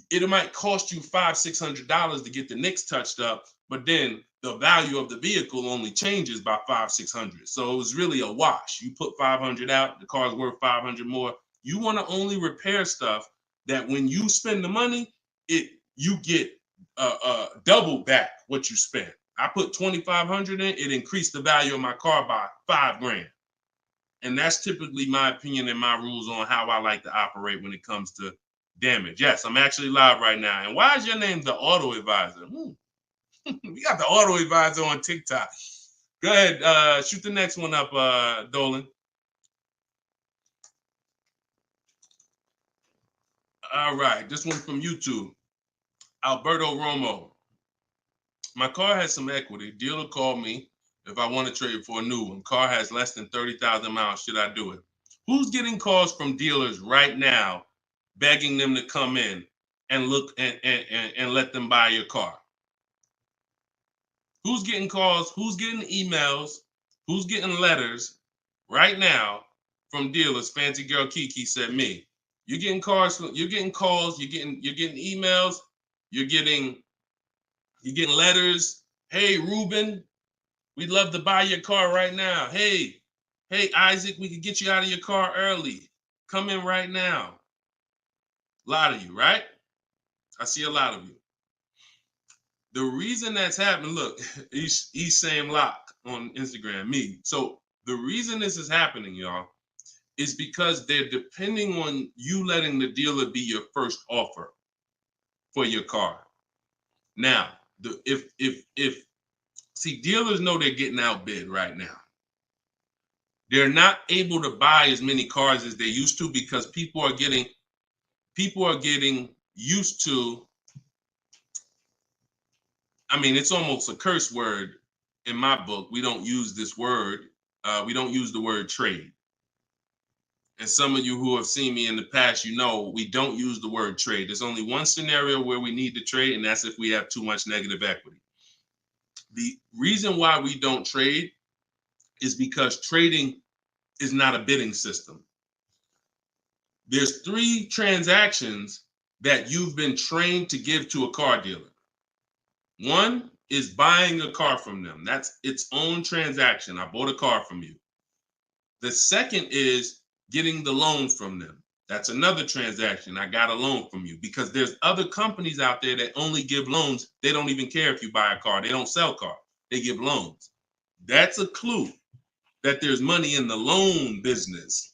Speaker 2: it might cost you $500-600 to get the nicks touched up, but then the value of the vehicle only changes by $500-600. So it was really a wash. You put 500 out, the car's worth 500 more. You want to only repair stuff that when you spend the money, you get double back what you spent. I put 2,500 in, it increased the value of my car by $5,000. And that's typically my opinion and my rules on how I like to operate when it comes to damage. Yes, I'm actually live right now. And why is your name the Auto Advisor? We got the Auto Advisor on TikTok. Go ahead, shoot the next one up, Dolan. All right, this one from YouTube. Alberto Romo. My car has some equity. Dealer called me if I want to trade for a new one. Car has less than 30,000 miles. Should I do it? Who's getting calls from dealers right now begging them to come in and look and let them buy your car? Who's getting calls? Who's getting emails? Who's getting letters right now from dealers? Fancy Girl Kiki said me. You're getting calls. You're getting calls. You're getting emails. You're getting letters. Hey, Ruben, we'd love to buy your car right now. Hey, Isaac, we could get you out of your car early. Come in right now. A lot of you, right? I see a lot of you. The reason that's happening, look, he's saying lock on Instagram, me. So the reason this is happening, y'all, is because they're depending on you letting the dealer be your first offer for your car. Now, see, dealers know they're getting outbid right now. They're not able to buy as many cars as they used to because people are getting used to, I mean, it's almost a curse word in my book. We don't use this word. We don't use the word trade. And some of you who have seen me in the past, you know we don't use the word trade. There's only one scenario where we need to trade, and that's if we have too much negative equity. The reason why we don't trade is because trading is not a bidding system. There's 3 transactions that you've been trained to give to a car dealer. One is buying a car from them. That's its own transaction. I bought a car from you. The second is getting the loan from them. That's another transaction. I got a loan from you, because there's other companies out there that only give loans. They don't even care if you buy a car. They don't sell cars. They give loans. That's a clue that there's money in the loan business.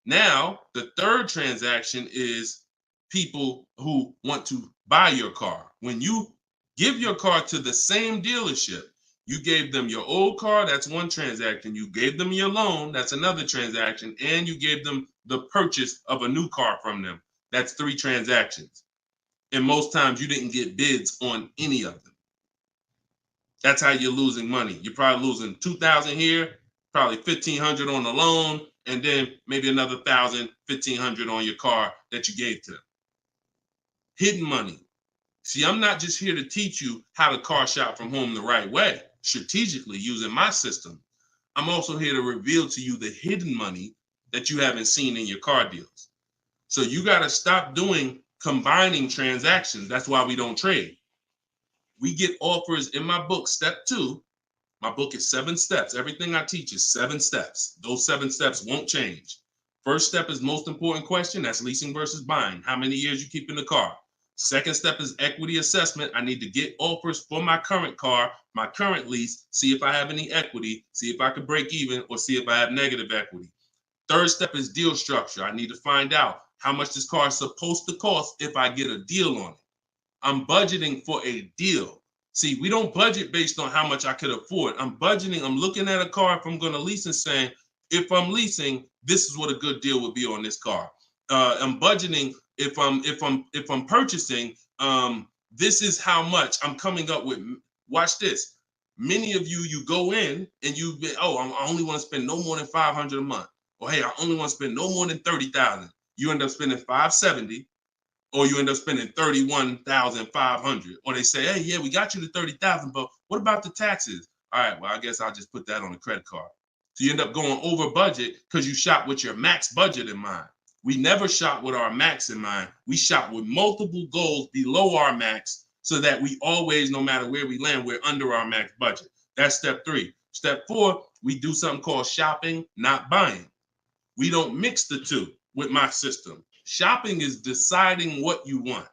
Speaker 2: Now, the third transaction is people who want to buy your car. When you give your car to the same dealership, you gave them your old car, that's one transaction. You gave them your loan, that's another transaction. And you gave them the purchase of a new car from them. That's 3 transactions. And most times you didn't get bids on any of them. That's how you're losing money. You're probably losing $2,000 here, probably $1,500 on the loan, and then maybe another $1,000, $1,500 on your car that you gave to them. Hidden money. See, I'm not just here to teach you how to car shop from home the right way, strategically using my system. I'm also here to reveal to you the hidden money that you haven't seen in your car deals. So you got to stop doing combining transactions. That's why we don't trade. We get offers in my book, step 2. My book is 7 steps. Everything I teach is 7 steps. Those 7 steps won't change. First step is most important question. That's leasing versus buying. How many years you keep in the car? Second step is equity assessment. I need to get offers for my current car, my current lease, see if I have any equity, see if I can break even, or see if I have negative equity. Third step is deal structure. I need to find out how much this car is supposed to cost if I get a deal on it. I'm budgeting for a deal. See, we don't budget based on how much I could afford. I'm budgeting, I'm looking at a car if I'm going to lease and saying, if I'm leasing, this is what a good deal would be on this car. I'm budgeting if I'm purchasing, this is how much I'm coming up with. Watch this. Many of you go in and you've been, oh, I only want to spend no more than $500 a month. Or hey, I only want to spend no more than $30,000. You end up spending $570, or you end up spending $31,500. Or they say, hey, yeah, we got you to $30,000, but what about the taxes? All right, well, I guess I'll just put that on a credit card. So you end up going over budget because you shop with your max budget in mind. We never shop with our max in mind. We shop with multiple goals below our max so that we always, no matter where we land, we're under our max budget. That's step 3. Step 4, we do something called shopping, not buying. We don't mix the two with my system. Shopping is deciding what you want.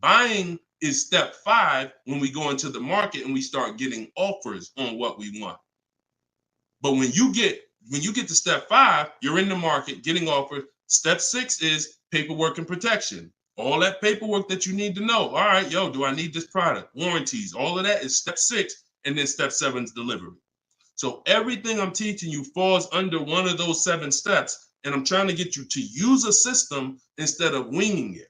Speaker 2: Buying is step 5 when we go into the market and we start getting offers on what we want. But when you get to step 5, you're in the market getting offers. Step 6 is paperwork and protection. All that paperwork that you need to know. All right, yo, do I need this product? Warranties, all of that is step 6. And then step 7 is delivery. So everything I'm teaching you falls under one of those 7 steps. And I'm trying to get you to use a system instead of winging it.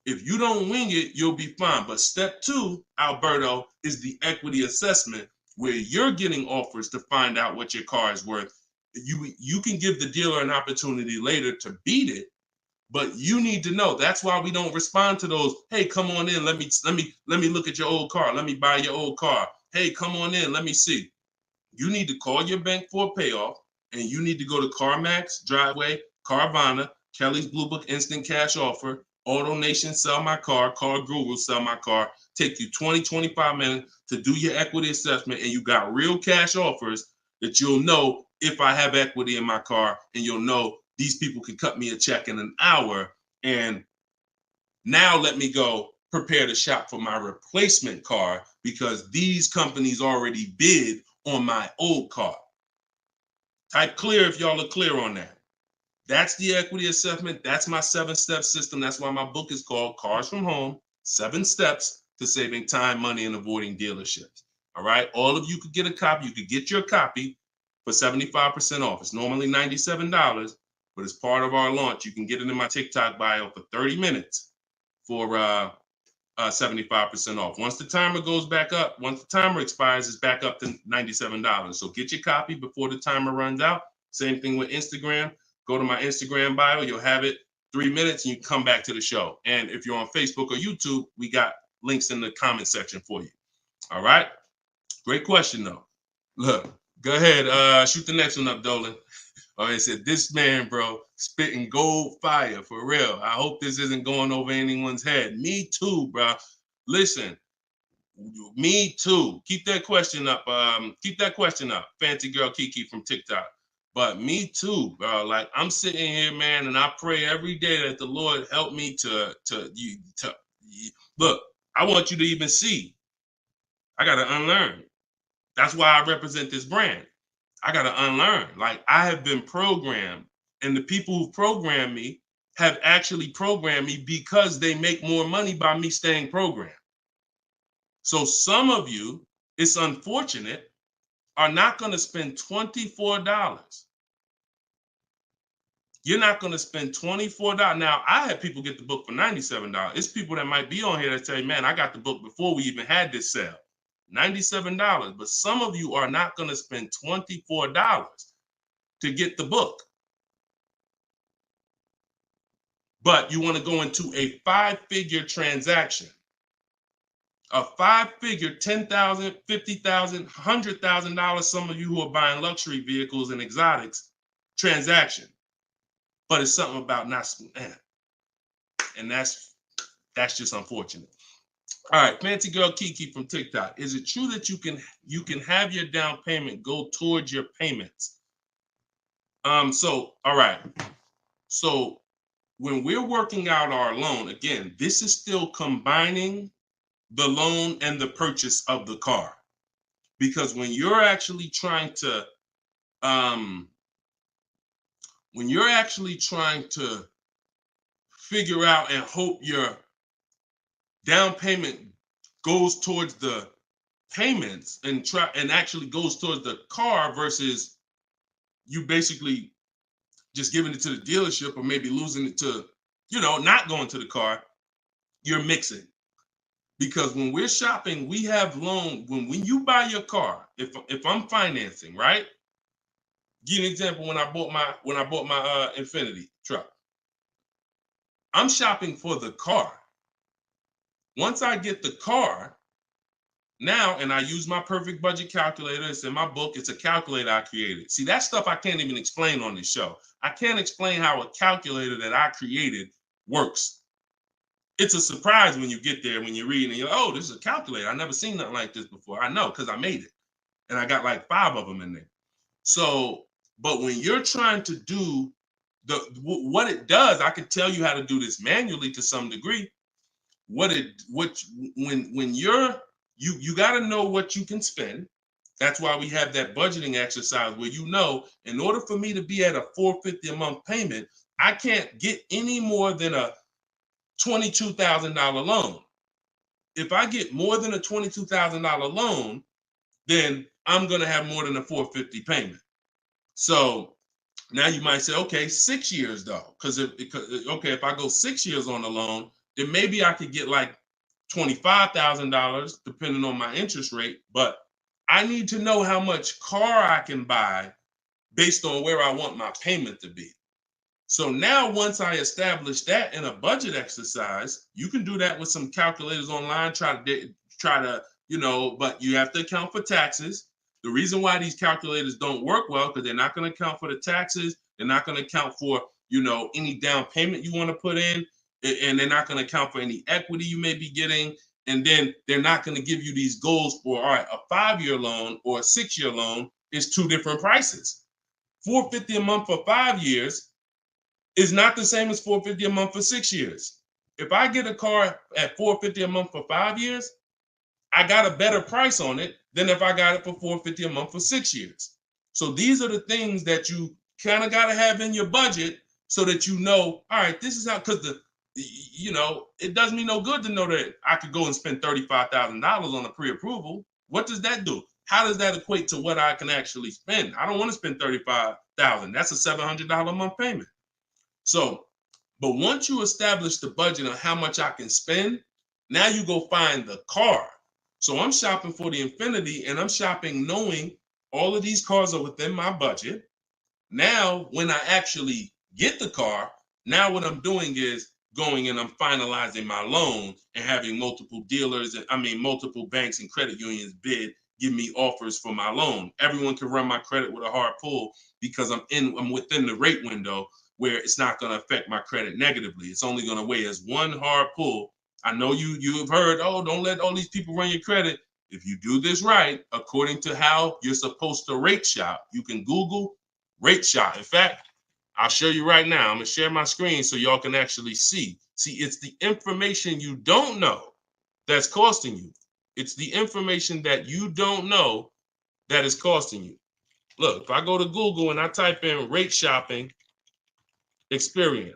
Speaker 2: If you don't wing it, you'll be fine. But step 2, Alberto, is the equity assessment, where you're getting offers to find out what your car is worth. You can give the dealer an opportunity later to beat it, but you need to know. That's why we don't respond to those. Hey, come on in. Let me look at your old car. Let me buy your old car. Hey, come on in. Let me see. You need to call your bank for a payoff, and you need to go to CarMax, Driveway, Carvana, Kelly's Blue Book Instant Cash Offer, AutoNation, Sell My Car, Car Guru, Sell My Car. Take you 20, 25 minutes to do your equity assessment, and you got real cash offers that you'll know if I have equity in my car, and you'll know these people can cut me a check in an hour. And now let me go prepare to shop for my replacement car because these companies already bid on my old car. Type clear if y'all are clear on that. That's the equity assessment. That's my 7-step system. That's why my book is called Cars from Home, 7 Steps to Saving Time, Money, and Avoiding Dealerships. All right. All of you could get a copy. You could get your copy for 75% off. It's normally $97, but as part of our launch, you can get it in my TikTok bio for 30 minutes for 75% off. Once the timer goes back up, once the timer expires, it's back up to $97. So get your copy before the timer runs out. Same thing with Instagram. Go to my Instagram bio. You'll have it 3 minutes and you come back to the show. And if you're on Facebook or YouTube, we got links in the comment section for you. All right. Great question, though. Look, go ahead. Shoot the next one up, Dolan. Oh, it said, this man, bro, spitting gold fire for real. I hope this isn't going over anyone's head. Me too, bro. Listen, me too. Keep that question up. Fancy girl Kiki from TikTok. But me too, bro. Like, I'm sitting here, man, and I pray every day that the Lord help me to look. I want you to even see. I gotta unlearn. That's why I represent this brand. I got to unlearn. Like, I have been programmed, and the people who programmed me have actually programmed me because they make more money by me staying programmed. So some of you, it's unfortunate, are not going to spend $24. You're not going to spend $24. Now, I had people get the book for $97. It's people that might be on here that say, man, I got the book before we even had this sale. $97, but some of you are not going to spend $24 to get the book. But you want to go into a 5-figure transaction, a 5-figure, $10,000, $50,000, $100,000. Some of you who are buying luxury vehicles and exotics transaction, but it's something about not, and that's just unfortunate. All right, fancy girl Kiki from TikTok. Is it true that you can have your down payment go towards your payments? So all right. So when we're working out our loan, again, this is still combining the loan and the purchase of the car. Because when you're actually trying to figure out and hope your down payment goes towards the payments and actually goes towards the car versus you basically just giving it to the dealership or maybe losing it to, not going to the car, you're mixing. Because when we're shopping, we have loan. When you buy your car, if I'm financing, right? Give you an example. When I bought my Infiniti truck, I'm shopping for the car. Once I get the car, now, and I use my perfect budget calculator. It's in my book. It's a calculator I created. See, that stuff I can't even explain on this show. I can't explain how a calculator that I created works. It's a surprise when you get there, when you're reading and you're like, oh, this is a calculator. I've never seen nothing like this before. I know, because I made it. And I got like 5 of them in there. So, but when you're trying to do what it does, I can tell you how to do this manually to some degree. When you got to know what you can spend. That's why we have that budgeting exercise where in order for me to be at a $450 a month payment, I can't get any more than a $22,000 loan. If I get more than a $22,000 loan, then I'm going to have more than a $450 payment. So now you might say, okay, 6 years though, because if I go 6 years on the loan, then maybe I could get like $25,000 depending on my interest rate. But I need to know how much car I can buy based on where I want my payment to be. So now once I establish that in a budget exercise, you can do that with some calculators online, try to, but you have to account for taxes. The reason why these calculators don't work well, because they're not going to account for the taxes. They're not going to account for, any down payment you want to put in, and they're not going to account for any equity you may be getting. And then they're not going to give you these goals for, all right, a 5-year loan or a 6-year loan is 2 different prices. $450 a month for 5 years is not the same as $450 a month for 6 years. If I get a car at $450 a month for 5 years, I got a better price on it than if I got it for $450 a month for 6 years. So these are the things that you kind of got to have in your budget so that all right, this is how, because it does me no good to know that I could go and spend $35,000 on a pre-approval. What does that do? How does that equate to what I can actually spend? I don't want to spend $35,000. That's a $700 a month payment. So, but once you establish the budget on how much I can spend, now you go find the car. So I'm shopping for the Infiniti, and I'm shopping knowing all of these cars are within my budget. Now, when I actually get the car, now what I'm doing is going and I'm finalizing my loan and having multiple dealers, multiple banks and credit unions give me offers for my loan. Everyone can run my credit with a hard pull because I'm within the rate window where it's not going to affect my credit negatively. It's only going to weigh as one hard pull. I know you have heard, oh, don't let all these people run your credit. If you do this right, according to how you're supposed to rate shop, you can Google rate shop. In fact, I'll show you right now. I'm going to share my screen so y'all can actually see. See, it's the information you don't know that's costing you. It's the information that you don't know that is costing you. Look, if I go to Google and I type in rate shopping, Experian.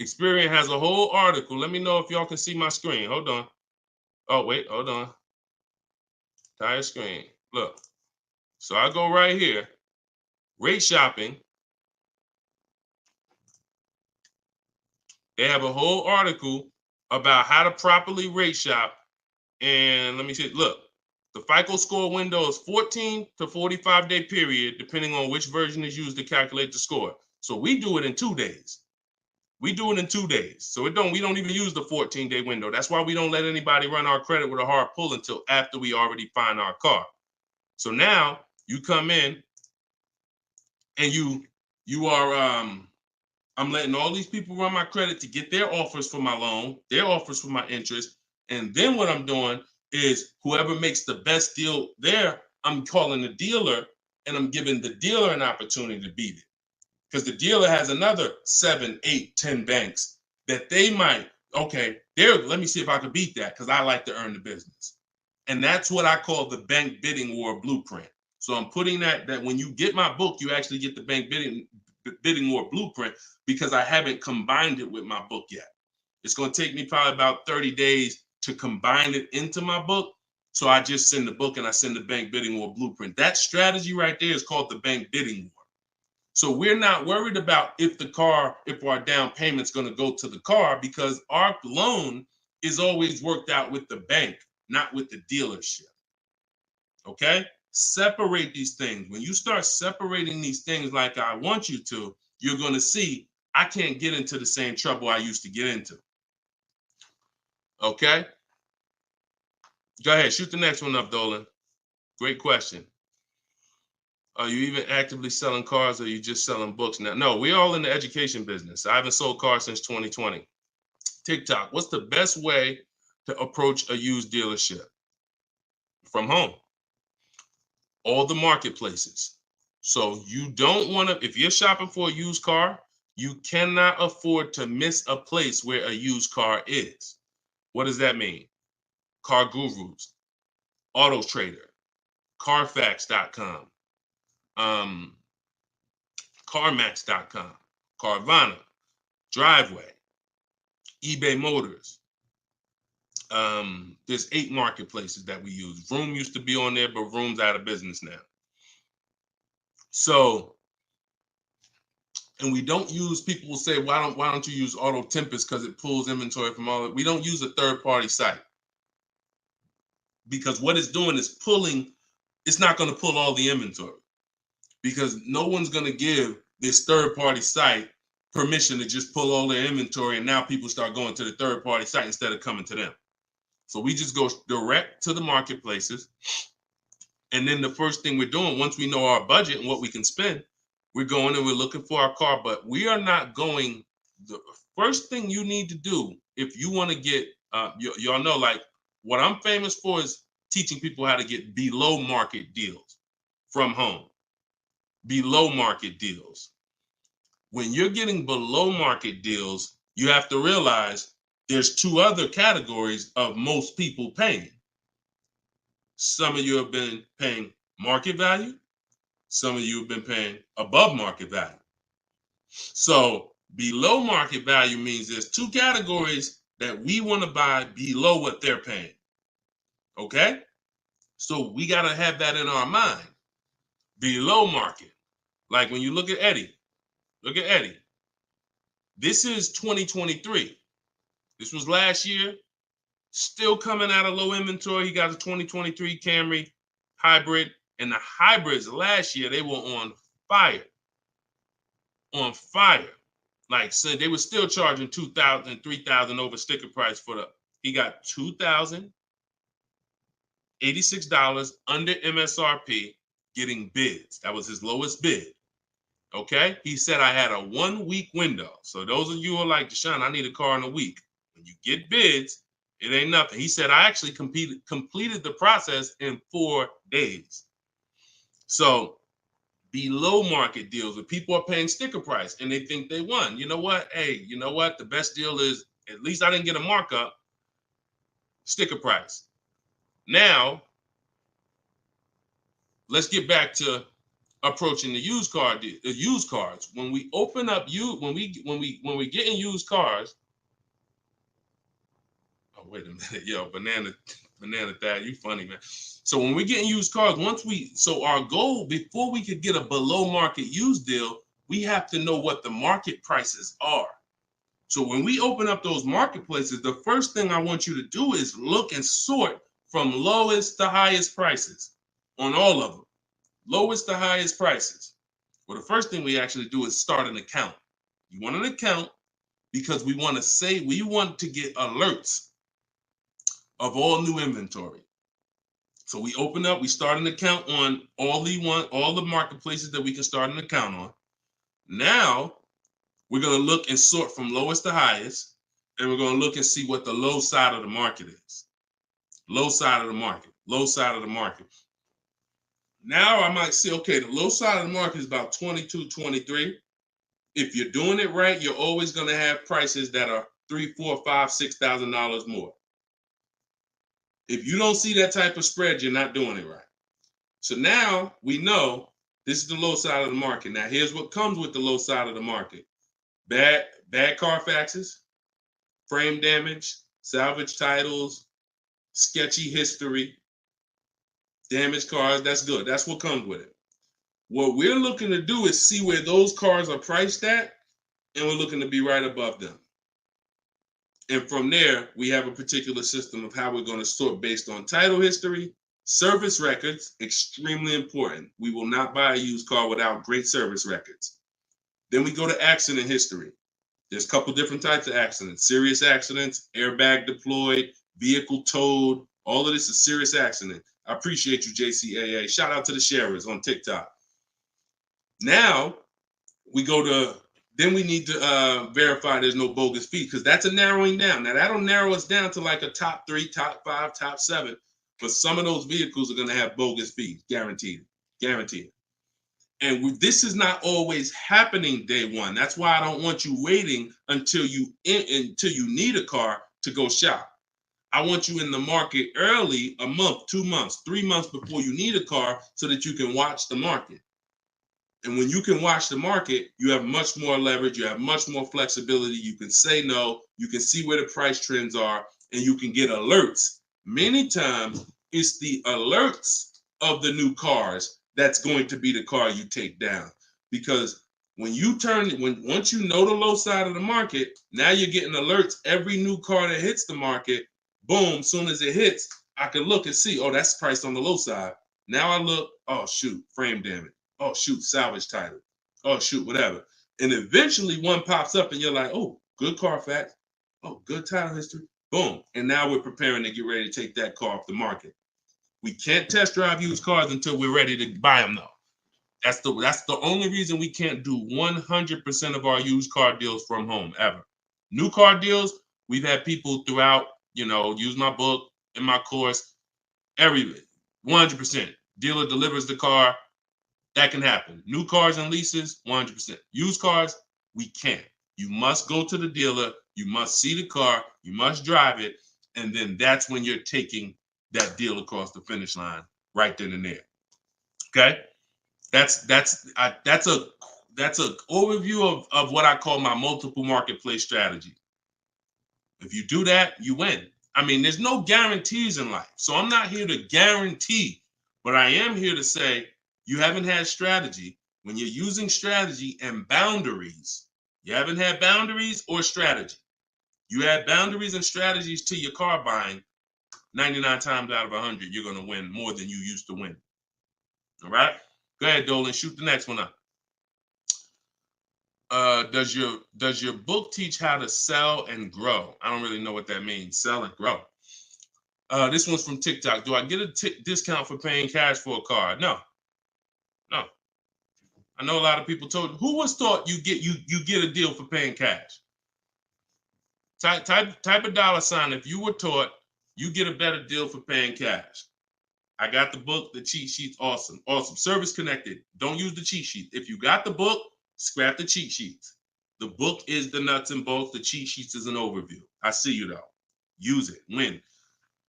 Speaker 2: Experian has a whole article. Let me know if y'all can see my screen. Hold on. Oh, wait, hold on. Entire screen. Look. So I go right here. Rate shopping. They have a whole article about how to properly rate shop. And let me see. Look, the FICO score window is 14 to 45-day period, depending on which version is used to calculate the score. So we do it in 2 days. We do it in 2 days. So we don't even use the 14-day window. That's why we don't let anybody run our credit with a hard pull until after we already find our car. So now you come in and you are I'm letting all these people run my credit to get their offers for my loan, their offers for my interest. And then what I'm doing is whoever makes the best deal there, I'm calling the dealer and I'm giving the dealer an opportunity to beat it. Because the dealer has another 7, 8, 10 banks that they might, let me see if I can beat that because I like to earn the business. And that's what I call the bank bidding war blueprint. So I'm putting that when you get my book, you actually get the bank bidding war blueprint because I haven't combined it with my book yet. It's going to take me probably about 30 days to combine it into my book. So I just send the book and I send the bank bidding war blueprint. That strategy right there is called the bank bidding war. So we're not worried about if our down payment's going to go to the car, because our loan is always worked out with the bank, not with the dealership. Okay? Separate these things. When you start separating these things like I want you to, you're going to see I can't get into the same trouble I used to get into. Okay? Go ahead. Shoot the next one up, Dolan. Great question. Are you even actively selling cars, or are you just selling books now? No, we're all in the education business. I haven't sold cars since 2020. TikTok, what's the best way to approach a used dealership? From home. All the marketplaces. So you don't want to, if you're shopping for a used car, you cannot afford to miss a place where a used car is. What does that mean? Car Gurus, Auto Trader, Carfax.com, CarMax.com, Carvana, Driveway, eBay Motors. There's 8 marketplaces that we use. Vroom used to be on there, but Vroom's out of business now. So, and we don't use, people will say, why don't you use Auto Tempest because it pulls inventory from all of it. We don't use a third-party site, because what it's doing is pulling, it's not going to pull all the inventory, because no one's going to give this third-party site permission to just pull all their inventory, and now people start going to the third-party site instead of coming to them. So we just go direct to the marketplaces, and then the first thing we're doing, once we know our budget and what we can spend, we're going and we're looking for our car. But we are not going, the first thing you need to do if you want to get, y'all know, like, what I'm famous for is teaching people how to get below market deals from home. Below market deals. When you're getting below market deals, you have to realize there's 2 other categories of most people paying. Some of you have been paying market value. Some of you have been paying above market value. So below market value means there's 2 categories that we want to buy below what they're paying. Okay? So we got to have that in our mind. Below market. Like when you look at Eddie. Look at Eddie. This is 2023. This was last year. Still coming out of low inventory. He got a 2023 Camry hybrid. And the hybrids last year, they were on fire. On fire. Like, so they were still charging $2,000, $3,000 over sticker price for the, he got $2,086 under MSRP getting bids. That was his lowest bid. Okay? He said, I had a 1-week window. So those of you who are like, Deshone, I need a car in a week. When you get bids, it ain't nothing. He said, I actually completed the process in 4 days. So below market deals where people are paying sticker price and they think they won. You know what? Hey, you know what? The best deal is, at least I didn't get a markup, sticker price. Now, let's get back to approaching the used cars. When we open up when we get in used cars. Oh, wait a minute, yo, banana dad, you funny, man. So when we get in used cars, so our goal, before we could get a below market used deal, we have to know what the market prices are. So when we open up those marketplaces, the first thing I want you to do is look and sort from lowest to highest prices on all of them. Lowest to highest prices. Well, the first thing we actually do is start an account. You want an account because we want to get alerts of all new inventory. So we start an account on all the marketplaces that we can start an account on. Now we're going to look and sort from lowest to highest, and we're going to look and see what the low side of the market is. Low side of the market, low side of the market. Now I might say, okay, the low side of the market is about 22, 23. If you're doing it right, you're always going to have prices that are $3,000, $4,000, $5,000, $6,000 more. If you don't see that type of spread, you're not doing it right. So now we know this is the low side of the market. Now here's what comes with the low side of the market. Bad Carfaxes, frame damage, salvage titles, sketchy history, Damaged cars, that's good. That's what comes with it. What we're looking to do is see where those cars are priced at, and we're looking to be right above them. And from there, we have a particular system of how we're going to sort based on title history, service records, extremely important. We will not buy a used car without great service records. Then we go to accident history. There's a couple different types of accidents: serious accidents, airbag deployed, vehicle towed. All of this is serious accident. I appreciate you, JCAA. Shout out to the sharers on TikTok. Now we go to, then we need to verify there's no bogus fees, because that's a narrowing down. Now that'll narrow us down to like a top 3, top 5, top 7. But some of those vehicles are going to have bogus fees, guaranteed. And this is not always happening day one. That's why I don't want you waiting until you need a car to go shop. I want you in the market early, a month, 2 months, 3 months before you need a car, so that you can watch the market. And when you can watch the market, you have much more leverage. You have much more flexibility. You can say no. You can see where the price trends are, and you can get alerts. Many times, it's the alerts of the new cars that's going to be the car you take down. Because when once you know the low side of the market, now you're getting alerts. Every new car that hits the market, boom, soon as it hits, I can look and see, oh, that's priced on the low side. Now I look, oh, shoot, frame damage. Oh, shoot, salvage title. Oh, shoot, whatever. And eventually one pops up and you're like, oh, good Carfax. Oh, good title history. Boom. And now we're preparing to get ready to take that car off the market. We can't test drive used cars until we're ready to buy them, though. That's the only reason we can't do 100% of our used car deals from home, ever. New car deals, we've had people throughout, use my book, in my course, everything. 100%. Dealer delivers the car. That can happen. New cars and leases, 100%. Used cars, we can't. You must go to the dealer. You must see the car. You must drive it. And then that's when you're taking that deal across the finish line right then and there. Okay? That's a overview of what I call my multiple marketplace strategy. If you do that, you win. I mean, there's no guarantees in life. So I'm not here to guarantee, but I am here to say, you haven't had strategy. When you're using strategy and boundaries, you haven't had boundaries or strategy. You add boundaries and strategies to your car buying, 99 times out of 100, you're going to win more than you used to win. All right? Go ahead, Dolan. Shoot the next one up. Does your book teach how to sell and grow? I don't really know what that means. Sell and grow. This one's from TikTok. Do I get a discount for paying cash for a car? No. I know a lot of people told. Who was taught you get a deal for paying cash? Type a dollar sign if you were taught you get a better deal for paying cash. I got the book, the cheat sheets, awesome. Service connected. Don't use the cheat sheet. If you got the book, scrap the cheat sheets. The book is the nuts and bolts. The cheat sheets is an overview. I see you though. Use it. Win.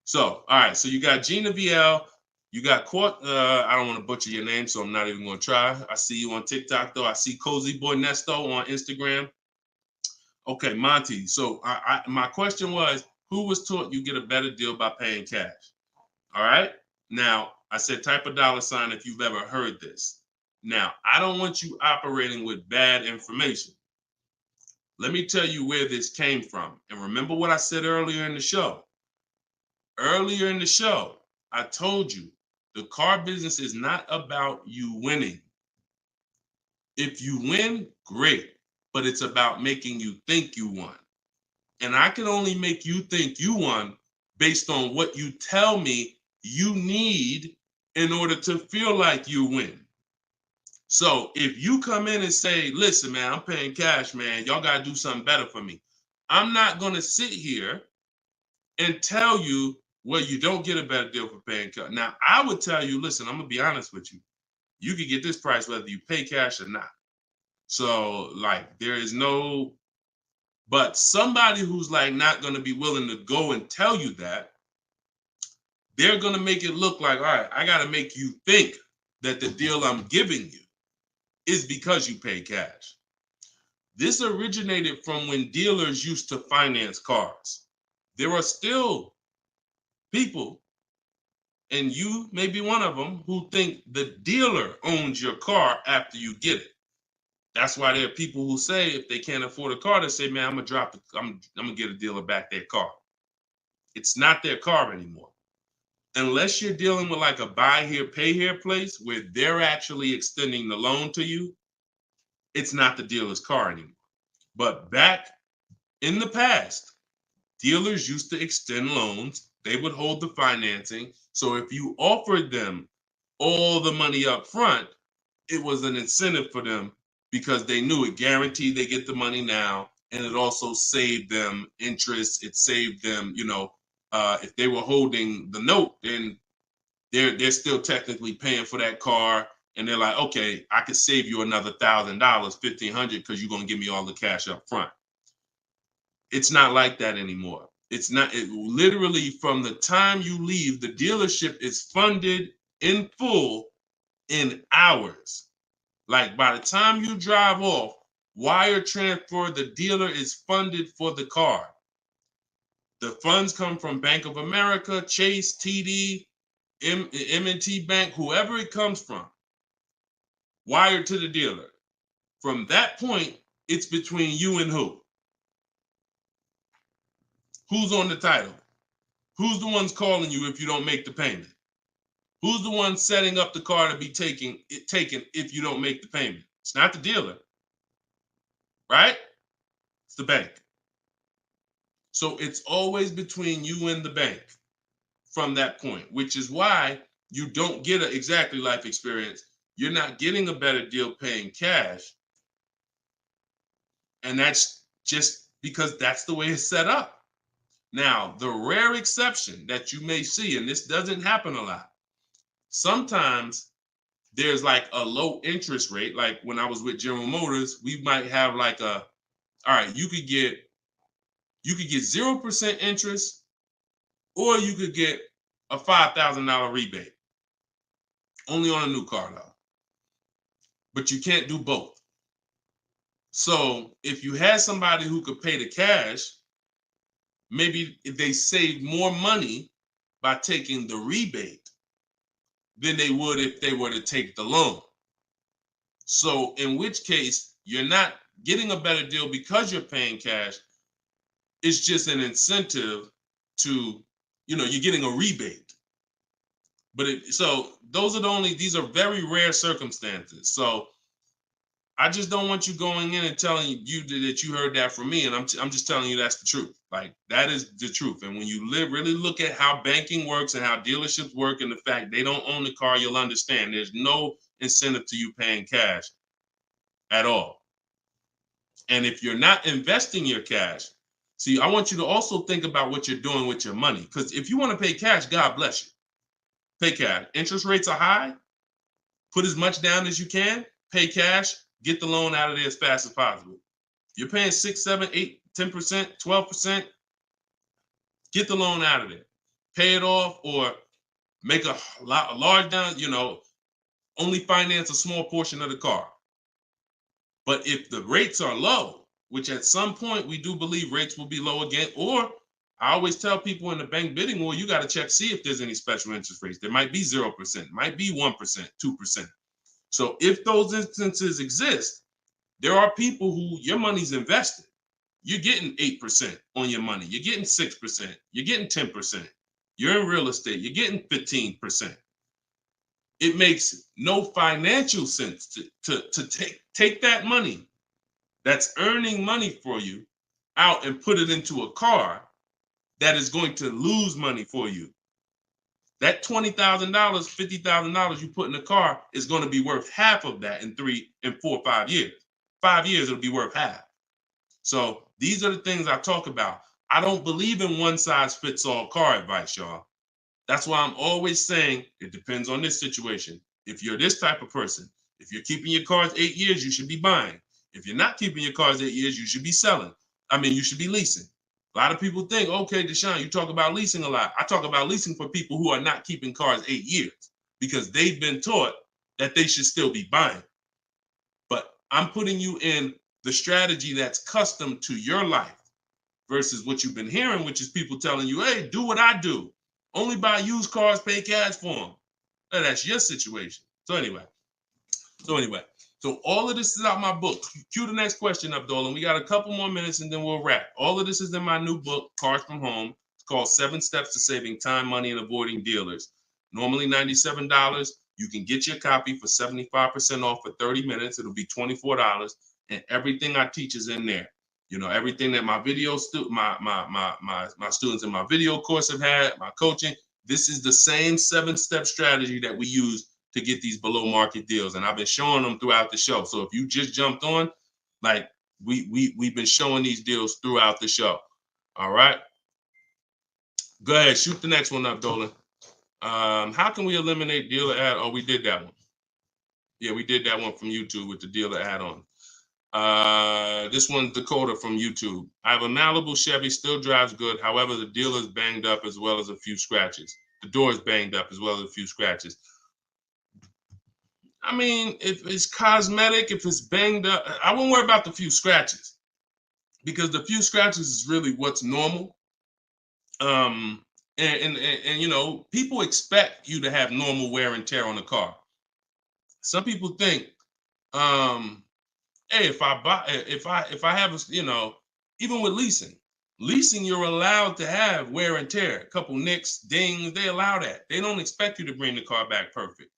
Speaker 2: So, all right. So you got Gina VL. You got Court. I don't want to butcher your name, so I'm not even going to try. I see you on TikTok though. I see Cozy Boy Nesto on Instagram. Okay, Monty. So my question was, who was taught you get a better deal by paying cash? All right. Now, I said type a dollar sign if you've ever heard this. Now, I don't want you operating with bad information. Let me tell you where this came from. And remember what I said earlier in the show. Earlier in the show, I told you the car business is not about you winning. If you win, great. But it's about making you think you won. And I can only make you think you won based on what you tell me you need in order to feel like you win. So if you come in and say, listen, man, I'm paying cash, man, y'all got to do something better for me. I'm not going to sit here and tell you, well, you don't get a better deal for paying cash. Now, I would tell you, listen, I'm going to be honest with you. You can get this price whether you pay cash or not. So, like, there is no, but somebody who's like not going to be willing to go and tell you that, they're going to make it look like, all right, I got to make you think that the deal I'm giving you is because you pay cash. This originated from when dealers used to finance cars. There are still people And you may be one of them who think the dealer owns your car after you get it. That's why there are people who say if they can't afford a car, they say, man, I'm gonna get a dealer back their car. It's not their car anymore. Unless you're dealing with like a buy here, pay here place where they're actually extending the loan to you, it's not the dealer's car anymore. But back in the past, dealers used to extend loans. They would hold the financing. So if you offered them all the money up front, it was an incentive for them because they knew it guaranteed they get the money now. And it also saved them interest. It saved them, if they were holding the note, then they're still technically paying for that car. And they're like, okay, I could save you another $1,000, $1,500 because you're going to give me all the cash up front. It's not like that anymore. It's not. It literally from the time you leave, the dealership is funded in full in hours. Like by the time you drive off, wire transfer, the dealer is funded for the car. The funds come from Bank of America, Chase, TD, M&T Bank, whoever it comes from, wired to the dealer. From that point, it's between you and who? Who's on the title? Who's the ones calling you if you don't make the payment? Who's the one setting up the car to be taken if you don't make the payment? It's not the dealer, right? It's the bank. So it's always between you and the bank from that point, which is why you don't get an exactly life experience. You're not getting a better deal paying cash. And that's just because that's the way it's set up. Now, the rare exception that you may see, and this doesn't happen a lot, sometimes there's like a low interest rate. Like when I was with General Motors, we might have like all right, you could get 0% interest, or you could get a $5,000 rebate. Only on a new car though. But you can't do both. So if you had somebody who could pay the cash, maybe if they save more money by taking the rebate than they would if they were to take the loan. So in which case, you're not getting a better deal because you're paying cash. It's just an incentive to, you're getting a rebate. But so those are these are very rare circumstances. So I just don't want you going in and telling you that you heard that from me. And I'm just telling you that's the truth. Like that is the truth. And when you really look at how banking works and how dealerships work and the fact they don't own the car, you'll understand there's no incentive to you paying cash at all. And if you're not investing your cash, see, I want you to also think about what you're doing with your money. Because if you want to pay cash, God bless you. Pay cash. Interest rates are high. Put as much down as you can. Pay cash. Get the loan out of there as fast as possible. You're paying 6, 7, 8, 10%, 12%. Get the loan out of there. Pay it off or make a large down, only finance a small portion of the car. But if the rates are low, which at some point we do believe rates will be low again, or I always tell people in the bank bidding war, you got to check, see if there's any special interest rates. There might be 0%, might be 1%, 2%. So if those instances exist, there are people who your money's invested. You're getting 8% on your money. You're getting 6%. You're getting 10%. You're in real estate. You're getting 15%. It makes no financial sense to take that money that's earning money for you out and put it into a car that is going to lose money for you. That $20,000, $50,000 you put in the car is going to be worth half of that in 3 and 4, 5 years. 5 years, it'll be worth half. So these are the things I talk about. I don't believe in one size fits all car advice, y'all. That's why I'm always saying it depends on this situation. If you're this type of person, if you're keeping your cars 8 years, you should be buying. If you're not keeping your cars 8 years, you should be selling. You should be leasing. A lot of people think, okay, Deshone, you talk about leasing a lot. I talk about leasing for people who are not keeping cars 8 years because they've been taught that they should still be buying. But I'm putting you in the strategy that's custom to your life versus what you've been hearing, which is people telling you, hey, do what I do. Only buy used cars, pay cash for them. Now, that's your situation. So anyway, so all of this is out my book. Cue the next question up, Dolan. We got a couple more minutes and then we'll wrap. All of this is in my new book, Cars from Home. It's called 7 Steps to Saving Time, Money, and Avoiding Dealers. Normally $97. You can get your copy for 75% off for 30 minutes. It'll be $24. And everything I teach is in there. You know, everything that my video my students in my video course have had, my coaching. This is the same 7-step strategy that we use to get these below market deals. And I've been showing them throughout the show. So if you just jumped on, like we've been showing these deals throughout the show. All right. Go ahead, shoot the next one up, Dolan. How can we eliminate dealer ad? Oh, we did that one. Yeah, we did that one from YouTube with the dealer add-on. This one's Dakota from YouTube. I have a Malibu Chevy, still drives good. However, the dealer is banged up as well as a few scratches. The door is banged up as well as a few scratches. I mean, if it's cosmetic, if it's banged up, I won't worry about the few scratches because the few scratches is really what's normal. And you know, people expect you to have normal wear and tear on the car. Some people think, hey, if I have a, you know, even with leasing, you're allowed to have wear and tear, a couple nicks, dings, they allow that. They don't expect you to bring the car back perfect.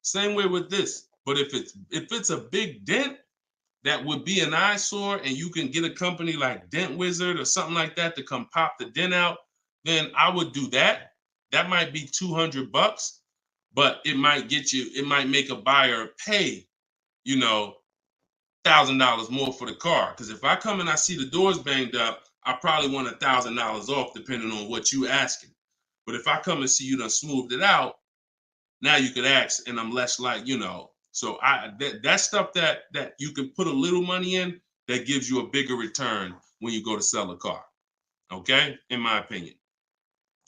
Speaker 2: Same way with this. But if it's a big dent that would be an eyesore and you can get a company like Dent Wizard or something like that to come pop the dent out, then I would do that. That might be $200, but it might make a buyer pay, you know, $1,000 more for the car. Because if I come and I see the doors banged up, I probably want $1,000 off depending on what you asking. But if I come and see you done smoothed it out, now you could ask, and I'm less like, you know. So that stuff that you can put a little money in that gives you a bigger return when you go to sell a car. Okay, in my opinion.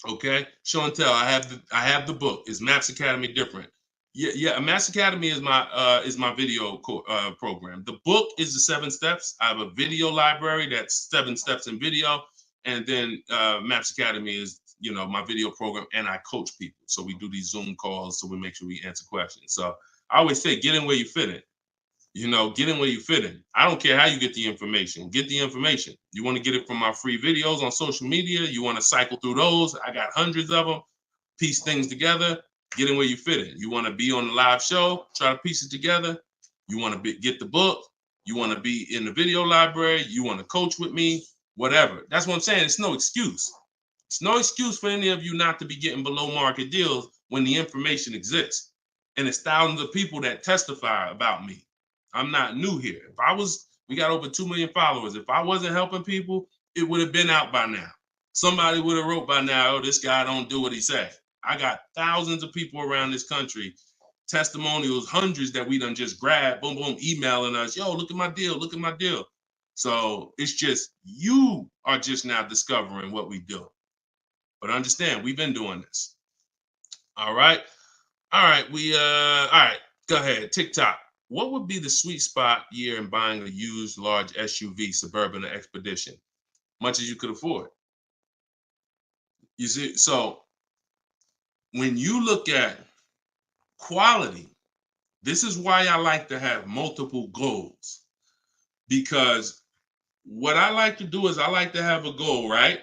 Speaker 2: Okay, show and tell. I have the book. Is Maps Academy different? Yeah. Maps Academy is my video program. The book is the 7 steps. I have a video library that's 7 steps in video, and then Maps Academy is, you know, my video program, and I coach people. So we do these Zoom calls, so we make sure we answer questions. So I always say, get in where you fit in. You know, get in where you fit in. I don't care how you get the information. Get the information. You want to get it from my free videos on social media. You want to cycle through those. I got hundreds of them. Piece things together. Get in where you fit in. You want to be on the live show. Try to piece it together. You want to get the book. You want to be in the video library. You want to coach with me. Whatever. That's what I'm saying. It's no excuse. It's no excuse for any of you not to be getting below market deals when the information exists. And it's thousands of people that testify about me. I'm not new here. We got over 2 million followers. If I wasn't helping people, it would have been out by now. Somebody would have wrote by now, oh, this guy don't do what he said. I got thousands of people around this country, testimonials, hundreds that we done just grabbed, boom, boom, emailing us, yo, look at my deal, look at my deal. So it's just, you are just now discovering what we do. But understand, we've been doing this. All right. All right. All right. Go ahead. TikTok. What would be the sweet spot year in buying a used large SUV, Suburban or Expedition? Much as you could afford. You see, so when you look at quality, this is why I like to have multiple goals. Because what I like to do is I like to have a goal, right?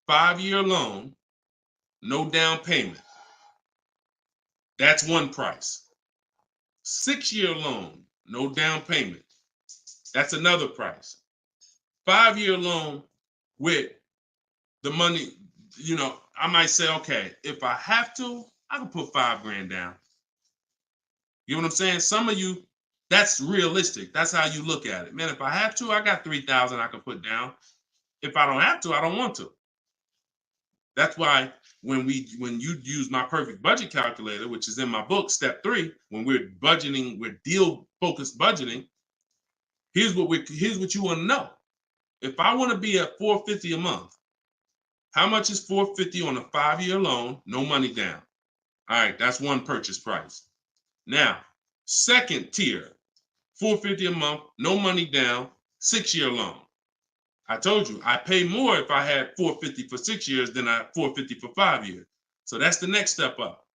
Speaker 2: 5-year loan, no down payment. That's one price. 6-year loan, no down payment. That's another price. 5-year loan with the money, you know, I might say, okay, if I have to, I can put $5,000 down. You know what I'm saying? Some of you, that's realistic. That's how you look at it. Man, if I have to, I got $3,000 I can put down. If I don't have to, I don't want to. That's why when you use my perfect budget calculator, which is in my book, step 3, when we're budgeting, we're deal focused budgeting. Here's what you want to know. If I want to be at $450 a month, how much is $450 on a 5-year loan, no money down? All right, that's one purchase price. Now, second tier, $450 a month, no money down, 6-year loan. I told you, I pay more if I had $450 for 6 years than I $450 for 5 years. So that's the next step up.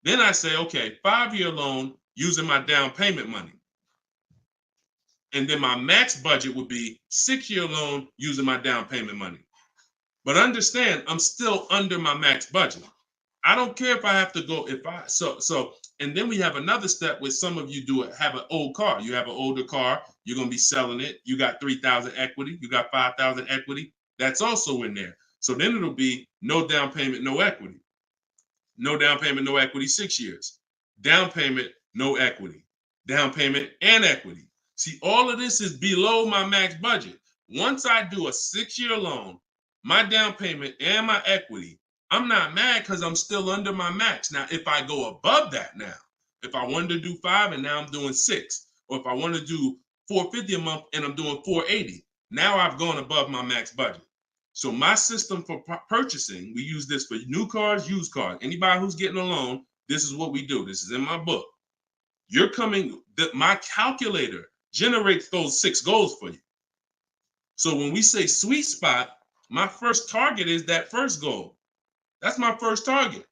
Speaker 2: Then I say, okay, 5-year loan using my down payment money. And then my max budget would be 6-year loan using my down payment money. But understand, I'm still under my max budget. I don't care if I have to go, and then we have another step where some of you have an old car. You have an older car, you're going to be selling it. You got 3,000 equity, you got 5,000 equity. That's also in there. So then it'll be no down payment, no equity. No down payment, no equity, 6 years. Down payment, no equity. Down payment and equity. See, all of this is below my max budget. Once I do a 6-year loan, my down payment and my equity, I'm not mad because I'm still under my max. Now, if I go above that now, if I wanted to do 5 and now I'm doing 6, or if I want to do $450 a month and I'm doing $480, now I've gone above my max budget. So my system for purchasing, we use this for new cars, used cars. Anybody who's getting a loan, this is what we do. This is in my book. My calculator generates those 6 goals for you. So when we say sweet spot, my first target is that first goal. That's my first target.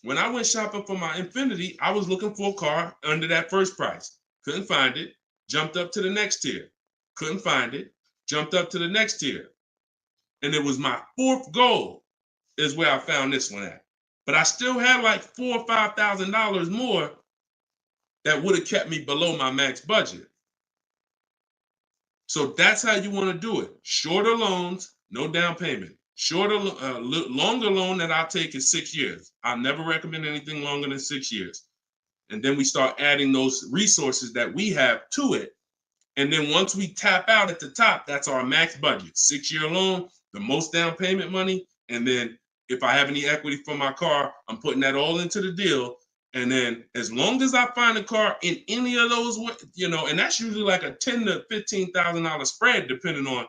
Speaker 2: When I went shopping for my Infiniti, I was looking for a car under that first price. Couldn't find it. Jumped up to the next tier. Couldn't find it. Jumped up to the next tier. And it was my 4th goal is where I found this one at. But I still had like $4,000 or $5,000 more that would have kept me below my max budget. So that's how you want to do it. Shorter loans, no down payment. Longer loan that I'll take is 6 years. I'll never recommend anything longer than 6 years. And then we start adding those resources that we have to it. And then once we tap out at the top, that's our max budget. 6-year loan, the most down payment money. And then if I have any equity for my car, I'm putting that all into the deal. And then as long as I find a car in any of those, and that's usually like a $10,000 to $15,000 spread, depending on,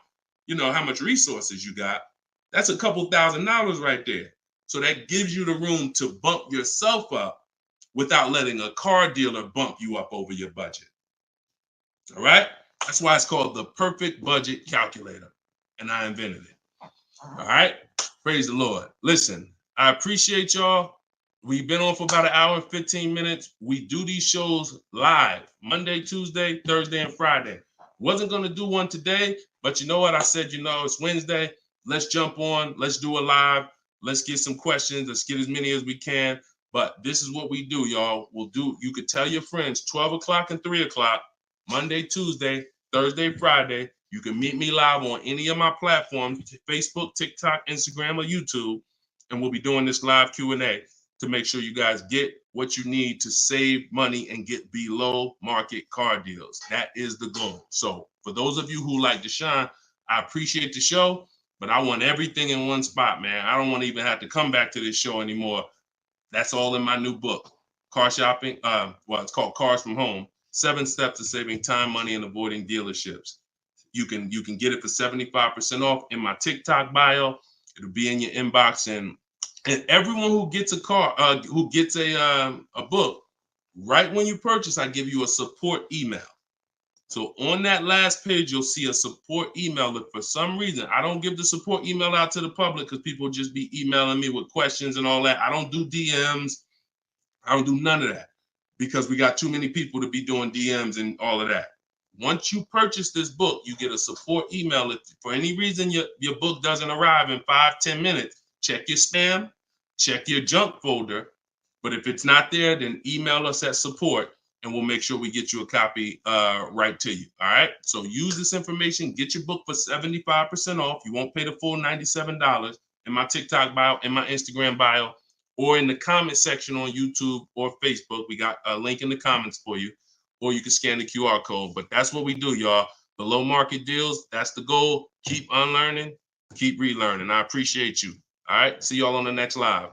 Speaker 2: how much resources you got. That's a couple $1,000s right there. So that gives you the room to bump yourself up without letting a car dealer bump you up over your budget. All right? That's why it's called the perfect budget calculator. And I invented it. All right? Praise the Lord. Listen, I appreciate y'all. We've been on for about 1 hour and 15 minutes. We do these shows live Monday, Tuesday, Thursday, and Friday. Wasn't going to do one today, but you know what? I said, it's Wednesday. Let's jump on. Let's do a live. Let's get some questions. Let's get as many as we can. But this is what we do, y'all. You could tell your friends 12 o'clock and 3 o'clock, Monday, Tuesday, Thursday, Friday. You can meet me live on any of my platforms, Facebook, TikTok, Instagram, or YouTube. And we'll be doing this live Q&A to make sure you guys get what you need to save money and get below market car deals. That is the goal. So for those of you who like Deshone, I appreciate the show, but I want everything in one spot, man. I don't want to even have to come back to this show anymore. That's all in my new book, Car Shopping. It's called Cars from Home, 7 Steps to Saving Time, Money, and Avoiding Dealerships. You can get it for 75% off in my TikTok bio. It'll be in your inbox, and everyone who gets a car, who gets a book, right when you purchase, I give you a support email. So on that last page, you'll see a support email. If for some reason I don't give the support email out to the public because people just be emailing me with questions and all that, I don't do DMs. I don't do none of that because we got too many people to be doing DMs and all of that. Once you purchase this book, you get a support email. If for any reason your book doesn't arrive in 5-10 minutes, check your spam, check your junk folder. But if it's not there, then email us at support and we'll make sure we get you a copy right to you. All right. So use this information, get your book for 75% off. You won't pay the full $97 in my TikTok bio, in my Instagram bio, or in the comment section on YouTube or Facebook. We got a link in the comments for you, or you can scan the QR code. But that's what we do, y'all. Below market deals. That's the goal. Keep unlearning, keep relearning. I appreciate you. All right. See y'all on the next live.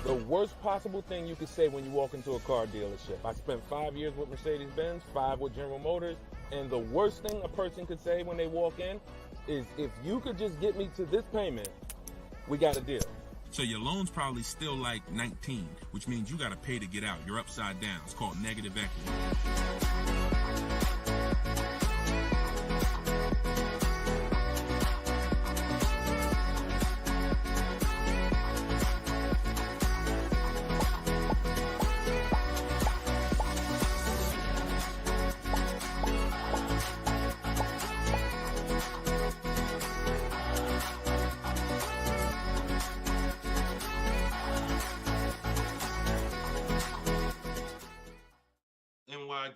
Speaker 1: The worst possible thing you could say when you walk into a car dealership. I spent 5 years with Mercedes-Benz, 5 with General Motors, and the worst thing a person could say when they walk in is if you could just get me to this payment, we got a deal.
Speaker 3: So your loan's probably still like 19, which means you got to pay to get out. You're upside down. It's called negative equity.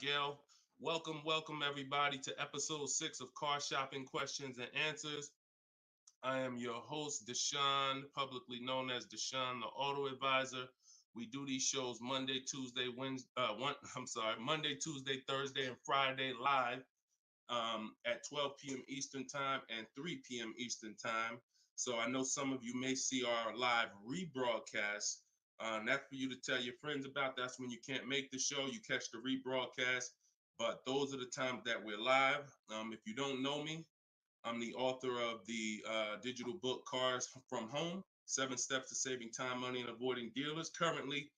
Speaker 2: Gail, welcome everybody to episode 6 of Car Shopping Questions and Answers. I am your host, Deshone, publicly known as Deshone the Auto Advisor. We do these shows Monday, Tuesday, Thursday, and Friday live at 12 p.m. Eastern Time and 3 p.m. Eastern Time. So I know some of you may see our live rebroadcast. That's for you to tell your friends about. That's when you can't make the show, you catch the rebroadcast. But those are the times that we're live. If you don't know me, I'm the author of the digital book Cars from Home, 7 Steps to Saving Time, Money, and Avoiding Dealers, currently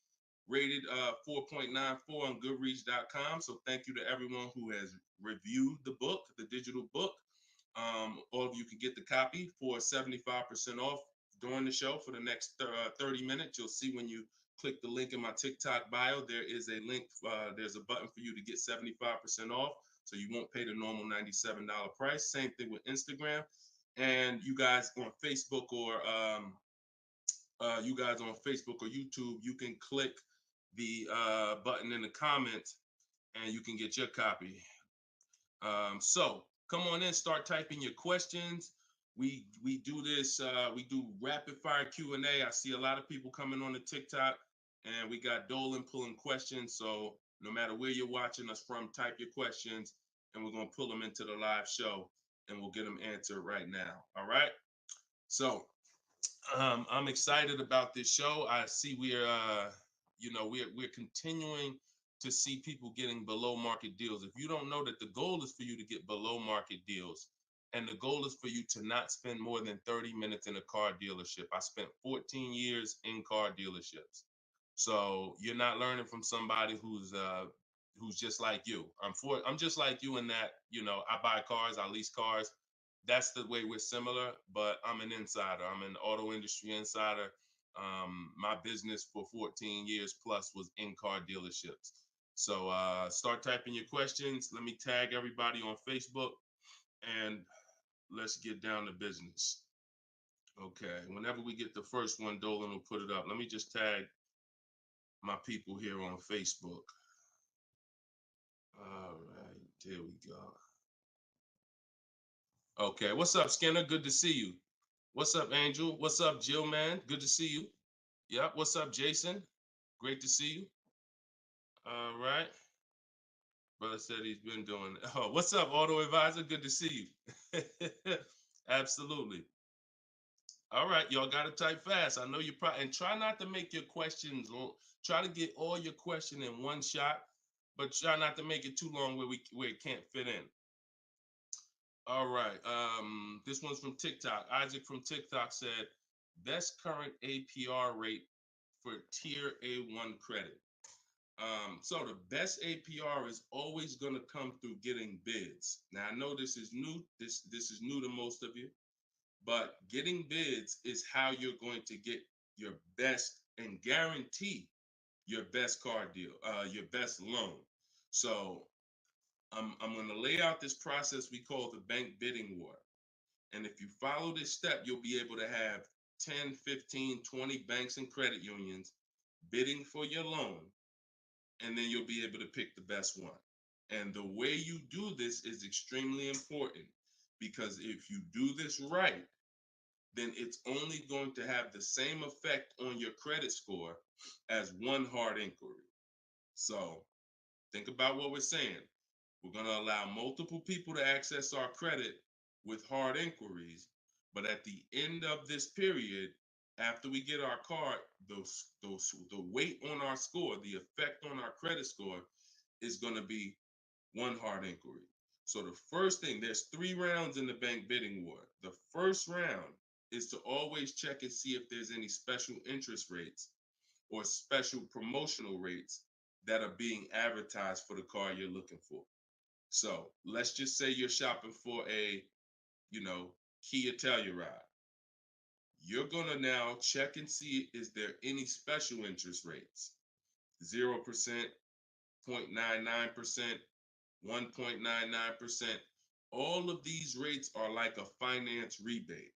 Speaker 2: rated 4.94 on Goodreads.com. So thank you to everyone who has reviewed the book, the digital book. All of you can get the copy for 75% off during the show for the next 30 minutes. You'll see when you click the link in my TikTok bio, there is a link, there's a button for you to get 75% off. So you won't pay the normal $97 price. Same thing with Instagram. And you guys on Facebook or YouTube, you can click the button in the comments and you can get your copy. So come on in, start typing your questions. We do this, we do rapid fire Q&A. I see a lot of people coming on the TikTok, and we got Dolan pulling questions. So no matter where you're watching us from, type your questions and we're going to pull them into the live show and we'll get them answered right now. All right. So I'm excited about this show. I see we're continuing to see people getting below market deals. If you don't know that the goal is for you to get below market deals, and the goal is for you to not spend more than 30 minutes in a car dealership. I spent 14 years in car dealerships. So you're not learning from somebody who's just like you. I'm just like you in that, I buy cars, I lease cars. That's the way we're similar, but I'm an insider. I'm an auto industry insider. My business for 14 years plus was in car dealerships. So start typing your questions. Let me tag everybody on Facebook and let's get down to business. Okay, whenever we get the first one, Dolan will put it up. Let me just tag my people here on Facebook. All right, there we go. Okay, what's up, Skinner? Good to see you. What's up, Angel? What's up, Jill, man? Good to see you. Yep, what's up, Jason? Great to see you. All right. Brother said he's been doing it. Oh, what's up, Auto Advisor? Good to see you. Absolutely. All right, y'all got to type fast. I know you probably, and try not to make your questions long. Try to get all your question in one shot, but try not to make it too long where it can't fit in. All right, this one's from TikTok. Isaac from TikTok said, best current APR rate for tier A1 credit. So the best APR is always going to come through getting bids. Now I know this is new. This is new to most of you. But getting bids is how you're going to get your best and guarantee your best car deal, your best loan. So I'm going to lay out this process we call the bank bidding war. And if you follow this step, you'll be able to have 10, 15, 20 banks and credit unions bidding for your loan. And then you'll be able to pick the best one. And the way you do this is extremely important, because if you do this right, then it's only going to have the same effect on your credit score as one hard inquiry. So think about what we're saying. We're going to allow multiple people to access our credit with hard inquiries, but at the end of this period, after we get our car, the weight on our score, the effect on our credit score is going to be one hard inquiry. So the first thing, there's 3 rounds in the bank bidding war. The first round is to always check and see if there's any special interest rates or special promotional rates that are being advertised for the car you're looking for. So let's just say you're shopping for a, Kia Telluride. You're gonna now check and see, is there any special interest rates? 0%, 0.99%, 1.99%. All of these rates are like a finance rebate.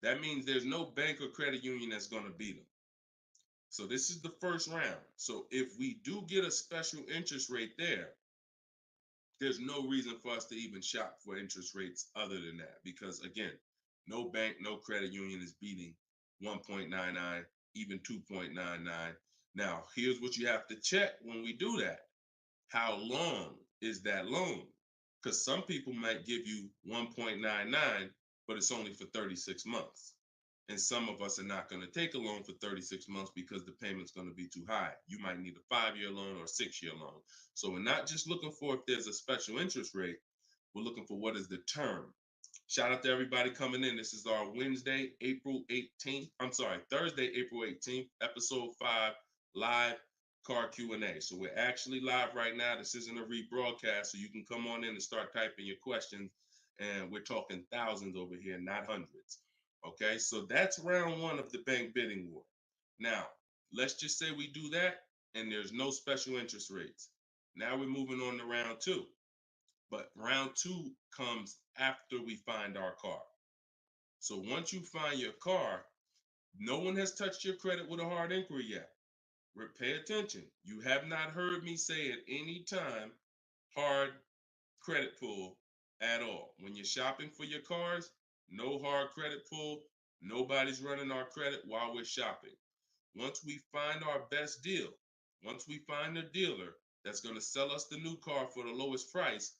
Speaker 2: That means there's no bank or credit union that's gonna beat them. So this is the first round. So if we do get a special interest rate there's no reason for us to even shop for interest rates other than that. Because again, no bank, no credit union is beating 1.99, even 2.99. Now, here's what you have to check when we do that. How long is that loan? Because some people might give you 1.99, but it's only for 36 months. And some of us are not going to take a loan for 36 months because the payment's going to be too high. You might need a 5-year loan or a 6-year loan. So we're not just looking for if there's a special interest rate, we're looking for what is the term. Shout out to everybody coming in. This is our Thursday, April 18th, episode 5, live car Q&A. So we're actually live right now. This isn't a rebroadcast, so you can come on in and start typing your questions. And we're talking thousands over here, not hundreds. Okay, so that's round 1 of the bank bidding war. Now, let's just say we do that and there's no special interest rates. Now we're moving on to round 2. But round 2 comes after we find our car. So once you find your car, no one has touched your credit with a hard inquiry yet. Pay attention. You have not heard me say at any time hard credit pull at all. When you're shopping for your cars, no hard credit pull. Nobody's running our credit while we're shopping. Once we find our best deal, once we find a dealer that's going to sell us the new car for the lowest price,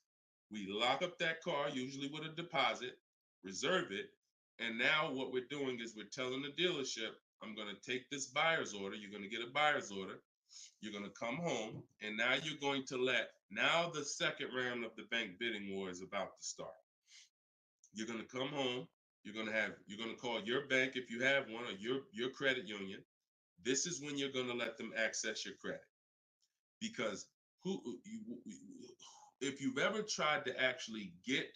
Speaker 2: we lock up that car, usually with a deposit, reserve it. And now what we're doing is we're telling the dealership, I'm going to take this buyer's order. You're going to get a buyer's order. You're going to come home, and now you're going to now the second round of the bank bidding war is about to start. You're going to come home. You're going to call your bank if you have one, or your credit union. This is when you're going to let them access your credit. Because if you've ever tried to actually get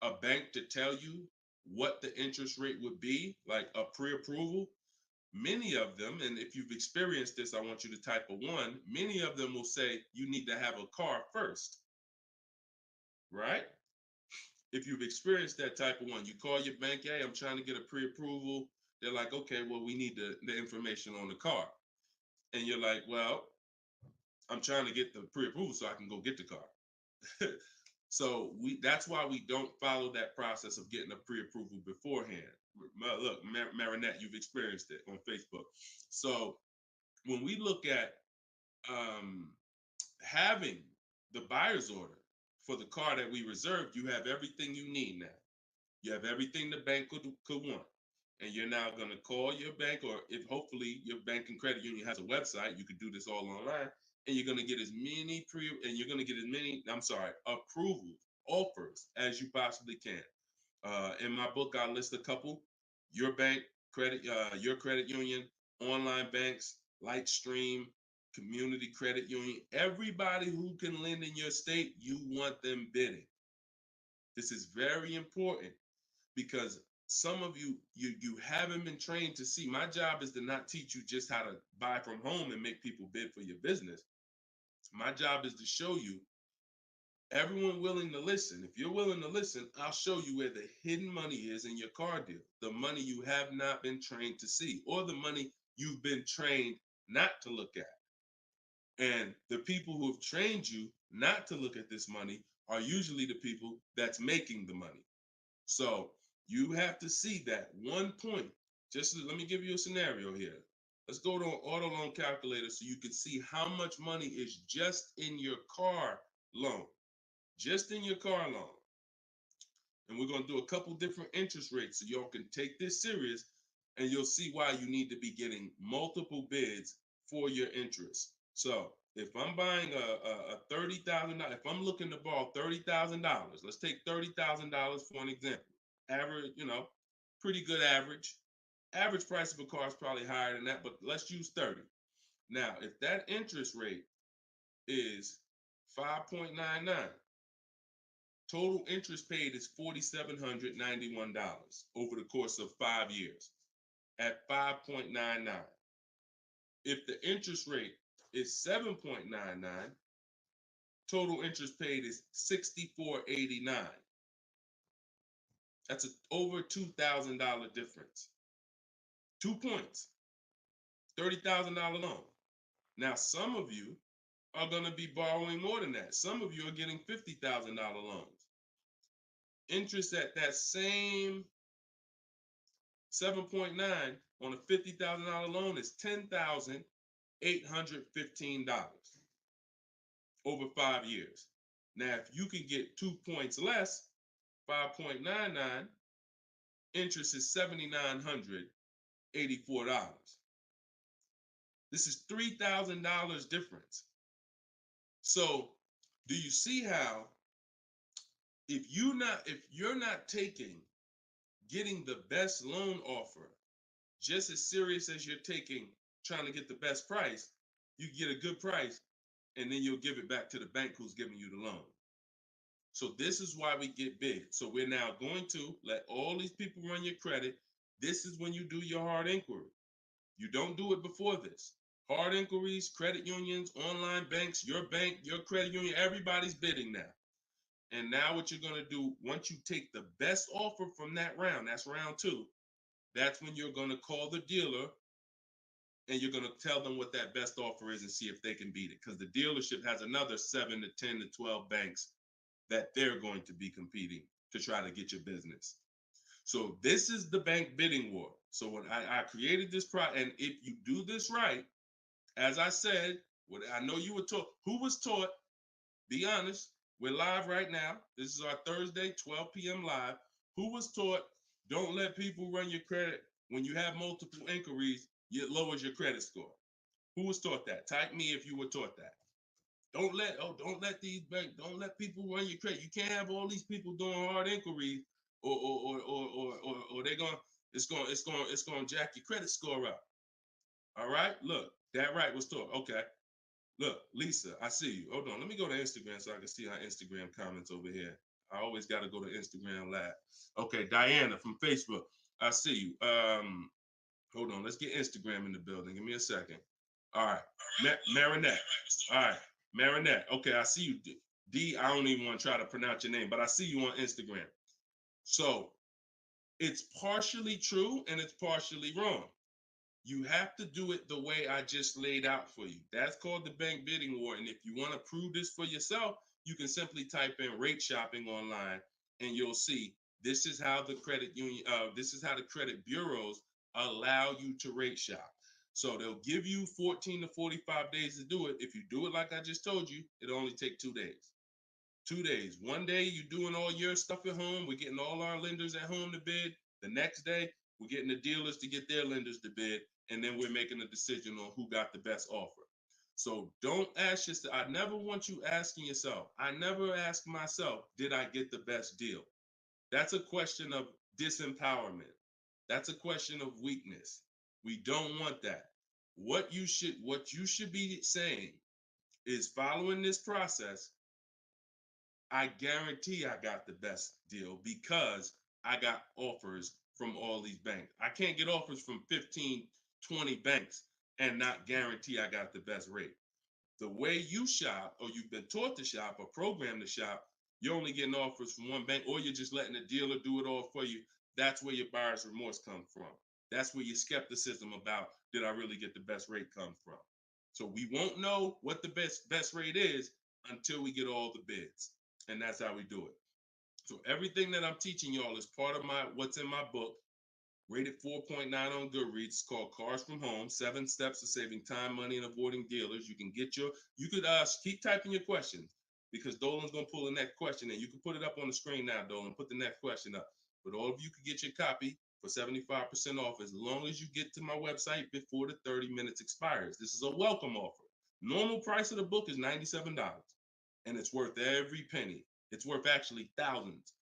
Speaker 2: a bank to tell you what the interest rate would be, like a pre-approval, many of them, and if you've experienced this, I want you to type a 1, many of them will say you need to have a car first, right? If you've experienced that type of 1, you call your bank, hey, I'm trying to get a pre-approval. They're like, okay, well, we need the information on the car. And you're like, well, I'm trying to get the pre-approval so I can go get the car. So that's why we don't follow that process of getting a pre-approval beforehand. Look, Marinette, you've experienced it on Facebook. So when we look at having the buyer's order for the car that we reserved, you have everything you need now. You have everything the bank could want. And you're now going to call your bank, or if hopefully your bank and credit union has a website, you could do this all online, and you're going to get as many approvals, offers as you possibly can. In my book, I list a couple: your bank, your credit union, online banks, Lightstream, community credit union, everybody who can lend in your state, you want them bidding. This is very important because some of you haven't been trained to see. My job is to not teach you just how to buy from home and make people bid for your business. My job is to show you everyone willing to listen. If you're willing to listen, I'll show you where the hidden money is in your car deal, the money you have not been trained to see, or the money you've been trained not to look at. And the people who have trained you not to look at this money are usually the people that's making the money. So you have to see that one point. Let me give you a scenario here. Let's go to an auto loan calculator so you can see how much money is just in your car loan. Just in your car loan. And we're going to do a couple different interest rates so y'all can take this serious, and you'll see why you need to be getting multiple bids for your interest. So if I'm buying a $30,000, if I'm looking to borrow $30,000, let's take $30,000 for an example. Average, pretty good average. Average price of a car is probably higher than that, but let's use 30. Now, if that interest rate is 5.99, total interest paid is $4,791 over the course of 5 years at 5.99. If the interest rate is 7.99, total interest paid is $64.89. That's over $2,000 difference. 2 points, $30,000 loan. Now, some of you are going to be borrowing more than that. Some of you are getting $50,000 loans. Interest at that same 7.9 on a $50,000 loan is $10,815 over 5 years. Now, if you can get 2 points less, 5.99, interest is $7,984. This is $3,000 difference. So, do you see how if you're not taking getting the best loan offer just as serious as you're taking trying to get the best price, you get a good price and then you'll give it back to the bank who's giving you the loan. So this is why we get big. So we're now going to let all these people run your credit. This is when you do your hard inquiry. You don't do it before this. Hard inquiries, credit unions, online banks, your bank, your credit union, everybody's bidding now. And now what you're going to do, once you take the best offer from that round, that's round 2, that's when you're going to call the dealer and you're going to tell them what that best offer is and see if they can beat it. Because the dealership has another 7 to 10 to 12 banks that they're going to be competing to try to get your business. So this is the bank bidding war. So when I created this product, and if you do this right, as I said, what I know you were taught, who was taught, be honest, we're live right now. This is our Thursday, 12 p.m. live. Who was taught, don't let people run your credit. When you have multiple inquiries, it lowers your credit score. Who was taught that? Type me if you were taught that. Don't let these banks, don't let people run your credit. You can't have all these people doing hard inquiries or they're going, it's going to jack your credit score up. All right, look, that right was taught. Okay. Look, Lisa, I see you. Hold on. Let me go to Instagram so I can see our Instagram comments over here. I always got to go to Instagram Live. Okay, Diana from Facebook. I see you. Hold on. Let's get Instagram in the building. Give me a second. All right. Marinette. All right. Marinette. Okay, I see you. D, I don't even want to try to pronounce your name, but I see you on Instagram. So it's partially true and it's partially wrong. You have to do it the way I just laid out for you. That's called the bank bidding war. And if you want to prove this for yourself, you can simply type in rate shopping online and you'll see this is how the credit union, this is how the credit bureaus allow you to rate shop. So they'll give you 14 to 45 days to do it. If you do it like I just told you, it'll only take 2 days. 2 days. One day you're doing all your stuff at home. We're getting all our lenders at home to bid. The next day, we're getting the dealers to get their lenders to bid. And then we're making a decision on who got the best offer. So don't ask yourself. I never want you asking yourself. I never ask myself, did I get the best deal? That's a question of disempowerment. That's a question of weakness. We don't want that. What you should be saying is, following this process, I guarantee I got the best deal because I got offers from all these banks. I can't get offers from 15, 20 banks and not guarantee I got the best rate. The way you shop, or you've been taught to shop or programmed to shop, you're only getting offers from one bank, or you're just letting the dealer do it all for you. That's where your buyer's remorse comes from. That's where your skepticism about, did I really get the best rate, comes from. So we won't know what the best rate is until we get all the bids. And that's how we do it. So everything that I'm teaching y'all is part of what's in my book, rated 4.9 on Goodreads. It's called Cars from Home, 7 Steps to Saving Time, Money, and Avoiding Dealers. You could keep typing your questions because Dolan's going to pull the next question in. You can put it up on the screen now, Dolan. Put the next question up. But all of you could get your copy for 75% off as long as you get to my website before the 30 minutes expires. This is a welcome offer. Normal price of the book is $97, and it's worth every penny. It's worth actually thousands.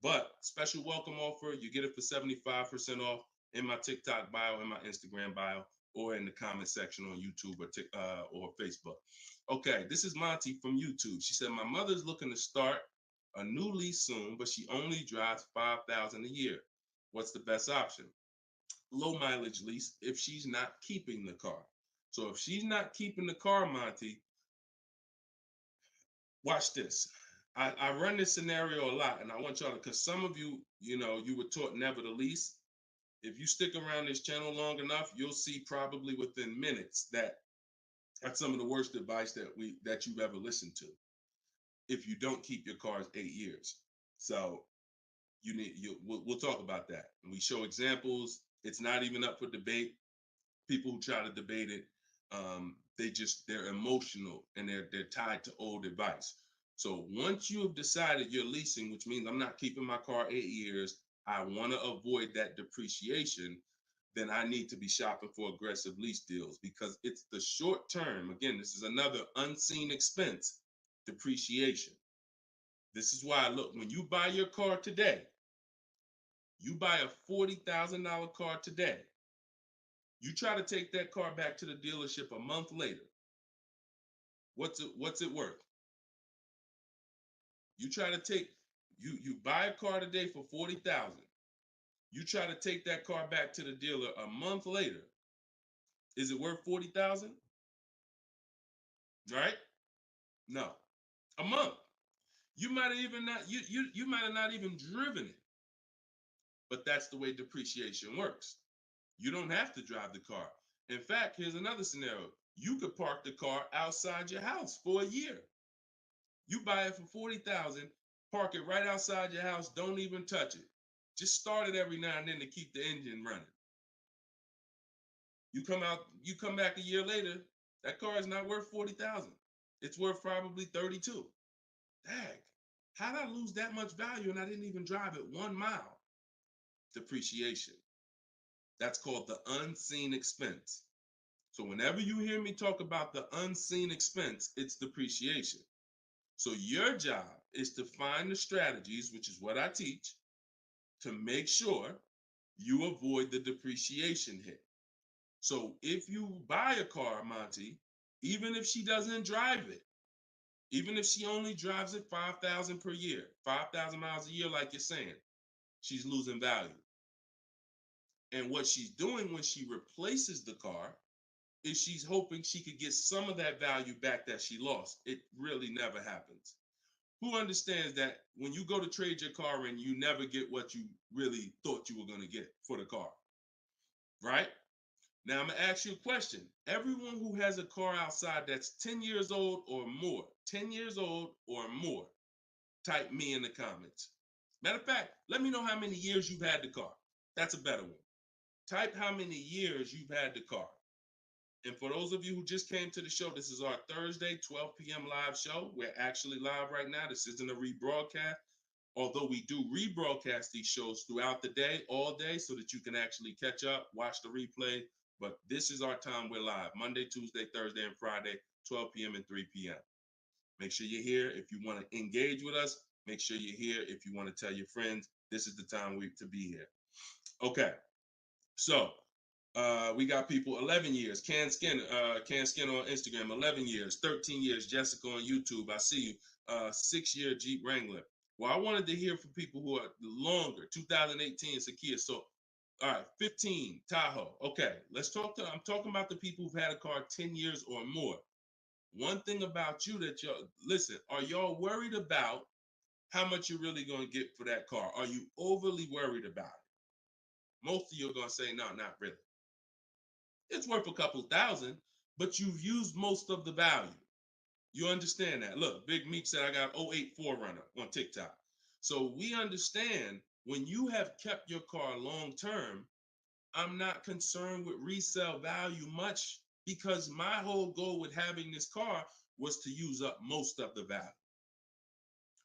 Speaker 2: But special welcome offer, you get it for 75% off in my TikTok bio, in my Instagram bio, or in the comment section on YouTube or Facebook. Okay, this is Monty from YouTube. She said, my mother's looking to start a new lease soon, but she only drives 5,000 a year. What's the best option? Low mileage lease if she's not keeping the car. So if she's not keeping the car, Monty, watch this. I run this scenario a lot, and I want y'all to, because some of you, you were taught never to lease. If you stick around this channel long enough, you'll see probably within minutes that that's some of the worst advice that you've ever listened to. If you don't keep your cars 8 years, so we'll talk about that, and we show examples. It's not even up for debate. People who try to debate it, they're emotional and they're tied to old advice. So once you have decided you're leasing, which means I'm not keeping my car 8 years, I want to avoid that depreciation, then I need to be shopping for aggressive lease deals, because it's the short term. Again, this is another unseen expense, depreciation. This is why, look, when you buy your car today, you buy a $40,000 car today, you try to take that car back to the dealership a month later, what's it worth? You try to take, you buy a car today for $40,000. You try to take that car back to the dealer a month later. Is it worth $40,000? Right? No. A month. You might have even not you might have not even driven it. But that's the way depreciation works. You don't have to drive the car. In fact, here's another scenario. You could park the car outside your house for a year. You buy it for $40,000, park it right outside your house, don't even touch it. Just start it every now and then to keep the engine running. You come back a year later, that car is not worth $40,000. It's worth probably $32,000. Dang, how did I lose that much value and I didn't even drive it 1 mile? Depreciation. That's called the unseen expense. So whenever you hear me talk about the unseen expense, it's depreciation. So your job is to find the strategies, which is what I teach, to make sure you avoid the depreciation hit. So if you buy a car, Monty, even if she doesn't drive it, even if she only drives it 5,000 per year, 5,000 miles a year, like you're saying, she's losing value. And what she's doing when she replaces the car is she's hoping she could get some of that value back that she lost. It really never happens. Who understands that when you go to trade your car in, you never get what you really thought you were going to get for the car, right? Now I'm going to ask you a question. Everyone who has a car outside that's 10 years old or more, 10 years old or more, type me in the comments. Matter of fact, let me know how many years you've had the car. That's a better one. Type how many years you've had the car. And for those of you who just came to the show, this is our Thursday, 12 p.m. live show. We're actually live right now. This isn't a rebroadcast, although we do rebroadcast these shows throughout the day, all day, so that you can actually catch up, watch the replay. But this is our time. We're live Monday, Tuesday, Thursday, and Friday, 12 p.m. and 3 p.m. Make sure you're here. If you want to engage with us, make sure you're here. If you want to tell your friends, this is the time to be here. Okay. So we got people 11 years. Can Skin on Instagram, 11 years, 13 years. Jessica on YouTube, I see you. 6-year Jeep Wrangler. Well, I wanted to hear from people who are longer. 2018 Sakia. So, all right, 15 Tahoe. Okay, I'm talking about the people who've had a car 10 years or more. One thing about you that listen, are y'all worried about how much you're really going to get for that car? Are you overly worried about it? Most of you are going to say, no, not really. It's worth a couple thousand, but you've used most of the value. You understand that? Look, Big Meek said I got 08 4Runner on TikTok. So we understand when you have kept your car long term, I'm not concerned with resale value much, because my whole goal with having this car was to use up most of the value.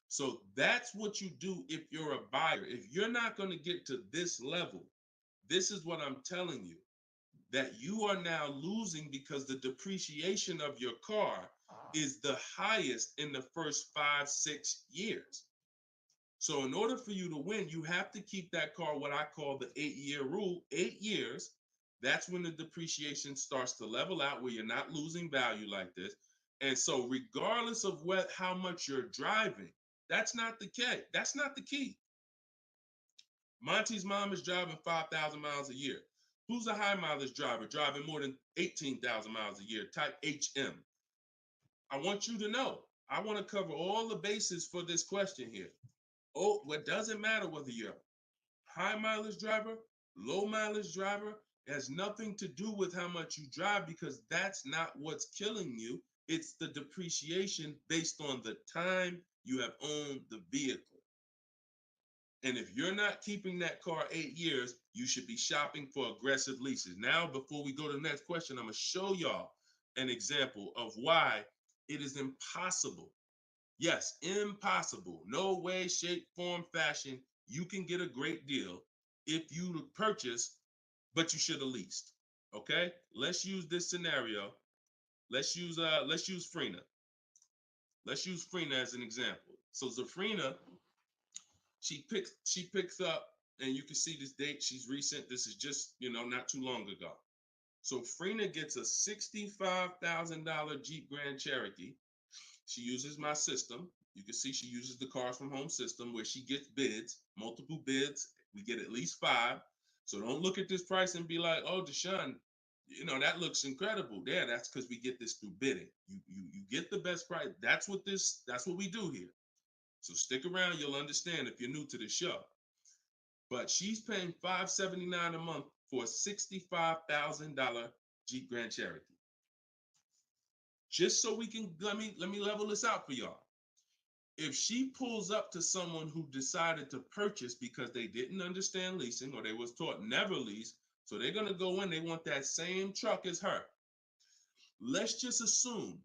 Speaker 2: So that's what you do if you're a buyer. If you're not going to get to this level, this is what I'm telling you. that you are now losing because the depreciation of your car is the highest in the first 5-6 years. So in order for you to win, you have to keep that car, what I call the 8-year rule. 8 years, that's when the depreciation starts to level out, where you're not losing value like this. And so regardless of how much you're driving, that's not the key. That's not the key. Monty's mom is driving 5,000 miles a year. Who's a high mileage driver driving more than 18,000 miles a year, type HM? I want you to know, I want to cover all the bases for this question here. Oh, what doesn't matter whether you're a high mileage driver, low mileage driver, it has nothing to do with how much you drive, because that's not what's killing you. It's the depreciation based on the time you have owned the vehicle. And if you're not keeping that car 8 years, you should be shopping for aggressive leases. Now, before we go to the next question, I'm going to show y'all an example of why it is impossible. Yes, impossible. No way, shape, form, fashion. You can get a great deal if you purchase, but you should have leased. Okay? Let's use this scenario. Let's use Frina. Let's use Frina as an example. So Zafrina, she picks up, and you can see this date. She's recent. This is just, not too long ago. So Frina gets a $65,000 Jeep Grand Cherokee. She uses my system. You can see she uses the Cars from Home system, where she gets bids, multiple bids. We get at least 5. So don't look at this price and be like, oh, Deshone, that looks incredible. Yeah, that's because we get this through bidding. You get the best price. That's what we do here. So stick around, you'll understand if you're new to the show. But she's paying $579 a month for a $65,000 Jeep Grand Cherokee. Just so we can, let me level this out for y'all. If she pulls up to someone who decided to purchase because they didn't understand leasing, or they was taught never lease, so they're gonna go in, they want that same truck as her. Let's just assume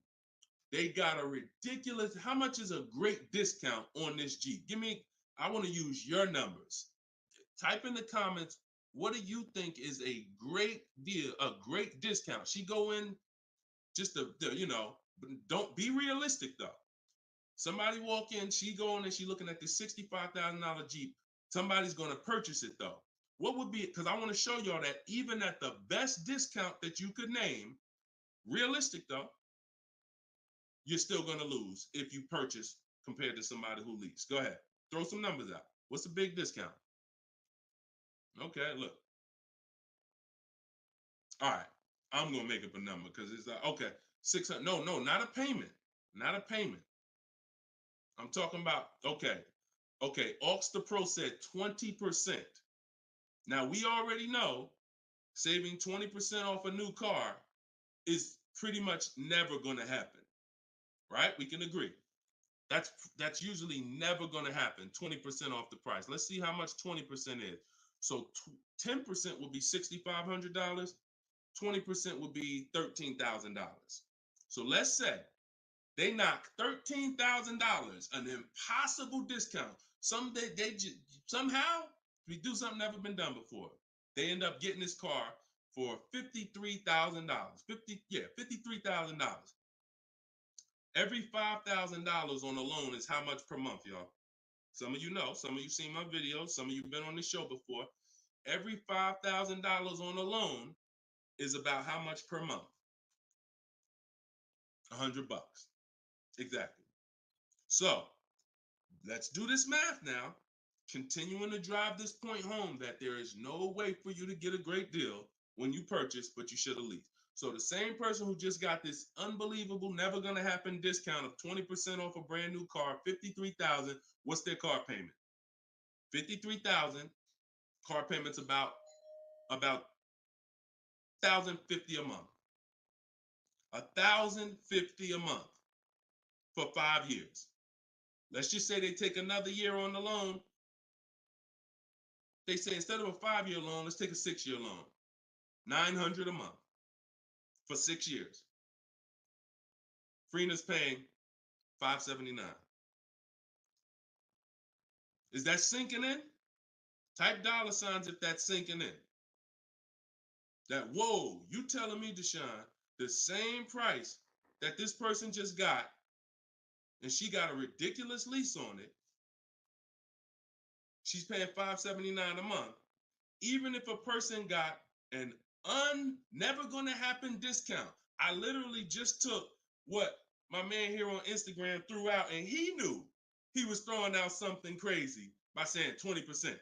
Speaker 2: they got a ridiculous, how much is a great discount on this Jeep? I want to use your numbers. Type in the comments, what do you think is a great deal, a great discount? She go in just don't be realistic though. Somebody walk in, she go in and she looking at this $65,000 Jeep. Somebody's going to purchase it though. What would be, because I want to show y'all that even at the best discount that you could name, realistic though, you're still going to lose if you purchase compared to somebody who leased. Go ahead. Throw some numbers out. What's a big discount? Okay, look. All right. I'm going to make up a number because it's like, okay, 600. No, not a payment. Not a payment. I'm talking about, okay. Aux the Pro said 20%. Now, we already know saving 20% off a new car is pretty much never going to happen, right? We can agree. That's usually never going to happen, 20% off the price. Let's see how much 20% is. So 10% would be $6,500. 20% would be $13,000. So let's say they knock $13,000, an impossible discount. Somehow we do something never been done before. They end up getting this car for $53,000. $53,000. Every $5,000 on a loan is how much per month, y'all? Some of you know, some of you seen my videos, some of you been on the show before. Every $5,000 on a loan is about how much per month? $100. Exactly. So let's do this math now. Continuing to drive this point home that there is no way for you to get a great deal when you purchase, but you should have leased. So the same person who just got this unbelievable, never gonna happen discount of 20% off a brand new car, $53,000, what's their car payment? $53,000, car payment's about $1,050 a month. $1,050 a month for 5 years. Let's just say they take another year on the loan. They say instead of a 5-year loan, let's take a 6-year loan. $900 a month for 6 years. Freena's paying $579. Is that sinking in? Type $ if that's sinking in. that, whoa, you telling me, Deshone, the same price that this person just got, and she got a ridiculous lease on it, she's paying $579 a month. Even if a person got an never gonna happen discount. I literally just took what my man here on Instagram threw out, and he knew he was throwing out something crazy by saying 20%.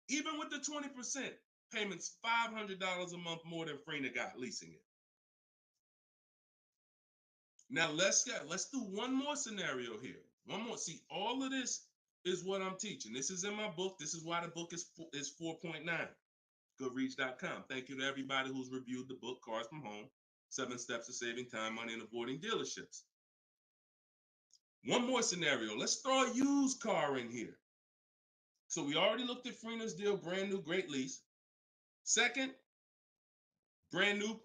Speaker 2: Even with the 20%, payments $500 a month more than Freener got leasing it. Now let's do one more scenario here. One more. See, all of this is what I'm teaching. This is in my book. This is why the book is 4.9. Goodreads.com. Thank you to everybody who's reviewed the book, Cars from Home, 7 Steps to Saving Time, Money, and Avoiding Dealerships. One more scenario. Let's throw a used car in here. So we already looked at Freener's deal, brand new, great lease. Second, brand new,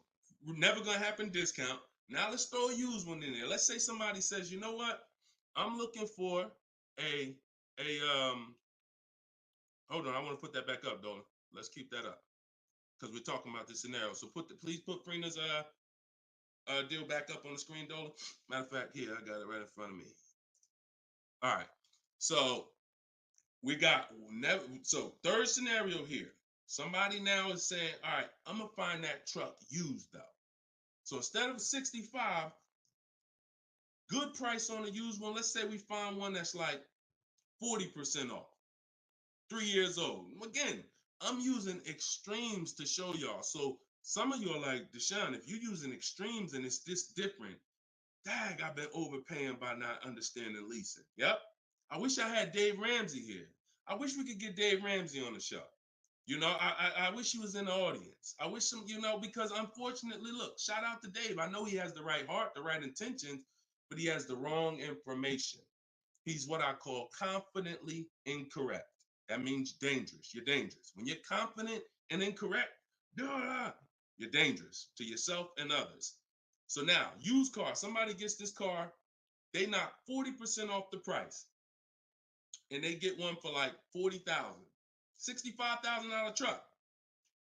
Speaker 2: never gonna happen discount. Now let's throw a used one in there. Let's say somebody says, you know what? I'm looking for hold on, I want to put that back up, Dolan. Let's keep that up, because we're talking about this scenario. So please put Freener's deal back up on the screen, Dolan. Matter of fact, here, I got it right in front of me. All right. So we got third scenario here. Somebody now is saying, all right, I'm gonna find that truck used though. So instead of 65, good price on a used one. Let's say we find one that's like 40% off, 3 years old. Again, I'm using extremes to show y'all. So some of you are like, Deshone, if you're using extremes and it's this different, dang, I've been overpaying by not understanding leasing. Yep. I wish I had Dave Ramsey here. I wish we could get Dave Ramsey on the show. You know, I wish he was in the audience. I wish him, because unfortunately, look, shout out to Dave. I know he has the right heart, the right intentions, but he has the wrong information. He's what I call confidently incorrect. That means dangerous. You're dangerous. When you're confident and incorrect, you're dangerous to yourself and others. So now, used car, somebody gets this car, they knock 40% off the price, and they get one for like $40,000, $65,000 truck.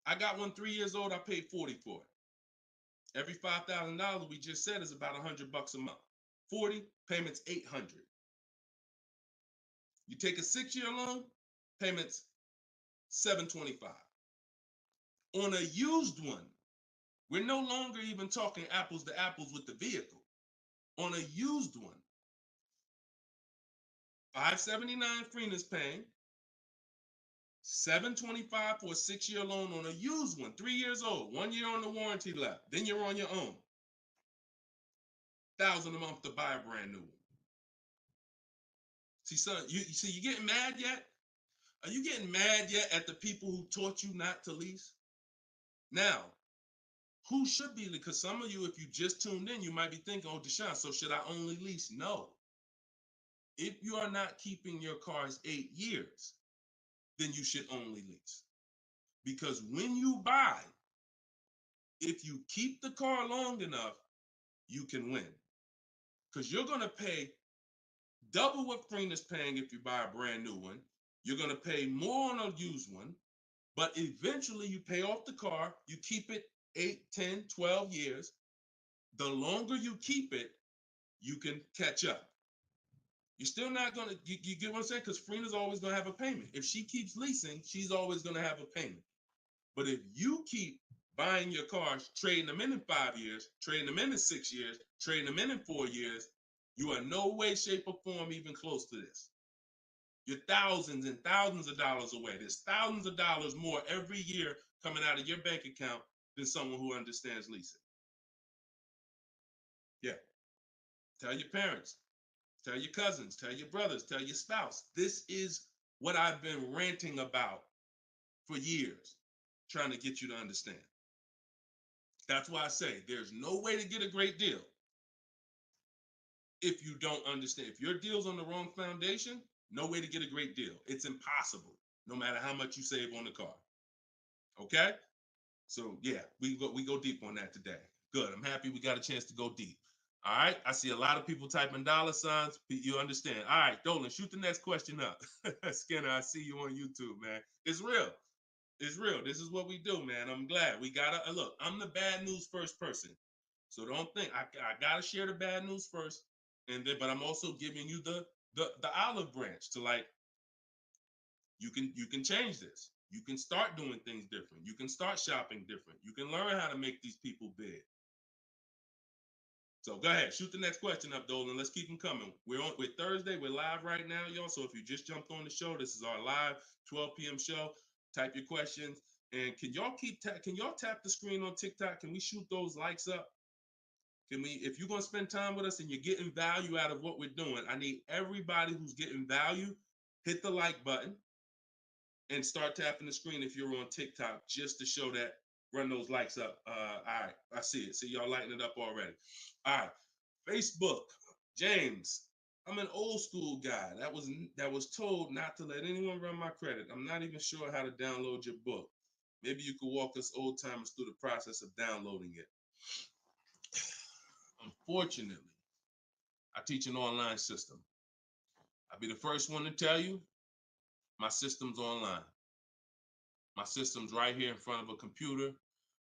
Speaker 2: I got one 3 years old, I paid $40 for it. Every $5,000 we just said is about $100 a month. 40, payments $800. You take a 6-year loan, payments $725. On a used one, we're no longer even talking apples to apples with the vehicle. On a used one, $579 Freener's paying, $725 for a 6-year loan on a used one, 3 years old, 1 year on the warranty left. Then you're on your own. $1,000 a month to buy a brand new one. See, son, you getting mad yet? Are you getting mad yet at the people who taught you not to lease? Now, who should be? Because some of you, if you just tuned in, you might be thinking, oh, Deshone, so should I only lease? No. If you are not keeping your cars 8 years, then you should only lease. Because when you buy, if you keep the car long enough, you can win. Because you're going to pay double what Freener's paying if you buy a brand new one. You're going to pay more on a used one, but eventually you pay off the car, you keep it 8, 10, 12 years. The longer you keep it, you can catch up. You're still not going to, you get what I'm saying? Because Freener's always going to have a payment. If she keeps leasing, she's always going to have a payment. But if you keep buying your cars, trading them in 5 years, trading them in 6 years, trading them in 4 years, you are no way, shape, or form even close to this. You're thousands and thousands of dollars away. There's thousands of dollars more every year coming out of your bank account than someone who understands leasing. Yeah. Tell your parents, tell your cousins, tell your brothers, tell your spouse. This is what I've been ranting about for years, trying to get you to understand. That's why I say there's no way to get a great deal if you don't understand. If your deal's on the wrong foundation, no way to get a great deal. It's impossible, no matter how much you save on the car. Okay? So yeah, we go deep on that today. Good. I'm happy we got a chance to go deep. All right. I see a lot of people typing $signs. You understand. All right, Dolan, shoot the next question up. Skinner, I see you on YouTube, man. It's real. It's real. This is what we do, man. I'm glad we gotta look. I'm the bad news first person, so don't think I gotta share the bad news first, and then but I'm also giving you the olive branch to like you can change this. You can start doing things different. You can start shopping different. You can learn how to make these people big. So go ahead, shoot the next question up, Dolan. Let's keep them coming. We're Thursday. We're live right now, y'all. So if you just jumped on the show, this is our live 12 p.m. show. Type your questions, and can y'all tap the screen on TikTok? Can we shoot those likes up? Can we? If you're gonna spend time with us and you're getting value out of what we're doing, I need everybody who's getting value hit the like button and start tapping the screen if you're on TikTok just to show that. Run those likes up. All right, I see it. See y'all lighting it up already. All right, Facebook, James. I'm an old school guy that was told not to let anyone run my credit. I'm not even sure how to download your book. Maybe you could walk us old timers through the process of downloading it. Unfortunately, I teach an online system. I'll be the first one to tell you my system's online. My system's right here in front of a computer.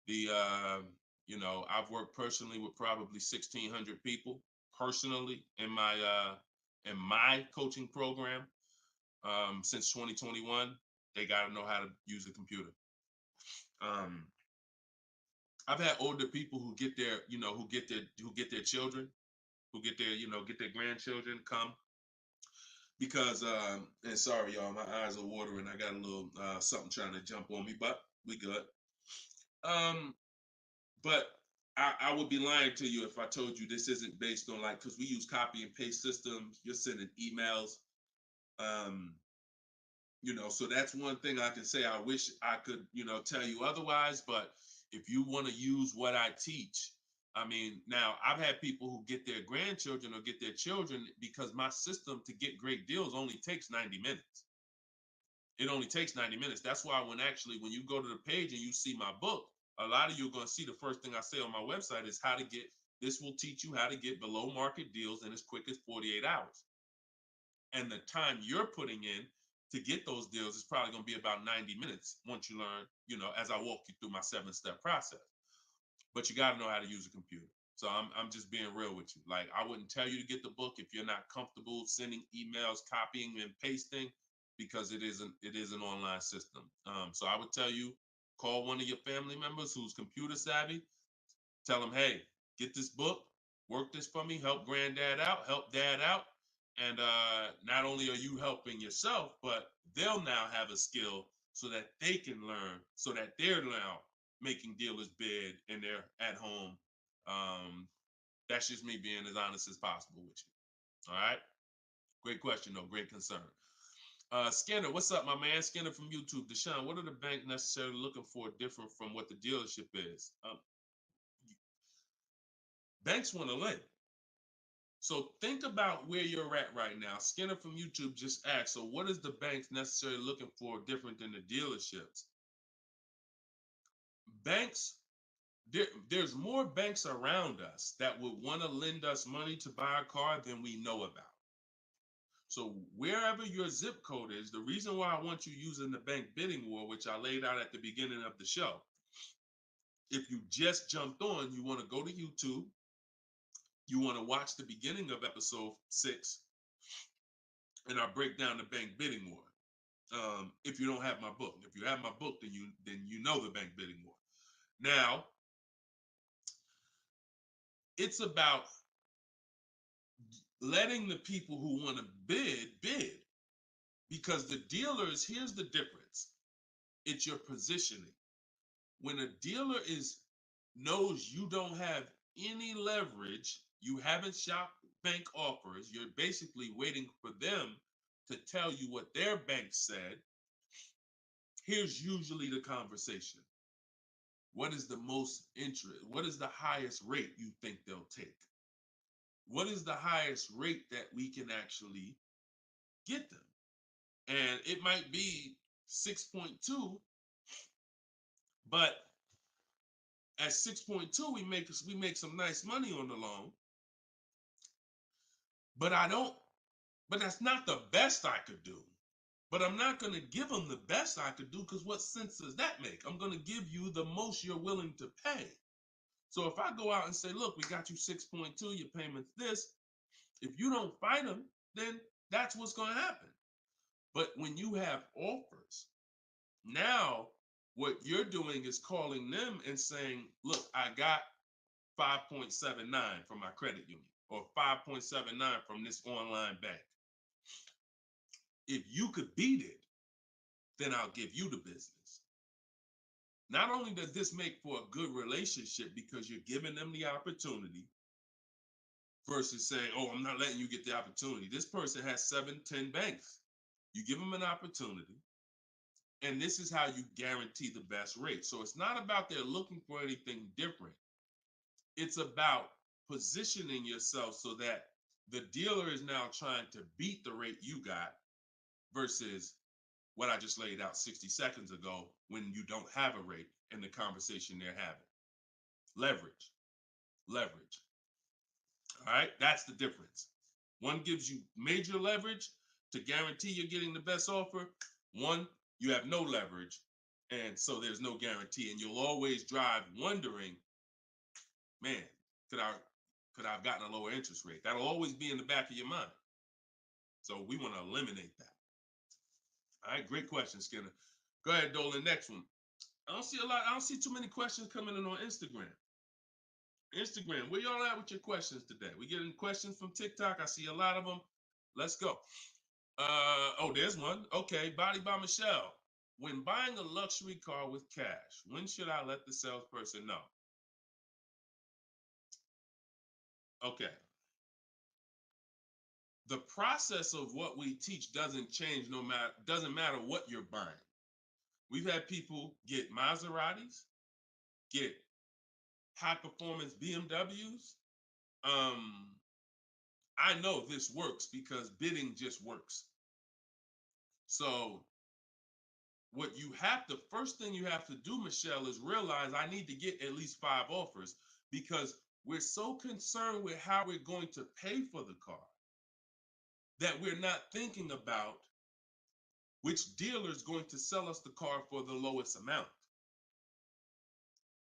Speaker 2: I've worked personally with probably 1,600 people personally in my coaching program since 2021. They got to know how to use a computer. I've had older people who get their children, who get their grandchildren come because and sorry y'all, my eyes are watering. I got a little something trying to jump on me, but we good. But I would be lying to you if I told you this isn't based on because we use copy and paste systems. You're sending emails, so that's one thing I can say. I wish I could, tell you otherwise. But if you want to use what I teach, I mean, now I've had people who get their grandchildren or get their children because my system to get great deals only takes 90 minutes. It only takes 90 minutes. That's why when you go to the page and you see my book, a lot of you are going to see the first thing I say on my website is this will teach you how to get below market deals in as quick as 48 hours. And the time you're putting in to get those deals is probably going to be about 90 minutes once you learn, as I walk you through my 7-step process. But you got to know how to use a computer. So I'm just being real with you. Like, I wouldn't tell you to get the book if you're not comfortable sending emails, copying and pasting, because it is an online system. So I would tell you, call one of your family members who's computer savvy. Tell them, hey, get this book, work this for me, help granddad out, help dad out. And not only are you helping yourself, but they'll now have a skill so that they can learn, so that they're now making dealers bid and they're at home. That's just me being as honest as possible with you. All right. Great question, though. Great concern. Skinner, what's up, my man? Skinner from YouTube. Deshone, what are the bank necessarily looking for different from what the dealership is? Banks want to lend. So think about where you're at right now. Skinner from YouTube just asked, so what is the banks necessarily looking for different than the dealerships? Banks, there's more banks around us that would want to lend us money to buy a car than we know about. So wherever your zip code is, the reason why I want you using the bank bidding war, which I laid out at the beginning of the show, if you just jumped on, you want to go to YouTube, you want to watch the beginning of episode 6, and I break down the bank bidding war. If you don't have my book, if you have my book, then you know the bank bidding war. Now, it's about letting the people who want to bid, because the dealers, here's the difference. It's your positioning. When a dealer knows you don't have any leverage, you haven't shopped bank offers, you're basically waiting for them to tell you what their bank said. Here's usually the conversation. What is the most interest? What is the highest rate you think they'll take? What is the highest rate that we can actually get them? And it might be 6.2, but at 6.2, we make some nice money on the loan. But that's not the best I could do. But I'm not going to give them the best I could do, because what sense does that make? I'm going to give you the most you're willing to pay. So if I go out and say, look, we got you 6.2, your payment's this. If you don't fight them, then that's what's going to happen. But when you have offers, now what you're doing is calling them and saying, look, I got 5.79 from my credit union, or 5.79 from this online bank. If you could beat it, then I'll give you the business. Not only does this make for a good relationship because you're giving them the opportunity versus saying, oh, I'm not letting you get the opportunity. This person has 7, 10 banks. You give them an opportunity, and this is how you guarantee the best rate. So it's not about they're looking for anything different. It's about positioning yourself so that the dealer is now trying to beat the rate you got versus what I just laid out 60 seconds ago when you don't have a rate in the conversation they're having. Leverage. All right, that's the difference. One gives you major leverage to guarantee you're getting the best offer. One, you have no leverage, and so there's no guarantee. And you'll always drive wondering, man, could I have gotten a lower interest rate? That'll always be in the back of your mind. So we want to eliminate that. All right, great question, Skinner. Go ahead, Dolan. Next one. I don't see too many questions coming in on Instagram. Where y'all at with your questions today? We getting questions from TikTok. I see a lot of them. Let's go. Oh, there's one. Okay, Body by Michelle. When buying a luxury car with cash, when should I let the salesperson know? Okay. The process of what we teach doesn't change doesn't matter what you're buying. We've had people get Maseratis, get high performance BMWs. I know this works because bidding just works. So first thing you have to do, Michelle, is realize I need to get at least 5 offers, because we're so concerned with how we're going to pay for the car that we're not thinking about which dealer is going to sell us the car for the lowest amount.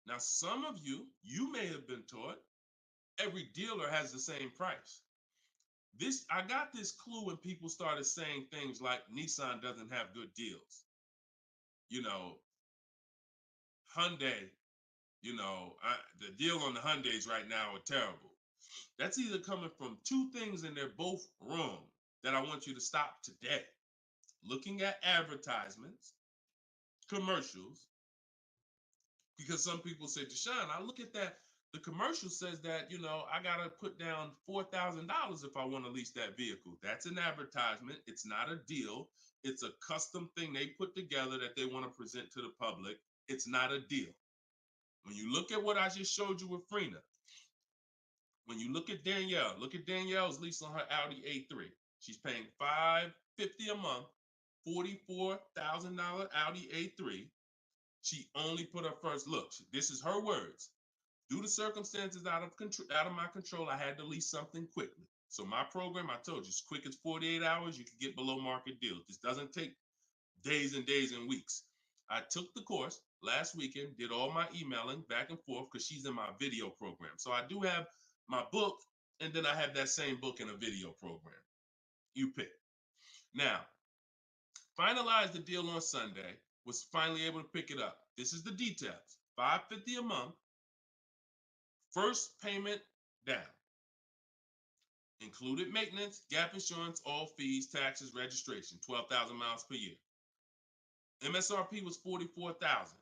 Speaker 2: Now, some of you may have been taught every dealer has the same price. I got this clue when people started saying things like Nissan doesn't have good deals. Hyundai, the deal on the Hyundais right now are terrible. That's either coming from 2 things, and they're both wrong, that I want you to stop today. Looking at advertisements, commercials, because some people say, Deshone, I look at that. The commercial says that, I got to put down $4,000 if I want to lease that vehicle. That's an advertisement. It's not a deal. It's a custom thing they put together that they want to present to the public. It's not a deal. When you look at what I just showed you with Frina, when you look at Danielle's lease on her Audi A3. She's paying $550 a month, $44,000 Audi A3. She only put her first look. This is her words. Due to circumstances out of my control, I had to lease something quickly. So my program, I told you, as quick as 48 hours, you can get below market deals. This doesn't take days and days and weeks. I took the course last weekend, did all my emailing back and forth because she's in my video program. So I do have my book, and then I have that same book in a video program. You pick. Now, finalized the deal on Sunday, was finally able to pick it up. This is the details. $550 a month, first payment down. Included maintenance, gap insurance, all fees, taxes, registration, 12,000 miles per year. MSRP was $44,000.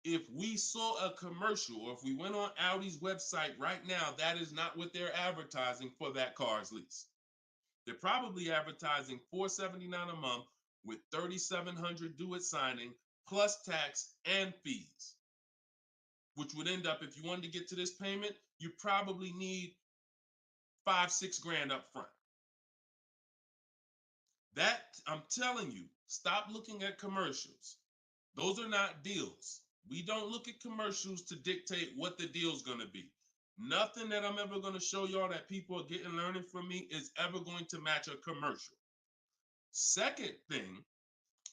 Speaker 2: If we saw a commercial, or if we went on Audi's website right now, that is not what they're advertising for that car's lease. They're probably advertising $479 a month with $3,700 due at signing, plus tax and fees, which would end up, if you wanted to get to this payment, you probably need $5-6 grand up front. That, I'm telling you, stop looking at commercials. Those are not deals. We don't look at commercials to dictate what the deal's going to be. Nothing that I'm ever going to show y'all that people are learning from me is ever going to match a commercial. Second thing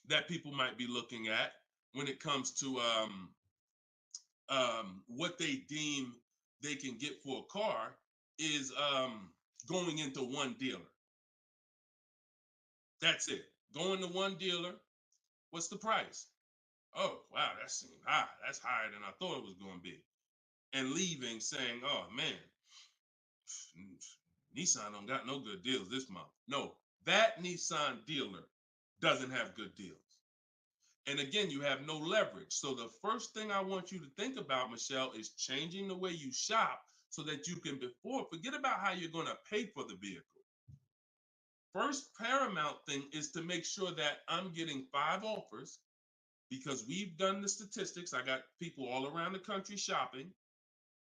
Speaker 2: that people might be looking at when it comes to what they deem they can get for a car is going into one dealer. That's it. Going to one dealer. What's the price? Oh, wow, that seems high. That's higher than I thought it was going to be. And leaving saying, oh, man, Nissan don't got no good deals this month. No, that Nissan dealer doesn't have good deals. And again, you have no leverage. So the first thing I want you to think about, Michelle, is changing the way you shop so that you can forget about how you're going to pay for the vehicle. First paramount thing is to make sure that I'm getting 5 offers, because we've done the statistics. I got people all around the country shopping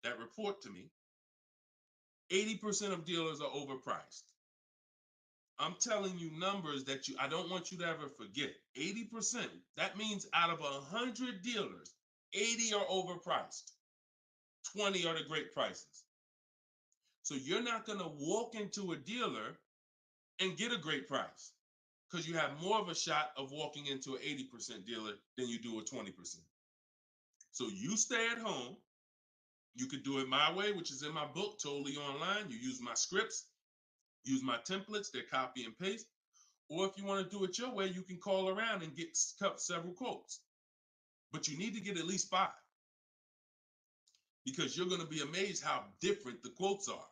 Speaker 2: that report to me. 80% of dealers are overpriced. I'm telling you numbers that I don't want you to ever forget. 80%. That means out of 100 dealers, 80 are overpriced. 20 are the great prices. So you're not going to walk into a dealer and get a great price, because you have more of a shot of walking into an 80% dealer than you do a 20%. So you stay at home. You could do it my way, which is in my book, totally online. You use my scripts, use my templates, they're copy and paste. Or if you want to do it your way, you can call around and get several quotes. But you need to get at least 5, because you're going to be amazed how different the quotes are.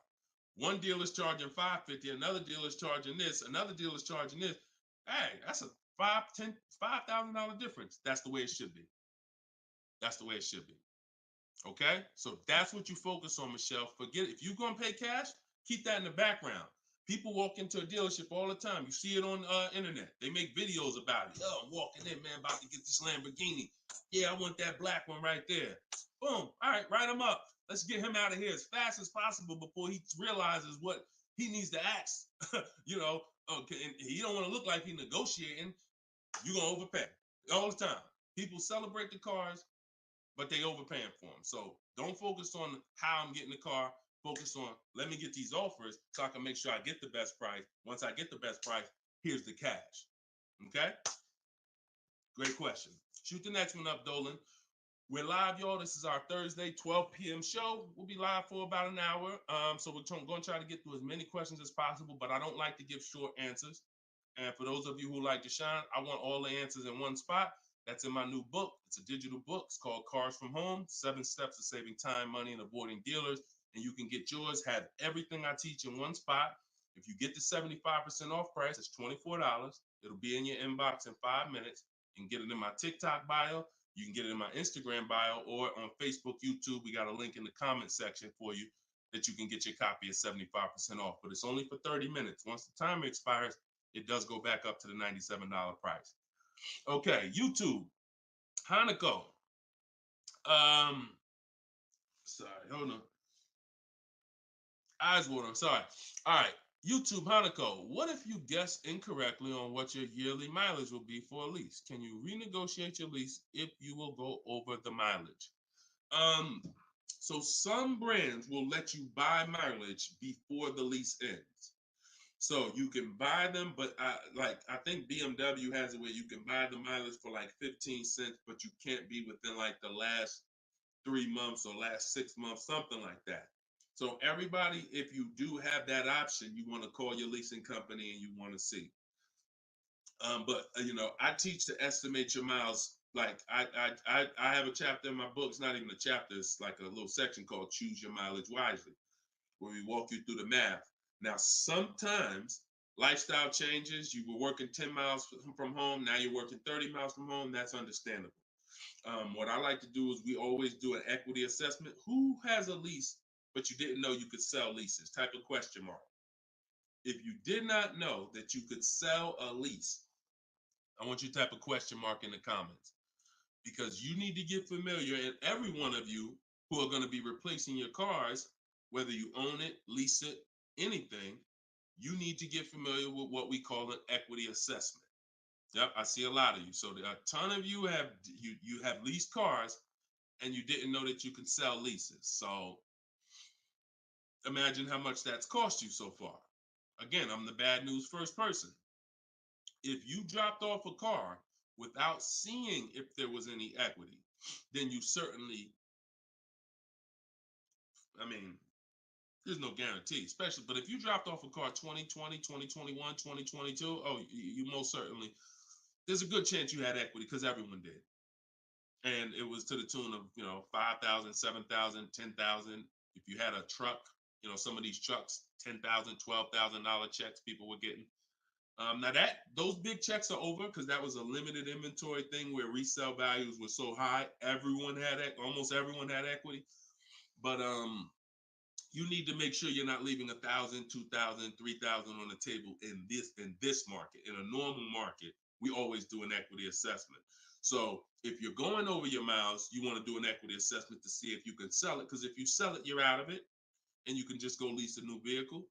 Speaker 2: One dealer's charging $550, another dealer's charging this, another dealer's charging this. Hey, that's a $5,000 difference. That's the way it should be. That's the way it should be. Okay? So that's what you focus on, Michelle. Forget, if you're going to pay cash, keep that in the background. People walk into a dealership all the time. You see it on internet. They make videos about it. Oh, I'm walking in, man, about to get this Lamborghini. Yeah, I want that black one right there. Boom. All right, write him up. Let's get him out of here as fast as possible before he realizes what he needs to ask. Okay, and he don't want to look like he's negotiating. You're going to overpay all the time. People celebrate the cars, but they overpaying for them. So don't focus on how I'm getting the car. Focus on, let me get these offers so I can make sure I get the best price. Once I get the best price, here's the cash. Okay? Great question. Shoot the next one up, Dolan. We're live, y'all. This is our Thursday, 12 p.m. show. We'll be live for about an hour. So we're going to try to get through as many questions as possible, but I don't like to give short answers. And for those of you who like to shine, I want all the answers in one spot. That's in my new book. It's a digital book. It's called Cars from Home, 7 Steps to Saving Time, Money, and Avoiding Dealers. And you can get yours, have everything I teach in one spot. If you get the 75% off price, it's $24. It'll be in your inbox in 5 minutes. You can get it in my TikTok bio. You can get it in my Instagram bio, or on Facebook, YouTube. We got a link in the comment section for you that you can get your copy at 75% off. But it's only for 30 minutes. Once the timer expires, it does go back up to the $97 price. Okay, YouTube, Hanako. Sorry, hold on. Eyes water, I'm sorry. All right, YouTube, Hanako. What if you guess incorrectly on what your yearly mileage will be for a lease? Can you renegotiate your lease if you will go over the mileage? So some brands will let you buy mileage before the lease ends. So you can buy them, but I think BMW has it where you can buy the mileage for like 15 cents, but you can't be within like the last 3 months or last 6 months, something like that. So everybody, if you do have that option, you want to call your leasing company and you want to see. But I teach to estimate your miles. Like I have a chapter in my book. It's not even a chapter. It's like a little section called Choose Your Mileage Wisely, where we walk you through the math. Now, sometimes lifestyle changes. You were working 10 miles from home. Now you're working 30 miles from home. That's understandable. What I like to do is we always do an equity assessment. Who has a lease, but you didn't know you could sell leases? Type of question mark. If you did not know that you could sell a lease, I want you to type a question mark in the comments, because you need to get familiar, and every one of you who are going to be replacing your cars, whether you own it, lease it, anything, you need to get familiar with what we call an equity assessment. Yep, I see a lot of you. So a ton of you have leased cars and you didn't know that you can sell leases. So imagine how much that's cost you so far. Again, I'm the bad news first person. If you dropped off a car without seeing if there was any equity, then you certainly, I mean, there's no guarantee, especially, but if you dropped off a car 2020, 2021, 2022, oh, you most certainly, there's a good chance you had equity because everyone did. And it was to the tune of, 5,000, 7,000, 10,000. If you had a truck, some of these trucks, $10,000, $12,000 checks people were getting. Now those big checks are over because that was a limited inventory thing where resale values were so high. Almost everyone had equity. But you need to make sure you're not leaving 1,000, 2,000, 3,000 on the table in this market. In a normal market, we always do an equity assessment. So if you're going over your miles, you want to do an equity assessment to see if you can sell it. Because if you sell it, you're out of it, and you can just go lease a new vehicle.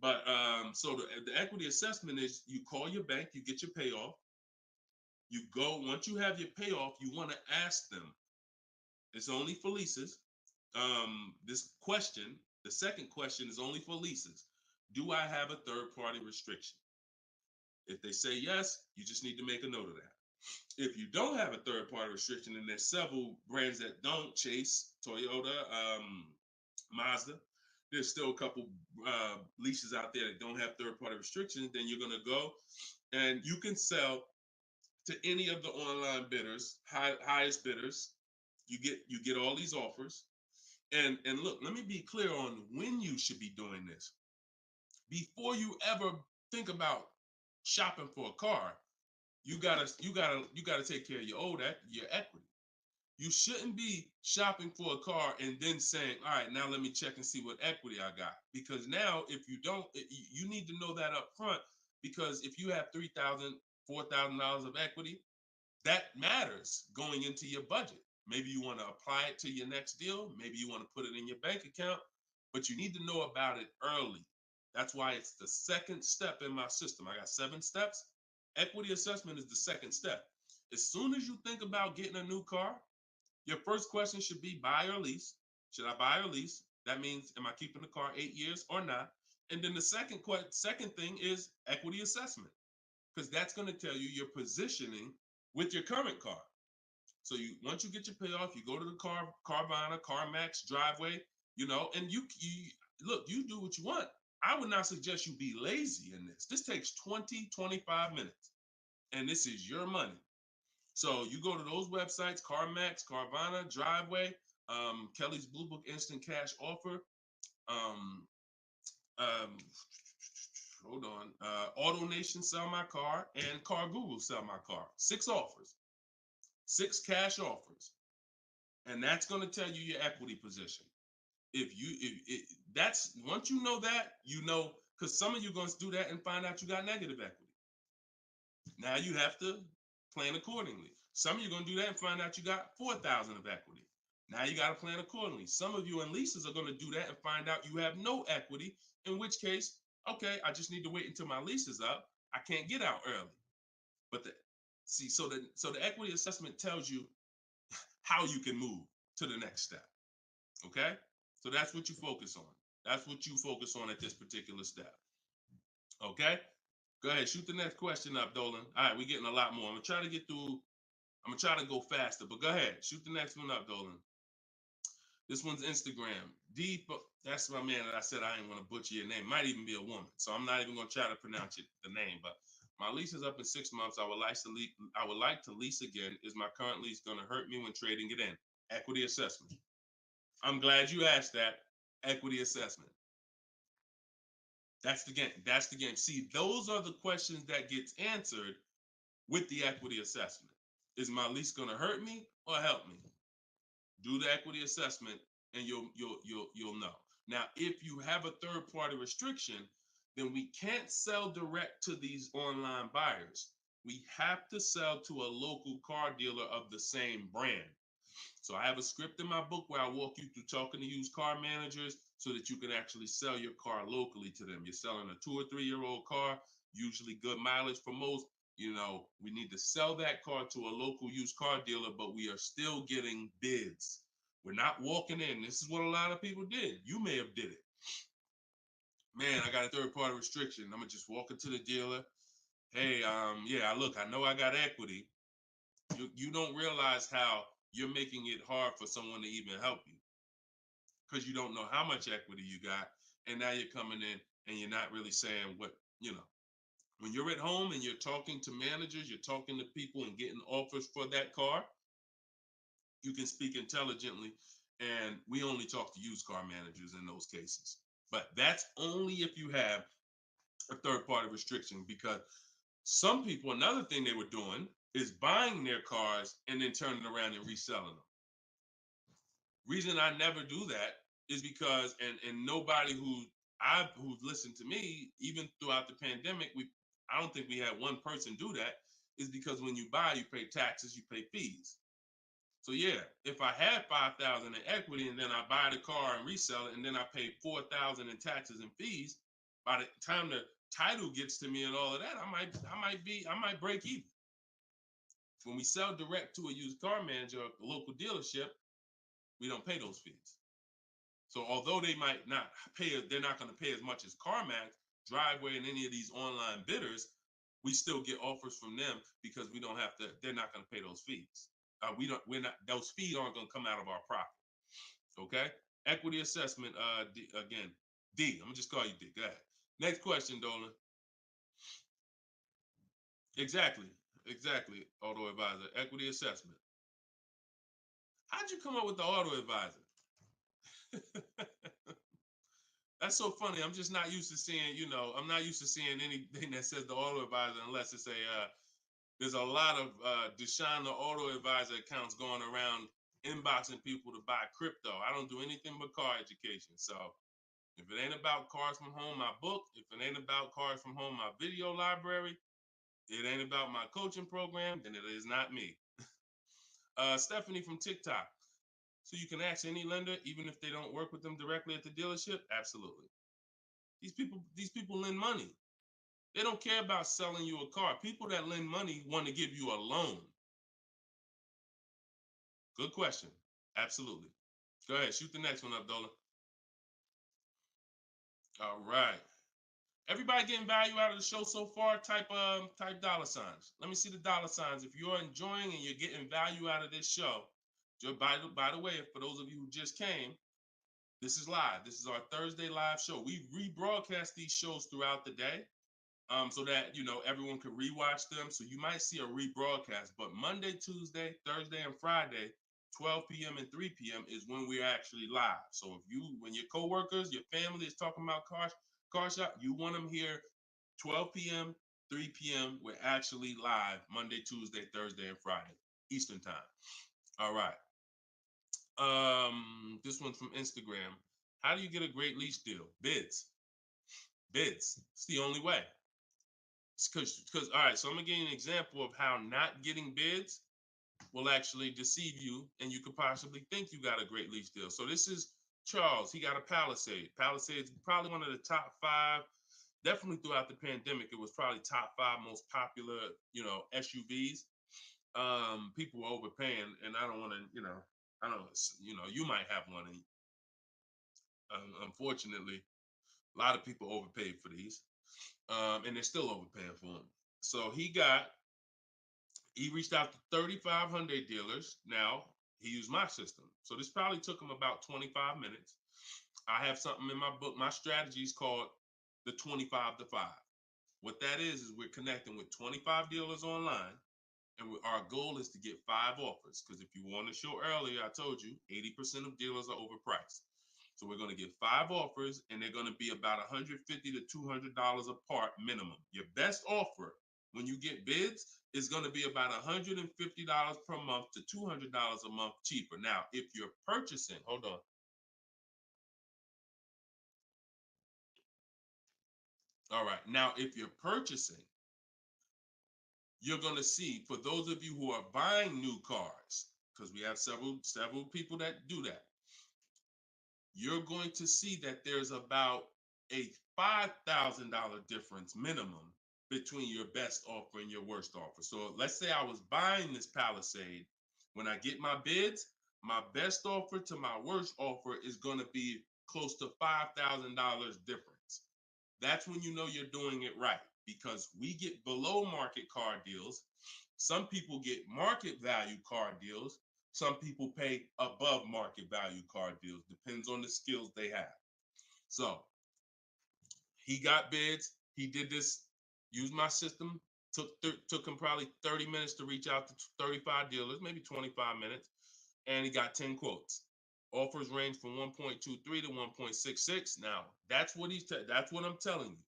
Speaker 2: But so the equity assessment is you call your bank, you get your payoff. You go, once you have your payoff, you want to ask them. It's only for leases. The second question is only for leases. Do I have a third party restriction? If they say yes, you just need to make a note of that. If you don't have a third party restriction, and there's several brands that don't, Chase, Toyota, Mazda, there's still a couple leases out there that don't have third party restrictions, then you're going to go and you can sell to any of the online bidders, highest bidders. You get all these offers. And look, let me be clear on when you should be doing this. Before you ever think about shopping for a car, you gotta take care of your equity. You shouldn't be shopping for a car and then saying, all right, now let me check and see what equity I got. Because now if you don't, you need to know that up front, because if you have $3,000, $4,000 of equity, that matters going into your budget. Maybe you want to apply it to your next deal. Maybe you want to put it in your bank account, but you need to know about it early. That's why it's the second step in my system. I got 7 steps. Equity assessment is the second step. As soon as you think about getting a new car, your first question should be buy or lease. Should I buy or lease? That means, am I keeping the car 8 years or not? And then the second thing is equity assessment, because that's going to tell you your positioning with your current car. So once you get your payoff, you go to the Carvana, CarMax, Driveway, and you look, you do what you want. I would not suggest you be lazy in this. This takes 20, 25 minutes, and this is your money. So you go to those websites, CarMax, Carvana, Driveway, Kelly's Blue Book Instant Cash Offer, hold on, AutoNation Sell My Car, and Car Google Sell My Car. 6 offers. 6 cash offers, and that's going to tell you your equity position. Once you know that, because some of you are going to do that and find out you got negative equity. Now you have to plan accordingly. Some of you are going to do that and find out you got 4,000 of equity. Now you got to plan accordingly. Some of you in leases are going to do that and find out you have no equity, in which case, okay, I just need to wait until my lease is up. I can't get out early. But so the equity assessment tells you how you can move to the next step. Okay? So that's what you focus on. That's what you focus on at this particular step. Okay? Go ahead, shoot the next question up, Dolan. All right, we're getting a lot more. I'm gonna try to go faster, but go ahead, shoot the next one up, Dolan. This one's Instagram. That's my man that I said I didn't want to butcher your name. Might even be a woman, so I'm not even gonna try to pronounce the name, but my lease is up in 6 months. I would like to lease again. Is my current lease going to hurt me when trading it in? Equity assessment. I'm glad you asked that. Equity assessment. That's the game. That's the game. See, those are the questions that gets answered with the equity assessment. Is my lease going to hurt me or help me? Do the equity assessment, and you'll know. Now, if you have a third party restriction, then we can't sell direct to these online buyers. We have to sell to a local car dealer of the same brand. So I have a script in my book where I walk you through talking to used car managers so that you can actually sell your car locally to them. You're selling a 2 or 3 year old car, usually good mileage for most. We need to sell that car to a local used car dealer, but we are still getting bids. We're not walking in. This is what a lot of people did. You may have did it. Man, I got a third party restriction. I'm gonna just walk into the dealer. hey, yeah, look, I know I got equity. You don't realize how you're making it hard for someone to even help you because you don't know how much equity you got, and now you're coming in and you're not really saying what you know. When you're at home and you're talking to managers, you're talking to people and getting offers for that car, you can speak intelligently. And we only talk to used car managers in those cases. But that's only if you have a third party restriction, because some people, another thing they were doing is buying their cars and then turning around and reselling them. Reason I never do that is because, and nobody who's listened to me, even throughout the pandemic, I don't think we had one person do that, is because when you buy, you pay taxes, you pay fees. So yeah, if I had 5,000 in equity and then I buy the car and resell it and then I pay 4,000 in taxes and fees, by the time the title gets to me and all of that, I might break even. When we sell direct to a used car manager, a local dealership, we don't pay those fees. So although they might not pay, they're not going to pay as much as CarMax, Driveway, and any of these online bidders, we still get offers from them because we don't have to. They're not going to pay those fees. We're not. Those fees aren't going to come out of our profit. Okay. Equity assessment. Again, D. I'm gonna just call you D. Go ahead. Next question, Dolan. Exactly. Exactly. Auto advisor. Equity assessment. How'd you come up with the auto advisor? That's so funny. I'm just not used to seeing, I'm not used to seeing anything that says the auto advisor unless it's there's a lot of Deshone the Auto Advisor accounts going around inboxing people to buy crypto. I don't do anything but car education. So if it ain't about Cars from Home, my book, if it ain't about Cars from Home, my video library, it ain't about my coaching program, then it is not me. Stephanie from TikTok. So you can ask any lender, even if they don't work with them directly at the dealership? Absolutely. These people lend money. They don't care about selling you a car. People that lend money want to give you a loan. Good question. Absolutely. Go ahead. Shoot the next one up, Dolan. All right. Everybody getting value out of the show so far? Type dollar signs. Let me see the dollar signs. If you're enjoying and you're getting value out of this show, by the way, for those of you who just came, this is live. This is our Thursday live show. We rebroadcast these shows throughout the day, so that everyone can rewatch them. So you might see a rebroadcast, but Monday, Tuesday, Thursday, and Friday, 12 p.m. and 3 p.m. is when we're actually live. So when your coworkers, your family is talking about car shop, you want them here 12 p.m., 3 p.m. We're actually live Monday, Tuesday, Thursday, and Friday, Eastern time. All right. This one's from Instagram. How do you get a great lease deal? Bids. It's the only way. Because all right, so I'm gonna give you an example of how not getting bids will actually deceive you, and you could possibly think you got a great lease deal. So this is Charles. He got a Palisade. Palisade's probably one of the top 5. Definitely throughout the pandemic, it was probably top 5 most popular, SUVs. People were overpaying, and I don't want to, I don't, you might have one, and unfortunately, a lot of people overpaid for these, and they're still overpaying for them. So he reached out to 3,500 dealers. Now he used my system. So this probably took him about 25 minutes. I have something in my book. My strategy is called the 25 to 5. What that is we're connecting with 25 dealers online. And our goal is to get 5 offers. Because if you want to show earlier, I told you 80% of dealers are overpriced. So we're going to get 5 offers, and they're going to be about $150 to $200 apart minimum. Your best offer when you get bids is going to be about $150 per month to $200 a month cheaper. Now, if you're purchasing, hold on. All right. Now, if you're purchasing, you're going to see, for those of you who are buying new cars, because we have several people that do that, you're going to see that there's about a $5,000 difference minimum between your best offer and your worst offer. So let's say I was buying this Palisade. When I get my bids, my best offer to my worst offer is going to be close to $5,000 difference. That's when you know you're doing it right. because we get below market car deals. Some people get market value car deals. Some people pay above market value car deals. Depends on the skills they have. So he got bids. He did this, used my system. Took him probably 30 minutes to reach out to 35 dealers, maybe 25 minutes, and he got 10 quotes. Offers range from 1.23 to 1.66. Now, that's what that's what I'm telling you.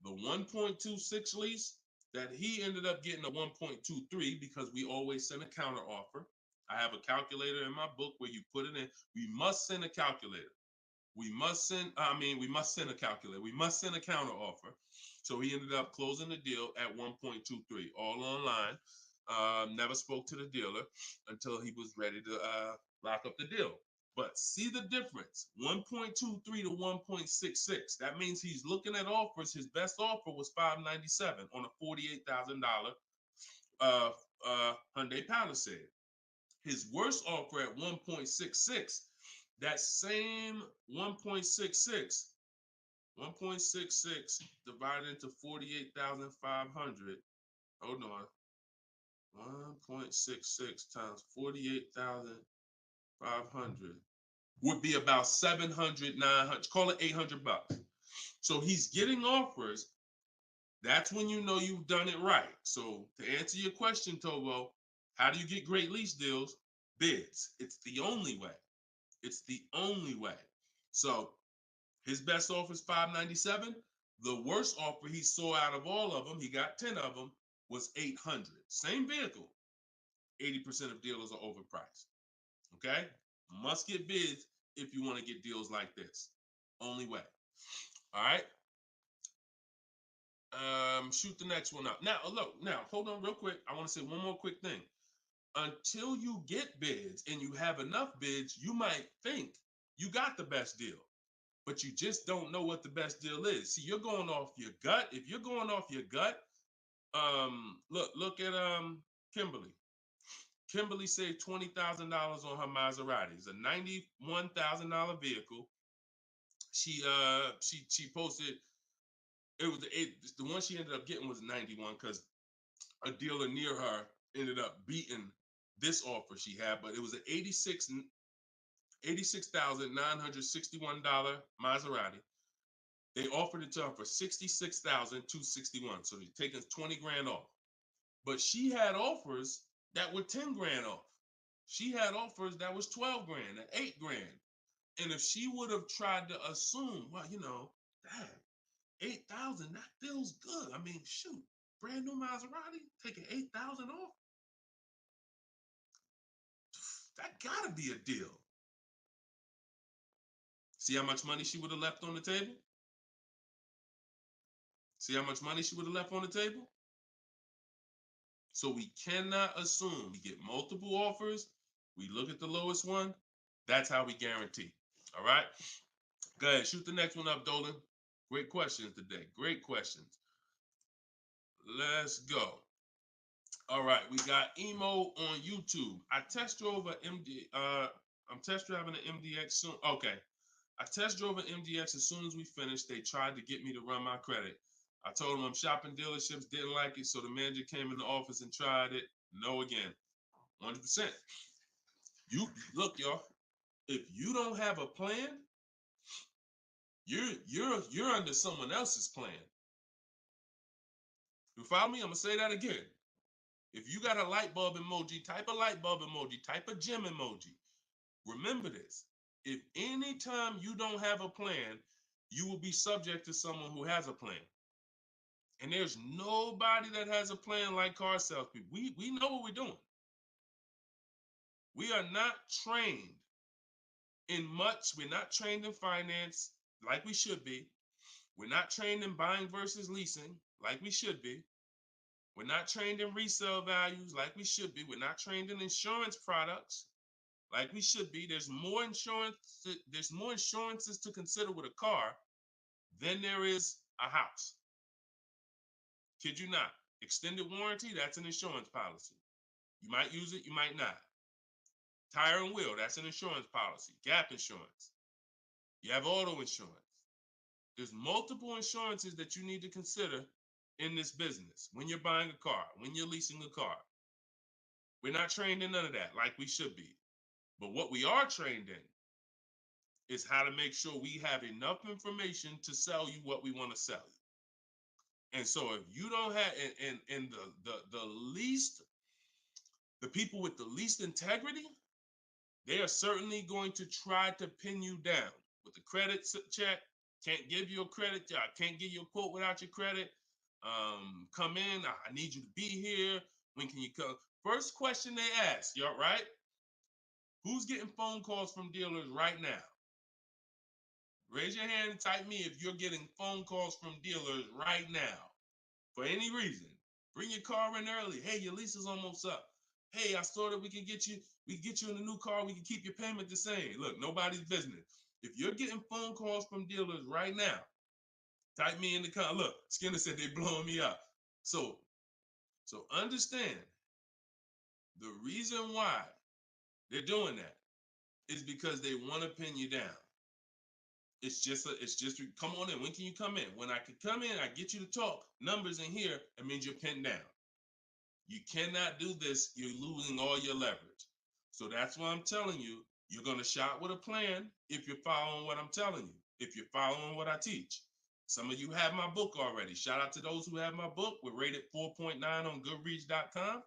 Speaker 2: The 1.26 lease that he ended up getting a 1.23 because we always send a counter offer. I have a calculator in my book where you put it in. We must send a calculator. We must send a calculator. We must send a counter offer. So he ended up closing the deal at 1.23, all online. Never spoke to the dealer until he was ready to lock up the deal. But see the difference, 1.23 to 1.66. That means he's looking at offers. His best offer was $597 on a $48,000 Hyundai Palisade. His worst offer at 1.66, that same 1.66 divided into 48,500. Hold on. 1.66 times 48,500 would be about 700, 900, call it $800. So he's getting offers. That's when you know you've done it right. So to answer your question, Tobo, how do you get great lease deals? Bids. It's the only way. It's the only way. So his best offer is $597. The worst offer he saw out of all of them, he got 10 of them, was $800. Same vehicle. 80% of dealers are overpriced. Okay? Must get bids if you want to get deals like this. Only way. All right? Shoot the next one up. Now, look, hold on real quick. I want to say one more quick thing. Until you get bids and you have enough bids, you might think you got the best deal, but you just don't know what the best deal is. See, you're going off your gut. If you're going off your gut, look at Kimberly. Kimberly saved $20,000 on her Maserati. It's a $91,000 vehicle. She posted. It was the one she ended up getting was 91 because a dealer near her ended up beating this offer she had, but it was an $86,961 Maserati. They offered it to her for $66,261. So they're taking 20 grand off. But she had offers that were 10 grand off. She had offers that was 12 grand and 8 grand. And if she would have tried to assume, well, damn, 8,000, that feels good. I mean, shoot, brand new Maserati, taking 8,000 off. That gotta be a deal. See how much money she would have left on the table? See how much money she would have left on the table? So we cannot assume. We get multiple offers. We look at the lowest one. That's how we guarantee. All right? Go ahead. Shoot the next one up, Dolan. Great questions today. Great questions. Let's go. All right. We got Emo on YouTube. I test drove an MD. I'm test driving an MDX soon. Okay. I test drove an MDX as soon as we finished. They tried to get me to run my credit. I told them I'm shopping dealerships, didn't like it, so the manager came in the office and tried it. No again. 100%. You look, y'all. If you don't have a plan, you're under someone else's plan. You follow me? I'm gonna say that again. If you got a light bulb emoji, type a light bulb emoji, type a gem emoji. Remember this. If anytime you don't have a plan, you will be subject to someone who has a plan. And there's nobody that has a plan like car salespeople. We know what we're doing. We are not trained in much. We're not trained in finance like we should be. We're not trained in buying versus leasing like we should be. We're not trained in resale values like we should be. We're not trained in insurance products like we should be. There's more insurances to consider with a car than there is a house. Kid you not. Extended warranty, that's an insurance policy. You might use it, you might not. Tire and wheel, that's an insurance policy. Gap insurance. You have auto insurance. There's multiple insurances that you need to consider in this business, when you're buying a car, when you're leasing a car. We're not trained in none of that like we should be. But what we are trained in is how to make sure we have enough information to sell you what we want to sell you. And so if you don't have, and the least, the people with the least integrity, they are certainly going to try to pin you down with the credit check. Can't give you a credit. I can't give you a quote without your credit. Come in. I need you to be here. When can you come? First question they ask, y'all, right? Who's getting phone calls from dealers right now? Raise your hand and type me if you're getting phone calls from dealers right now for any reason. Bring your car in early. Hey, your lease is almost up. Hey, I saw that we can get you in a new car. We can keep your payment the same. Look, nobody's business. If you're getting phone calls from dealers right now, type me in the comment. Look, Skinner said they blowing me up. So understand the reason why they're doing that is because they want to pin you down. It's just come on in. When can you come in? When I can come in, I get you to talk. Numbers in here, it means you're pinned down. You cannot do this. You're losing all your leverage. So that's why I'm telling you, you're going to shop with a plan if you're following what I'm telling you, if you're following what I teach. Some of you have my book already. Shout out to those who have my book. We're rated 4.9 on Goodreads.com.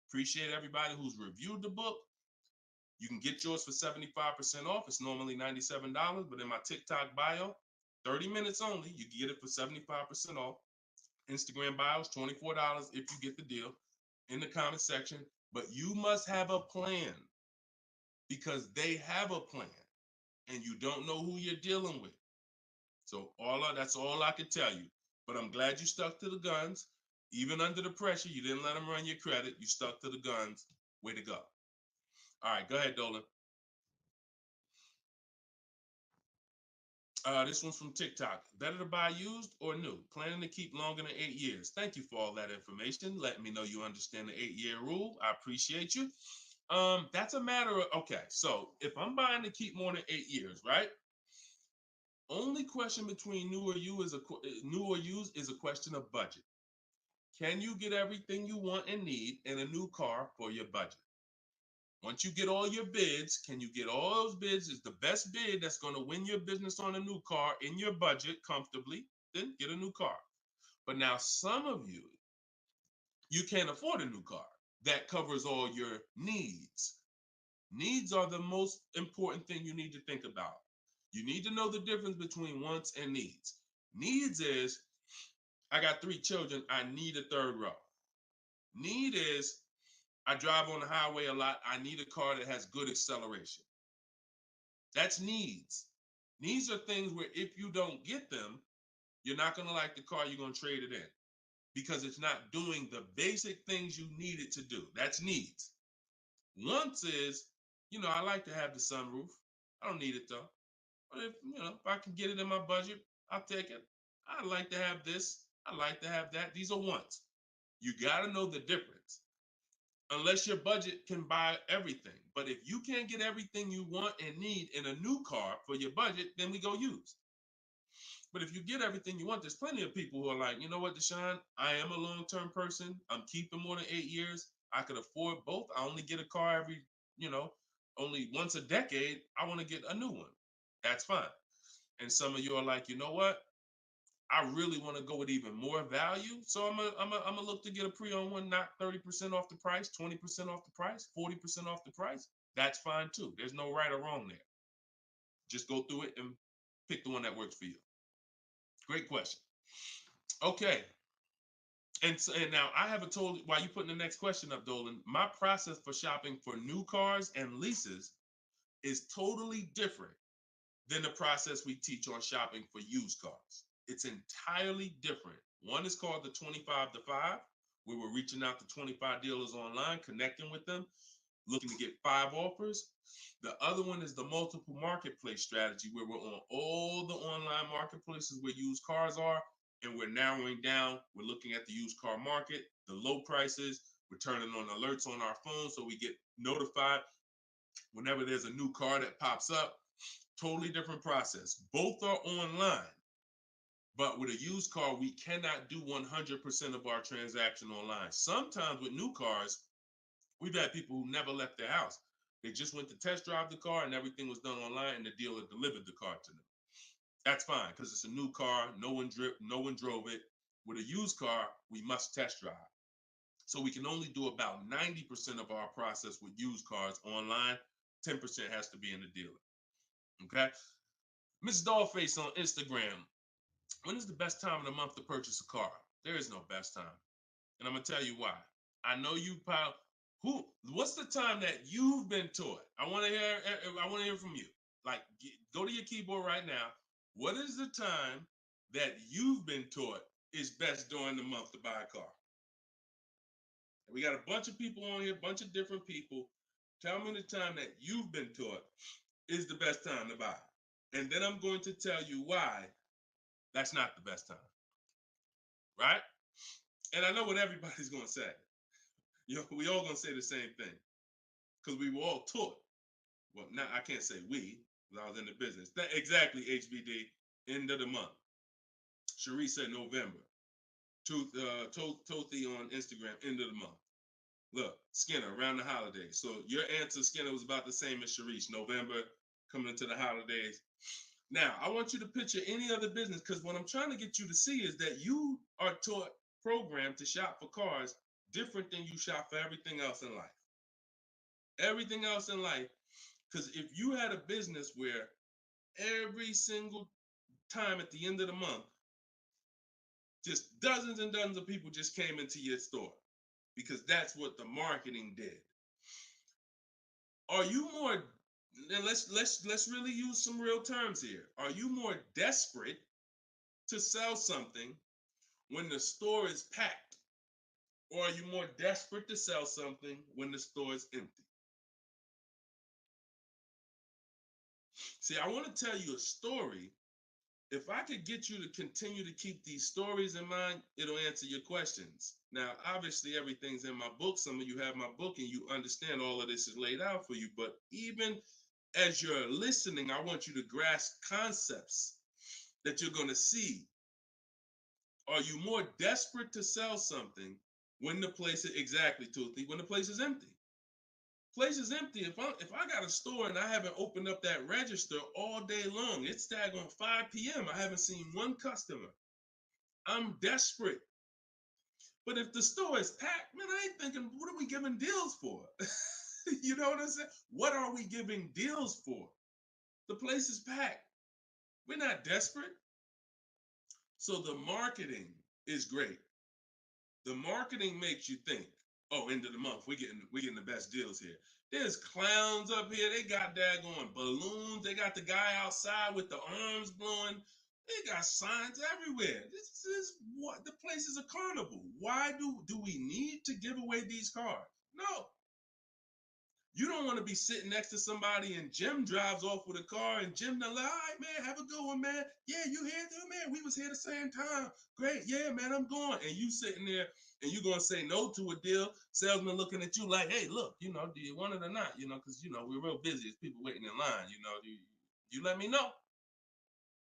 Speaker 2: Appreciate everybody who's reviewed the book. You can get yours for 75% off. It's normally $97, but in my TikTok bio, 30 minutes only, you can get it for 75% off. Instagram bio is $24 if you get the deal in the comment section. But you must have a plan because they have a plan and you don't know who you're dealing with. So that's all I can tell you. But I'm glad you stuck to the guns. Even under the pressure, you didn't let them run your credit. You stuck to the guns. Way to go. All right, go ahead, Dolan. This one's from TikTok. Better to buy used or new? Planning to keep longer than 8 years. Thank you for all that information. Letting me know you understand the 8-year rule. I appreciate you. That's a matter of, okay, so if I'm buying to keep more than 8 years, right? Only question between new or used is a question of budget. Can you get everything you want and need in a new car for your budget? Once you get all your bids, can you get all those bids? Is the best bid that's going to win your business on a new car in your budget comfortably, then get a new car. But now some of you can't afford a new car that covers all your needs. Needs are the most important thing you need to think about. You need to know the difference between wants and needs. Needs is, I got 3 children, I need a third row. Need is, I drive on the highway a lot. I need a car that has good acceleration. That's needs. Needs are things where if you don't get them, you're not going to like the car, you're going to trade it in because it's not doing the basic things you need it to do. That's needs. Wants is, I like to have the sunroof. I don't need it though. But if I can get it in my budget, I'll take it. I like to have this. I like to have that. These are wants. You got to know the difference. Unless your budget can buy everything. But if you can't get everything you want and need in a new car for your budget, then we go used. But if you get everything you want, there's plenty of people who are like, you know what, Deshone, I am a long-term person. I'm keeping more than 8 years. I could afford both. I only get a car every, only once a decade. I want to get a new one. That's fine. And some of you are like, you know what? I really want to go with even more value. So I'm gonna look to get a pre-owned one, not 30% off the price, 20% off the price, 40% off the price. That's fine too. There's no right or wrong there. Just go through it and pick the one that works for you. Great question. Okay. And now I haven't told, while you putting the next question up, Dolan, my process for shopping for new cars and leases is totally different than the process we teach on shopping for used cars. It's entirely different. One is called the 25 to 5, where we're reaching out to 25 dealers online, connecting with them, looking to get 5 offers. The other one is the multiple marketplace strategy, where we're on all the online marketplaces where used cars are, and we're narrowing down. We're looking at the used car market, the low prices. We're turning on alerts on our phone so we get notified whenever there's a new car that pops up. Totally different process. Both are online, But with a used car, we cannot do 100% of our transaction online. Sometimes with new cars, we've had people who never left their house. They just went to test drive the car and everything was done online and the dealer delivered the car to them. That's fine because it's a new car. No one drove it. With a used car, we must test drive. So we can only do about 90% of our process with used cars online. 10% has to be in the dealer. Okay. Miss Dollface on Instagram. When is the best time of the month to purchase a car? There is no best time. And I'm going to tell you why. I know you, pal. What's the time that you've been taught? I want to hear from you. Like, go to your keyboard right now. What is the time that you've been taught is best during the month to buy a car? And we got a bunch of people on here, a bunch of different people. Tell me the time that you've been taught is the best time to buy. And then I'm going to tell you why that's not the best time. Right? And I know what everybody's going to say. We all going to say the same thing because we were all taught. Well, now I can't say we, because I was in the business. Exactly, HBD, end of the month. Cherie said November. Tothy on Instagram, end of the month. Look, Skinner, around the holidays. So your answer, Skinner, was about the same as Sharice. November, coming into the holidays. Now, I want you to picture any other business because what I'm trying to get you to see is that you are taught, programmed to shop for cars different than you shop for everything else in life. Everything else in life. Because if you had a business where every single time at the end of the month, just dozens and dozens of people just came into your store because that's what the marketing did. Are you more, and let's really use some real terms here. Are you more desperate to sell something when the store is packed? Or are you more desperate to sell something when the store is empty? See, I want to tell you a story. If I could get you to continue to keep these stories in mind, it'll answer your questions. Now, obviously, everything's in my book. Some of you have my book and you understand all of this is laid out for you. But even as you're listening, I want you to grasp concepts that you're going to see. Are you more desperate to sell something when the place is, exactly, Toothy, when the place is empty? Place is empty. If I got a store and I haven't opened up that register all day long, it's daggone 5 p.m. I haven't seen one customer. I'm desperate. But if the store is packed, man, I ain't thinking, what are we giving deals for? You know what I'm saying? What are we giving deals for? The place is packed. We're not desperate. So the marketing is great. The marketing makes you think, oh, end of the month, we're getting the best deals here. There's clowns up here. They got daggone balloons. They got the guy outside with the arms blowing. They got signs everywhere. This is what the place is, a carnival. Why do we need to give away these cars? No. You don't want to be sitting next to somebody and Jim drives off with a car and Jim done like, all right, man, have a good one, man. Yeah, you here too, man? We was here the same time. Great. Yeah, man, I'm going. And you sitting there and you going to say no to a deal. Salesman looking at you like, hey, look, do you want it or not? Because, we're real busy. It's people waiting in line. Do you let me know?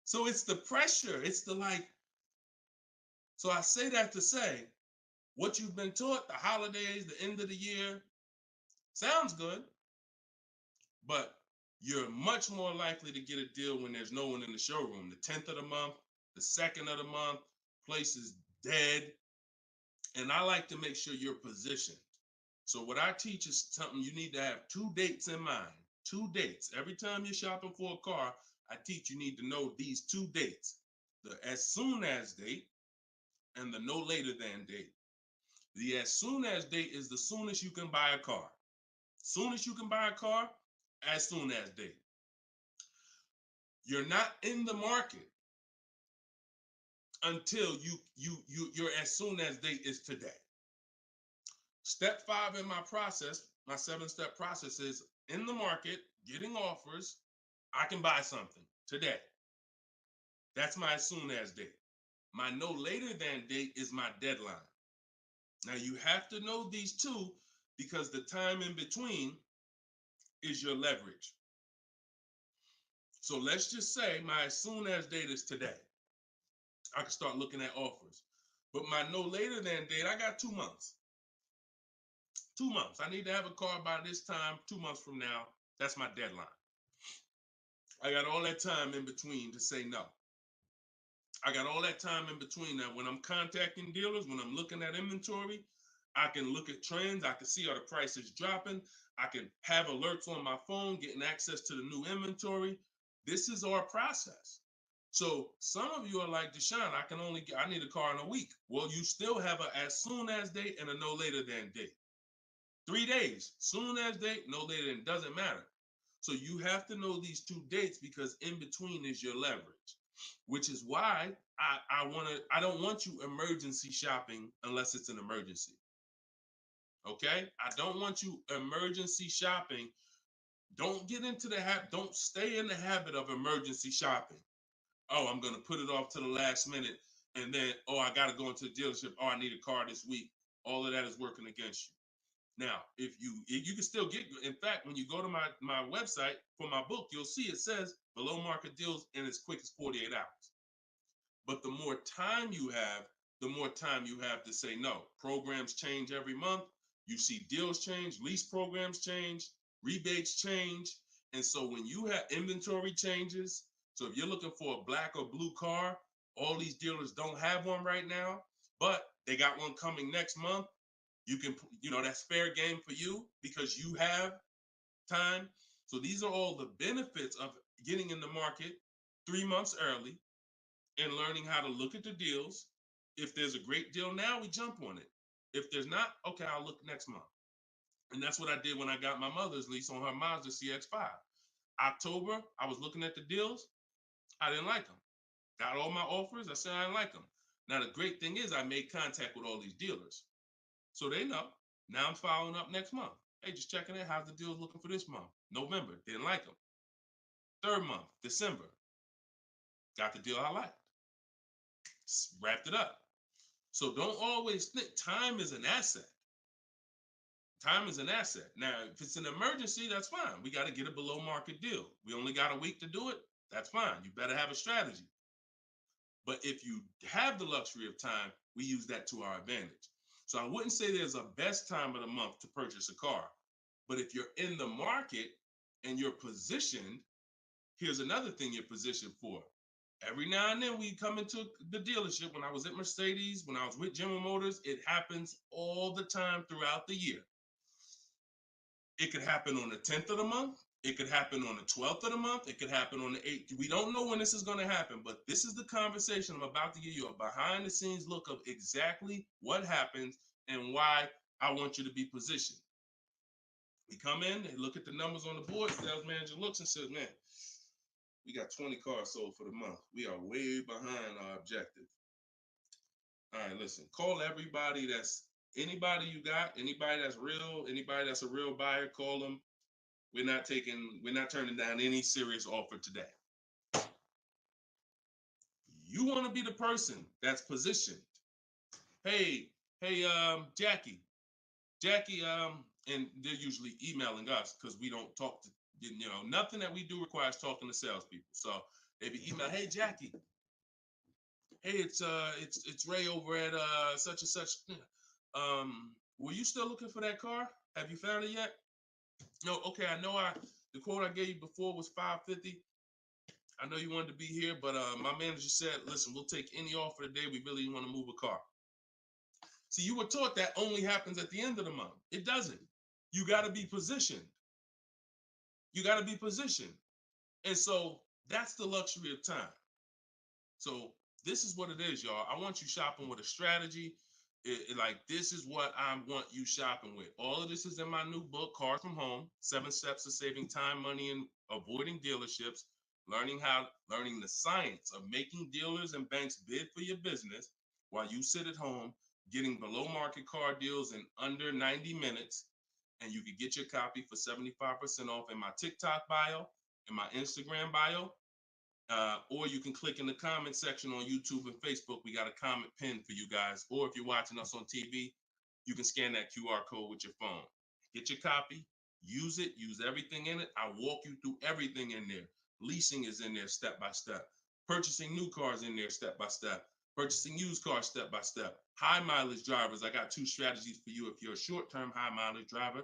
Speaker 2: So it's the pressure. It's the like. So I say that to say what you've been taught, the holidays, the end of the year, sounds good. But you're much more likely to get a deal when there's no one in the showroom. The 10th of the month, the 2nd of the month, place is dead. And I like to make sure you're positioned. So what I teach is something you need to have 2 dates in mind. 2 dates. Every time you're shopping for a car, I teach you need to know these 2 dates. The as soon as date and the no later than date. The as soon as date is the soonest you can buy a car. Soon as you can buy a car, as soon as date. You're not in the market until your as soon as date is today. Step 5 in my process, my 7-step process is in the market, getting offers. I can buy something today. That's my as soon as date. My no later than date is my deadline. Now you have to know these 2 because the time in between is your leverage. So let's just say my as soon as date is today. I can start looking at offers. But my no later than date, I got 2 months. 2 months. I need to have a car by this time, 2 months from now. That's my deadline. I got all that time in between to say no. I got all that time in between. Now, when I'm contacting dealers, when I'm looking at inventory, I can look at trends. I can see are the prices dropping. I can have alerts on my phone, getting access to the new inventory. This is our process. So some of you are like, Deshone, I need a car in a week. Well, you still have a as soon as date and a no later than date. 3 days, soon as date, no later than, doesn't matter. So you have to know these 2 dates because in between is your leverage, which is why I don't want you emergency shopping unless it's an emergency. Okay? I don't want you emergency shopping. Don't get into the habit, don't stay in the habit of emergency shopping. Oh, I'm going to put it off to the last minute. And then, oh, I got to go into the dealership. Oh, I need a car this week. All of that is working against you. Now, if you can still get, in fact, when you go to my website for my book, you'll see it says below market deals in as quick as 48 hours. But the more time you have, the more time you have to say no. Programs change every month. You see deals change, lease programs change, rebates change. And so when you have inventory changes, so if you're looking for a black or blue car, all these dealers don't have one right now, but they got one coming next month. You can, that's fair game for you because you have time. So these are all the benefits of getting in the market 3 months early and learning how to look at the deals. If there's a great deal now, we jump on it. If there's not, okay, I'll look next month. And that's what I did when I got my mother's lease on her Mazda CX-5. October, I was looking at the deals. I didn't like them. Got all my offers. I said I didn't like them. Now, the great thing is I made contact with all these dealers. So they know. Now I'm following up next month. Hey, just checking in. How's the deals looking for this month? November, didn't like them. 3rd month, December, got the deal I liked. Wrapped it up. So don't always think time is an asset. Time is an asset. Now, if it's an emergency, that's fine. We got to get a below market deal. We only got a week to do it. That's fine. You better have a strategy. But if you have the luxury of time, we use that to our advantage. So I wouldn't say there's a best time of the month to purchase a car. But if you're in the market and you're positioned, here's another thing you're positioned for. Every now and then we come into the dealership. When I was at Mercedes, when I was with General Motors, it happens all the time throughout the year. It could happen on the 10th of the month. It could happen on the 12th of the month. It could happen on the 8th. We don't know when this is going to happen, but this is the conversation I'm about to give you a behind the scenes look of exactly what happens and why I want you to be positioned. We come in, they look at the numbers on the board. Sales manager looks and says, man, we got 20 cars sold for the month. We are way behind our objective. All right, listen, call everybody anybody you got, anybody that's real, anybody that's a real buyer, call them. We're not turning down any serious offer today. You want to be the person that's positioned. Hey, Jackie, and they're usually emailing us because we don't talk to, nothing that we do requires talking to salespeople. So they be email, hey Jackie, hey, it's Ray over at such and such. Were you still looking for that car? Have you found it yet? No, okay, I know the quote I gave you before was $550. I know you wanted to be here, but my manager said, listen, we'll take any offer today. We really want to move a car. See, you were taught that only happens at the end of the month. It doesn't. You got to be positioned. You got to be positioned. And so that's the luxury of time. So this is what it is, y'all. I want you shopping with a strategy. Like, this is what I want you shopping with. All of this is in my new book, Cars from Home, 7 Steps to Saving Time, Money, and Avoiding Dealerships, learning the science of making dealers and banks bid for your business while you sit at home, getting below market car deals in under 90 minutes. And you can get your copy for 75% off in my TikTok bio, in my Instagram bio. Or you can click in the comment section on YouTube and Facebook. We got a comment pinned for you guys. Or if you're watching us on TV, you can scan that QR code with your phone. Get your copy, use it, use everything in it. I walk you through everything in there. Leasing is in there step by step. Purchasing new cars in there step by step. Purchasing used cars step by step. High mileage drivers, I got 2 strategies for you. If you're a short-term high mileage driver,